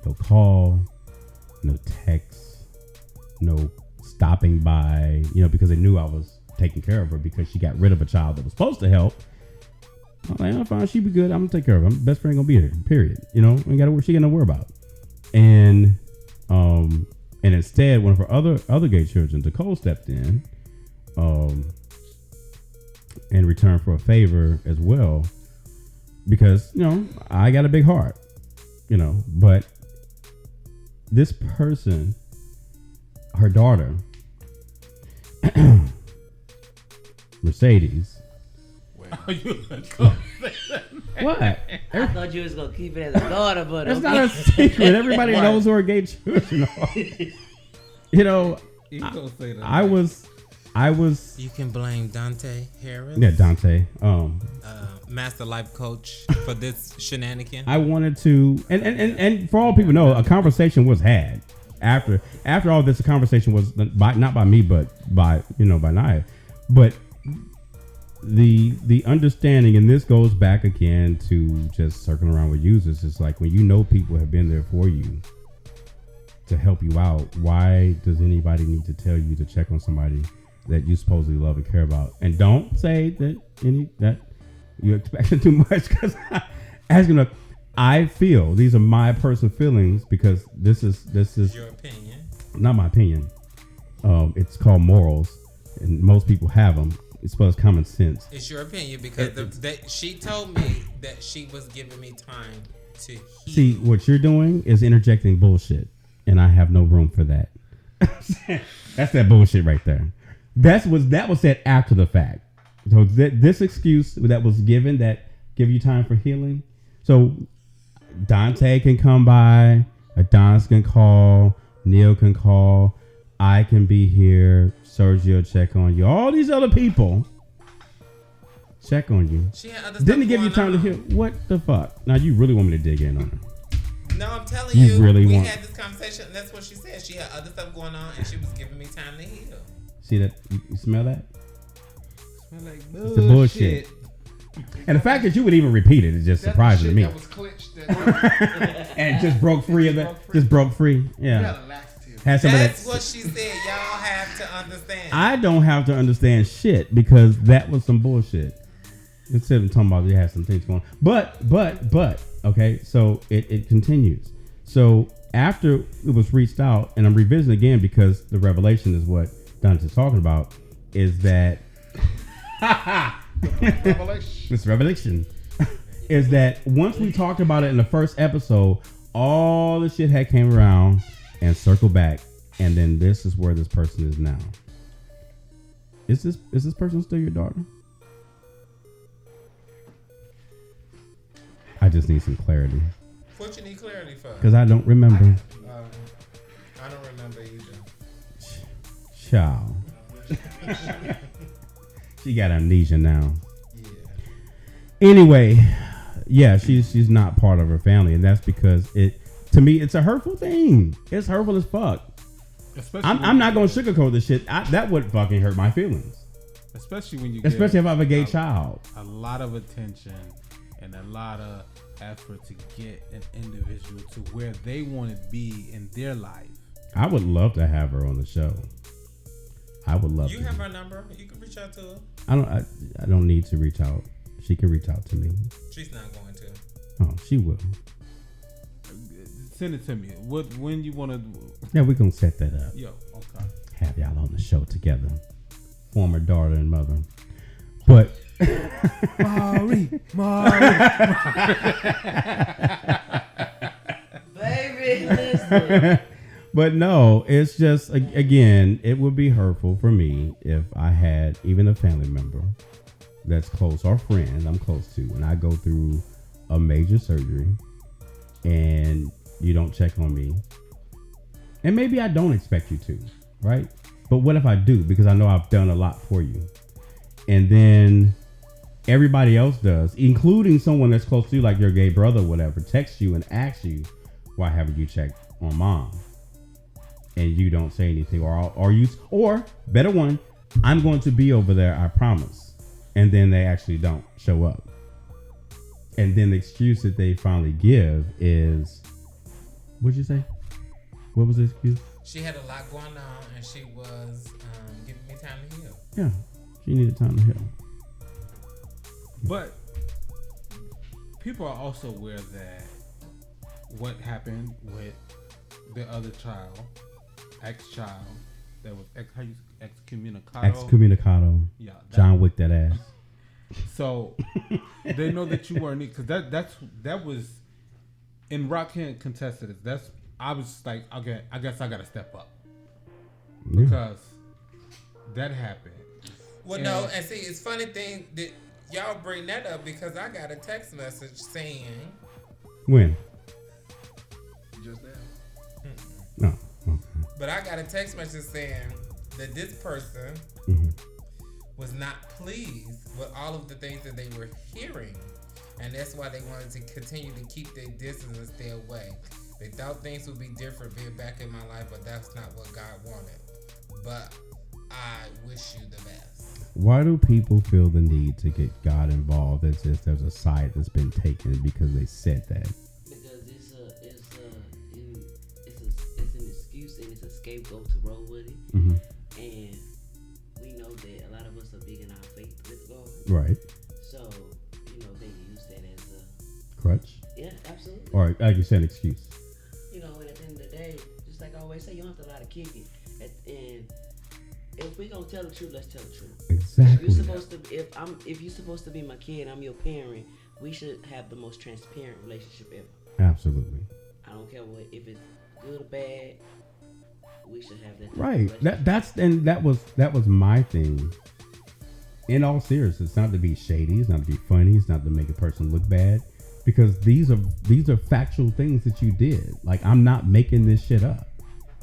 No call, no text, no stopping by, you know, because they knew I was taking care of her because she got rid of a child that was supposed to help. I'm like, I'm fine, she be good. I'm gonna take care of her. My best friend gonna be here. Period. You know, ain't gotta she got no worry about. And instead, one of her other gay children, Nicole, stepped in, in return for a favor as well, because you know I got a big heart, you know. But this person, her daughter, Mercedes. What? I thought you was gonna keep it as a daughter, but It's okay. not a secret. Everybody knows who her gay children are. You know, You gonna say that? I was. You can blame Dante Harris. Yeah, Dante. Master life coach for this shenanigan. I wanted to, and for all people know, a conversation was had after all this. A conversation was not by me, but by Naya. But the understanding, and this goes back again to just circling around with users. It's like when you know people have been there for you to help you out. Why does anybody need to tell you to check on somebody that you supposedly love and care about? And don't say that you're expecting too much, because I feel these are my personal feelings, because this is Your opinion. not my opinion. It's called morals, and most people have them. It's supposed to common sense. It's your opinion because she told me that she was giving me time to heal. See, what you're doing is interjecting bullshit, and I have no room for that. That's that bullshit right there. That was said after the fact. So this excuse that was given, that give you time for healing. So Dante can come by, Adonis can call, Neil can call, I can be here, Sergio check on you, all these other people check on you. She had other stuff Didn't give you time going to on. heal. What the fuck? Now you really want me to dig in on her? No, I'm telling You you, really we want- had this conversation, and that's what she said. She had other stuff going on, and she was giving me time to heal. See that? You smell that? Smell like It's the bullshit. And the fact that you would even repeat it is just That's surprising the to me. shit that was clenched. That And it just broke free of that. Just broke free. Yeah. got a laxative. Had some of That's that. what she said. Y'all have to understand. I don't have to understand shit, because that was some bullshit. Instead of talking about they have some things going on. But, okay, so it continues. So after it was reached out, and I'm revisiting again because the revelation is what Dante's talking about, is that this revelation is that once we talked about it in the first episode, all the shit had came around and circled back, and then this is where this person is now. Is this person still your daughter? I just need some clarity. What you need clarity for? Because I don't remember. I don't remember either. Child. She got amnesia now. Yeah. Anyway, yeah, she's not part of her family, and that's because to me it's a hurtful thing. It's hurtful as fuck. I'm not gonna sugarcoat this shit. That would fucking hurt my feelings. Especially when you if I have a gay child. A lot of attention and a lot of effort to get an individual to where they want to be in their life. I would love to have her on the show. I would love. You have her number. You can reach out to her. I don't need to reach out. She can reach out to me. She's not going to. Oh, she will. Send it to me. When you want to? Yeah, we're gonna set that up. Yo, okay. Have y'all on the show together. Former daughter and mother. But Mari. Baby, listen. But no, it's just, again, it would be hurtful for me if I had even a family member that's close or friend I'm close to, and I go through a major surgery and you don't check on me. And maybe I don't expect you to, right? But what if I do? Because I know I've done a lot for you. And then everybody else does, including someone that's close to you, like your gay brother or whatever, texts you and asks you, why haven't you checked on mom? And you don't say anything, or better one, I'm going to be over there, I promise. And then they actually don't show up. And then the excuse that they finally give is, what'd you say? What was the excuse? She had a lot going on, and she was giving me time to heal. Yeah, she needed time to heal. But people are also aware that what happened with the other child, ex-child, that was excommunicado. Excommunicado. Yeah. John Wick that ass. So they know that you weren't, because that was in Rock Can't contested it. I was like, okay, I guess I gotta step up because that happened. Well, no, and see, it's funny thing that y'all bring that up because I got a text message saying when just now. No. Okay. But I got a text message saying that this person was not pleased with all of the things that they were hearing. And that's why they wanted to continue to keep their distance and stay away. They thought things would be different being back in my life, but that's not what God wanted. But I wish you the best. Why do people feel the need to get God involved? It's just there's a side that's been taken because they said that. Because it's an excuse and it's a scapegoat to roll with it. Mm-hmm. And we know that a lot of us are big in our faith with God. Right. So, they use that as a Crutch. Yeah, absolutely. Or like you said, an excuse. And at the end of the day, just like I always say, you don't have to lie to kick it. And if we're gonna tell the truth, let's tell the truth. Exactly. If you're supposed to be my kid, I'm your parent, we should have the most transparent relationship ever. Absolutely. I don't care if it's good or bad. We should have that. Right. That was my thing. In all seriousness, it's not to be shady. It's not to be funny. It's not to make a person look bad. Because these are factual things that you did. Like, I'm not making this shit up.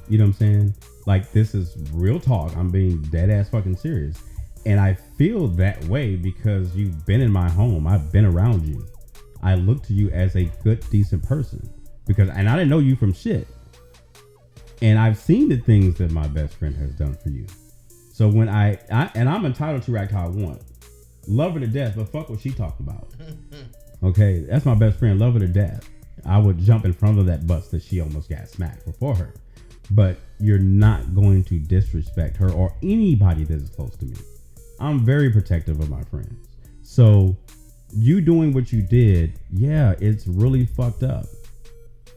You know what I'm saying? Like, this is real talk. I'm being dead ass fucking serious. And I feel that way because you've been in my home. I've been around you. I look to you as a good, decent person. And I didn't know you from shit. And I've seen the things that my best friend has done for you. So when I'm entitled to react how I want. Love her to death, but fuck what she talking about. Okay, that's my best friend. Love her to death. I would jump in front of that bus that she almost got smacked before her. But you're not going to disrespect her or anybody that is close to me. I'm very protective of my friends. So you doing what you did, yeah, it's really fucked up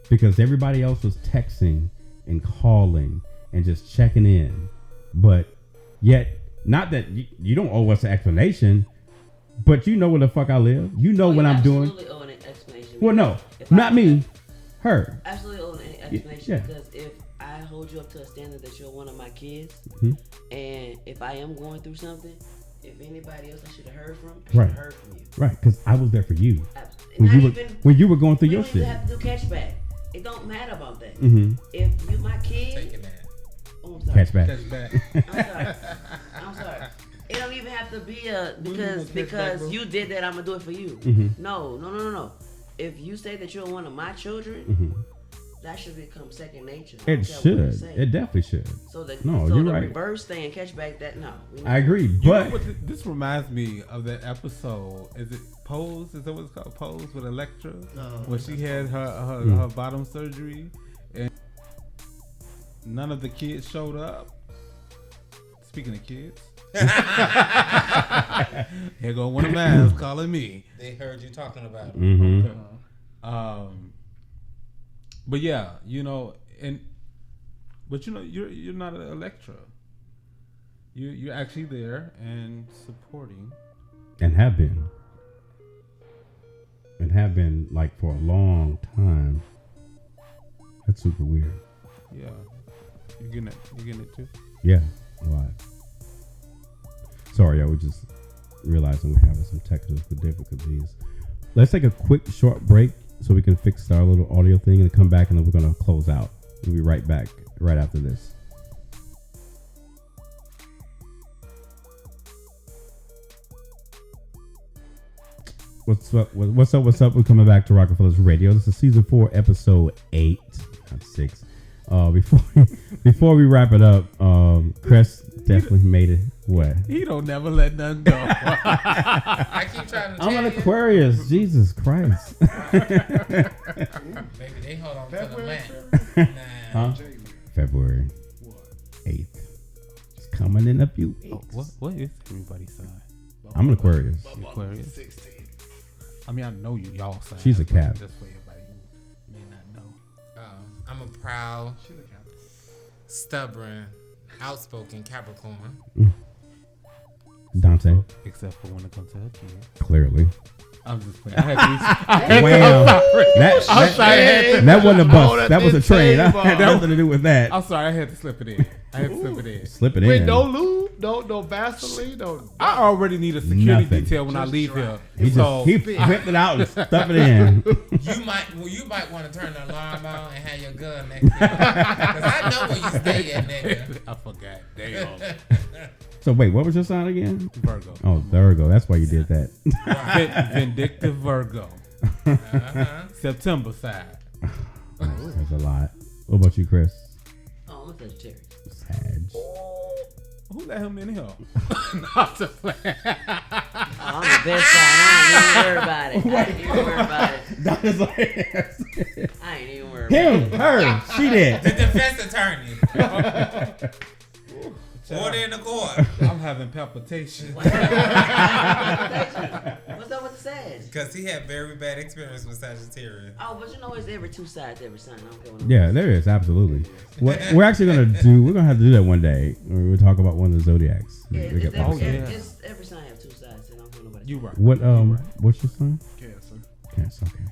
because everybody else was texting and calling and just checking in, but yet not that you don't owe us an explanation, but you know where the fuck I live. You know what I'm doing. Absolutely owe an explanation. Well, no, not me, her. Absolutely owe an explanation because if I hold you up to a standard that you're one of my kids, and if I am going through something, if anybody else I should have heard from, I should have heard from you. Right, because I was there for you. Absolutely. When you were going through your shit. You have to do catchback. It don't matter about that. If you my kid, Taking that. oh, I'm sorry. Catch back. I'm sorry. It don't even have to be because you did that. I'm gonna do it for you. No. If you say that you're one of my children, that should become second nature. It should. It definitely should. So the you're right. Reverse thing and catch back that I agree, but this reminds me of that episode. Is it Pose? Is that what it's called? Pose with Electra, where she had her bottom surgery, and none of the kids showed up. Speaking of kids, here go one of mine calling me. They heard you talking about it. But yeah, you're not an Electra. You're actually there and supporting, and have been like for a long time. That's super weird. Yeah, you're getting it too. Yeah, a lot. Sorry, we just realizing we're having some technical difficulties. Let's take a quick short break so we can fix our little audio thing and come back, and then we're gonna close out. We'll be right back right after this. What's up? We're coming back to Rockefeller's Radio. This is season 4, episode 8, not 6. Before we wrap it up, Chris definitely made it. What? He don't never let nothing go. I keep trying to. I'm an Aquarius. Jesus Christ. Maybe they hold on to the land. Huh? February 8th. It's coming in a few weeks. What is everybody's sign? I'm an Aquarius. Aquarius. I mean, I know y'all sign. She's a cat. Just for everybody who may not know. I'm a proud, stubborn, outspoken Capricorn. Dante. Except for when it comes to her kid. Clearly. I'm just playing. That wasn't a bus. That was a train. I had nothing to do with that. I'm sorry. I had to slip it in. Slip it in. Wait, no lube, no Vaseline, no. I already need a security Nothing. detail when I leave here. He whipped it out and stuffed it in. You might want to turn the alarm on and have your gun next to you. Because I know where you stay at, nigga. I forgot. Damn. So wait, what was your sign again? Virgo. Oh, Virgo. That's why you did that. Vindictive Virgo. September side. That's a lot. What about you, Chris? Oh, I'm a Sagittarius. Sag. Who let him in here? Not to play. I'm the best sign. I ain't even worried about it. That is like I ain't even worried about it. him, her, she did. The defense attorney. Order in the court. I'm having palpitations. What's up with the Sag? Because he had very bad experience with Sagittarius. Oh, but you know, it's every two sides to every sign. I don't care what Yeah, there is absolutely. What we're actually gonna do, we're gonna have to do that one day. We'll talk about one of the zodiacs. It's every sign have two sides. So I don't care nobody. You right. What what's your sign? Cancer. Cancer. Okay.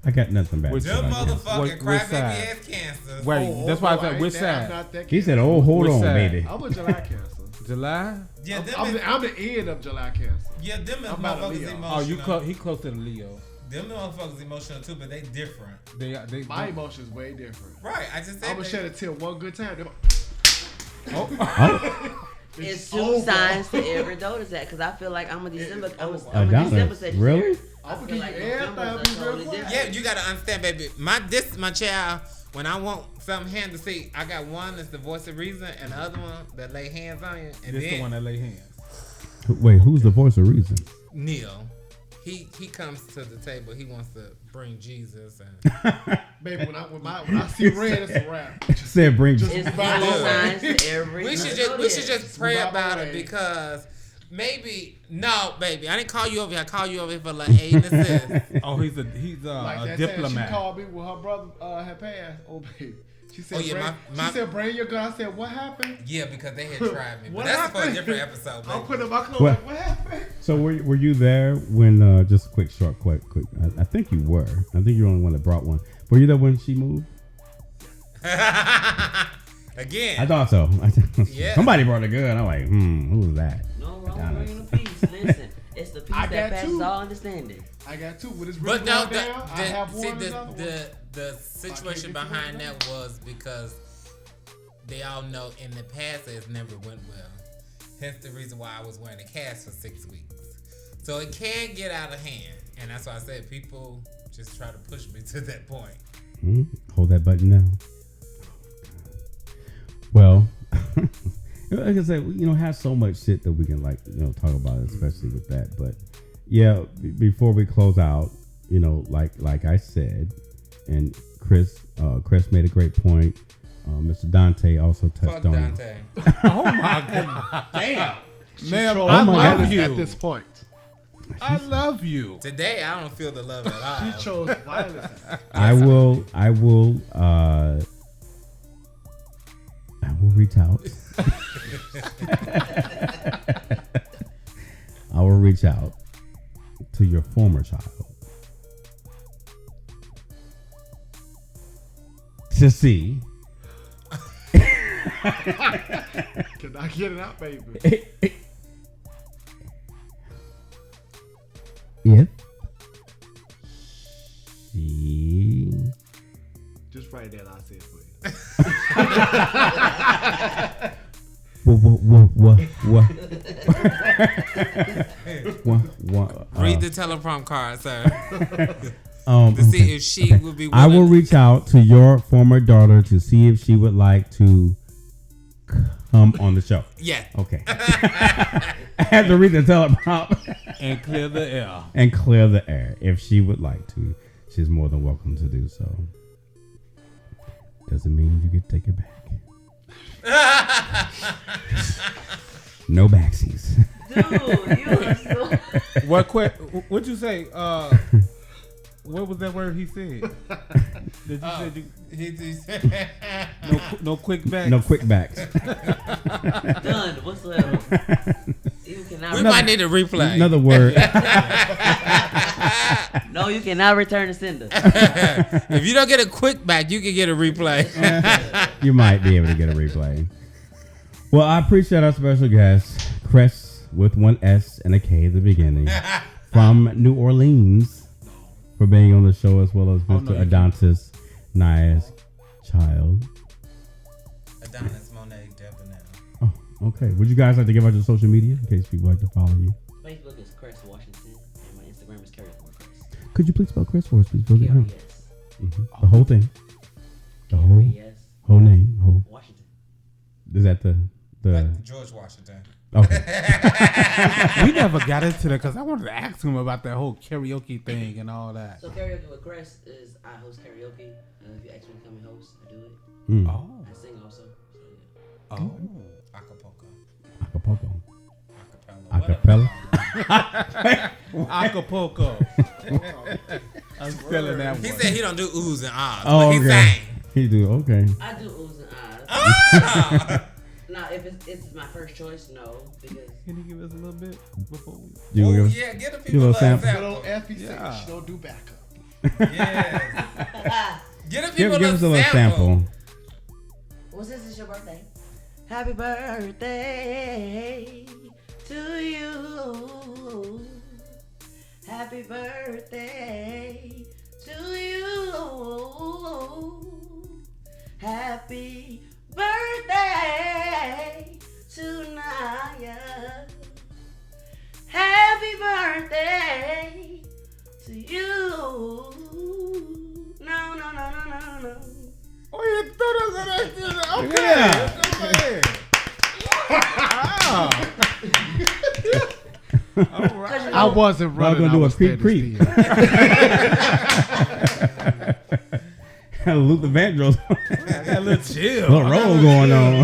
I got nothing bad. Which- to say Them about Cancer. motherfucking Which crybaby side? ass cancers. Wait, that's why I said which side? He said, "Oh, hold Which on, side? baby." I'm a July Cancer. July? Yeah, I'm the end of July Cancer. yeah, them I'm about a motherfuckers Leo. emotional. Oh, he close to the Leo. Them motherfuckers emotional too, but they different. My emotions way different. Right, I just said I'm gonna shed a tear one good time. It's two signs to every zodiac because I feel like I'm a December. I'm a Adonis. December Sagittarius. Really? I feel like everything November's be are totally real quick. different. Yeah, you gotta understand, baby. My child. When I want something hand to see, I got one that's the voice of reason, and the other one that lay hands on you. And This then the one that lay hands. Wait, who's the voice of reason? Neil, he comes to the table. He wants to bring Jesus and Baby, when I see red, it's a wrap. She said, "Bring." It's two signs to every. we should just pray about it because Maybe no, baby. I didn't call you over here. I called you over here for like aid and assist. Oh, he's a Like a that diplomat. She called me when her brother had passed. Oh, baby. She said, Oh, yeah, she said, bring your gun. I said, what happened? Yeah, because they had tried me. But What that's for a happened? different episode. I'm Baby. putting my clothes What? like, what happened? So were you there when just a quick. I think you were. I think you're the only one that brought one. Were you there when she moved? Again. I thought so. Yeah. Somebody brought a gun. I'm like, who was that? No wrong bringing a peace. Listen, it's the peace I that got passes two. all understanding. I got two. When it's really But no, going down, I have one another one. the situation get behind you one that was because they all know in the past it's never went well. Hence the reason why I was wearing a cast for 6 weeks. So it can get out of hand. And that's why I said people just try to push me to that point. Hold that button now. Well, like I said, have so much shit that we can talk about, especially with that. But yeah, before we close out, like I said, and Chris made a great point. Mr. Dante also touched Fuck on Dante. Oh my god! Damn, man, Trolls I love violence you. at this point. I love you. Today I don't feel the love at all. She chose violence. I will reach out. I will reach out to your former child to see Can I get it out, baby? if she Just write that. I'll say it for you. what Read the teleprompter card, sir. To okay. see if she would be willing. I will reach out to your former daughter to see if she would like to come on the show. Yeah. Okay. I had to read the teleprompter And clear the air. and clear the air. If she would like to, she's more than welcome to do so. Doesn't mean you get to take it back. No backsies. Dude, you are so. What'd you say? What was that word he said? Did you say no quick back? No quick backs. Done. Whatsoever. You cannot. We might need a replay. Another word. No, you cannot return the sender. If you don't get a quick back, you can get a replay. You might be able to get a replay. Well, I appreciate our special guest, Chris, with one S and a K at the beginning, from New Orleans, for being on the show, as well as Mr. Adonis Nias Child. Adonis Monet Devanel. Oh, okay. Would you guys like to give out your social media in case people like to follow you? Facebook is Chris Washington, and my Instagram is Chris. Could you please spell Chris for us, please? Spell it out. Yes. The whole thing. The whole name. Whole. Washington. Is that the Like George Washington. okay. We never got into that because I wanted to ask him about that whole karaoke thing and all that. So karaoke with Chris is I host karaoke. If you ask me to come and host, I do it. Mm. Oh. I sing also. So, yeah. Oh. Acapulco. Acapella. Acapulco. I'm feeling that He one. said he don't do oohs and ahs, Oh, but he okay. sang. He do okay. I do oohs and ahs. Ah! Now, if it's my first choice, no, because Can you give us a little bit before we? You gonna Oh, give us- yeah, get the you people little a sample? Good sample. old Effie said Yeah. she don't do backup. Yes. Get the give people us a little sample. well, since it's your birthday, happy birthday to you. Happy birthday to you. Happy birthday to Naya. Happy birthday to you. No. Oh, you threw us in that. Okay. Yeah. All right. I wasn't Y'all running. gonna I do a was creep standing creep. still. Luther Vandross. I got little chill. Little roll going on.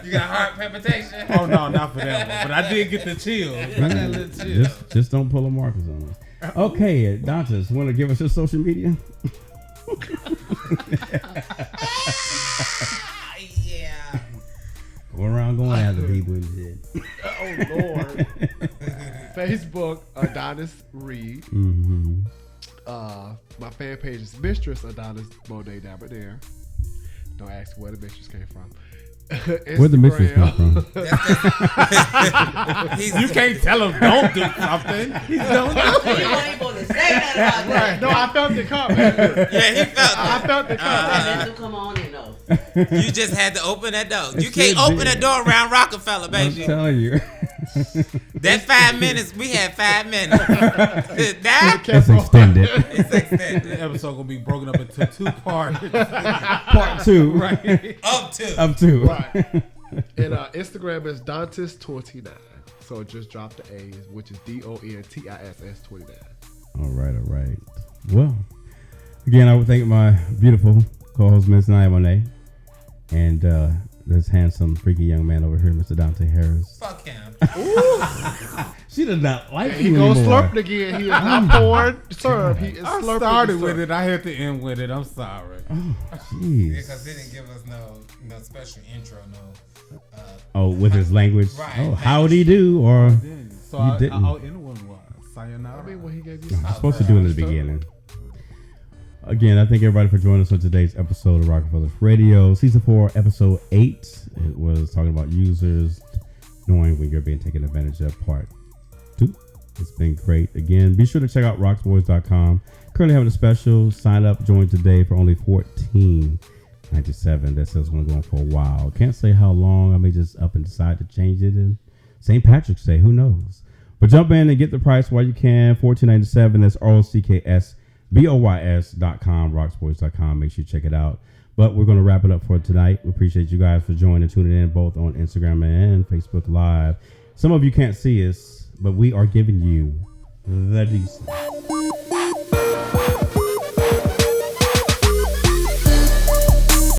You got heart palpitation? Oh no, not for that one. But I did get the chill. I got a little chill. Just don't pull a Marcus on us. Okay, Dantas, want to give us your social media? Yeah. Go around going after people and shit. Oh Lord. Facebook, Adonis Reed. Mm-hmm. My fan page is Mistress Adonis Monet down there. Don't ask where the mistress came from. Where the mistress come from? You can't tell him don't do something. He's don't do You it. weren't able to say that about that. Right. No, I felt it coming. Yeah, he felt I it. felt it coming. Let them come on in though. You just had to open that door. You It can't should open be. that door around Rockefeller, I'm baby. telling you. That 5 minutes, we had 5 minutes. That It's extended. it's extended. The episode gonna be broken up into 2 parts. Part 2. Right. Up to. Up 2. Right. And Instagram is Dantis29. So just drop the A's, which is DONTISS29. All right. Well, again, I would thank my beautiful co-host, Miss Nia Monet, and this handsome, freaky young man over here, Mr. Dante Harris. Fuck him. She does not like He you goes anymore. slurping again. He is not pouring serve. He is I slurping. started the with syrup. it. I had to end with it. I'm sorry. Jeez. Because he didn't give us no special intro, no. Oh, with his language. Right. Oh, howdy do, or So You didn't. I'll end with what? Sayonara. I mean, when he gave you I'm supposed to do it in the beginning. Again, I thank everybody for joining us on today's episode of Rockefeller's Radio, Season 4, Episode 8. It was talking about users knowing when you're being taken advantage of, Part 2. It's been great. Again, be sure to check out rocksboys.com. Currently having a special. Sign up, join today for only $14.97. That sale's going to go on for a while. Can't say how long. I may just up and decide to change it. And St. Patrick's Day, who knows? But jump in and get the price while you can. $14.97. That's ROCKSBOYS.com, rocksboys.com. Make sure you check it out. But we're going to wrap it up for tonight. We appreciate you guys for joining and tuning in both on Instagram and Facebook Live. Some of you can't see us, but we are giving you the decent.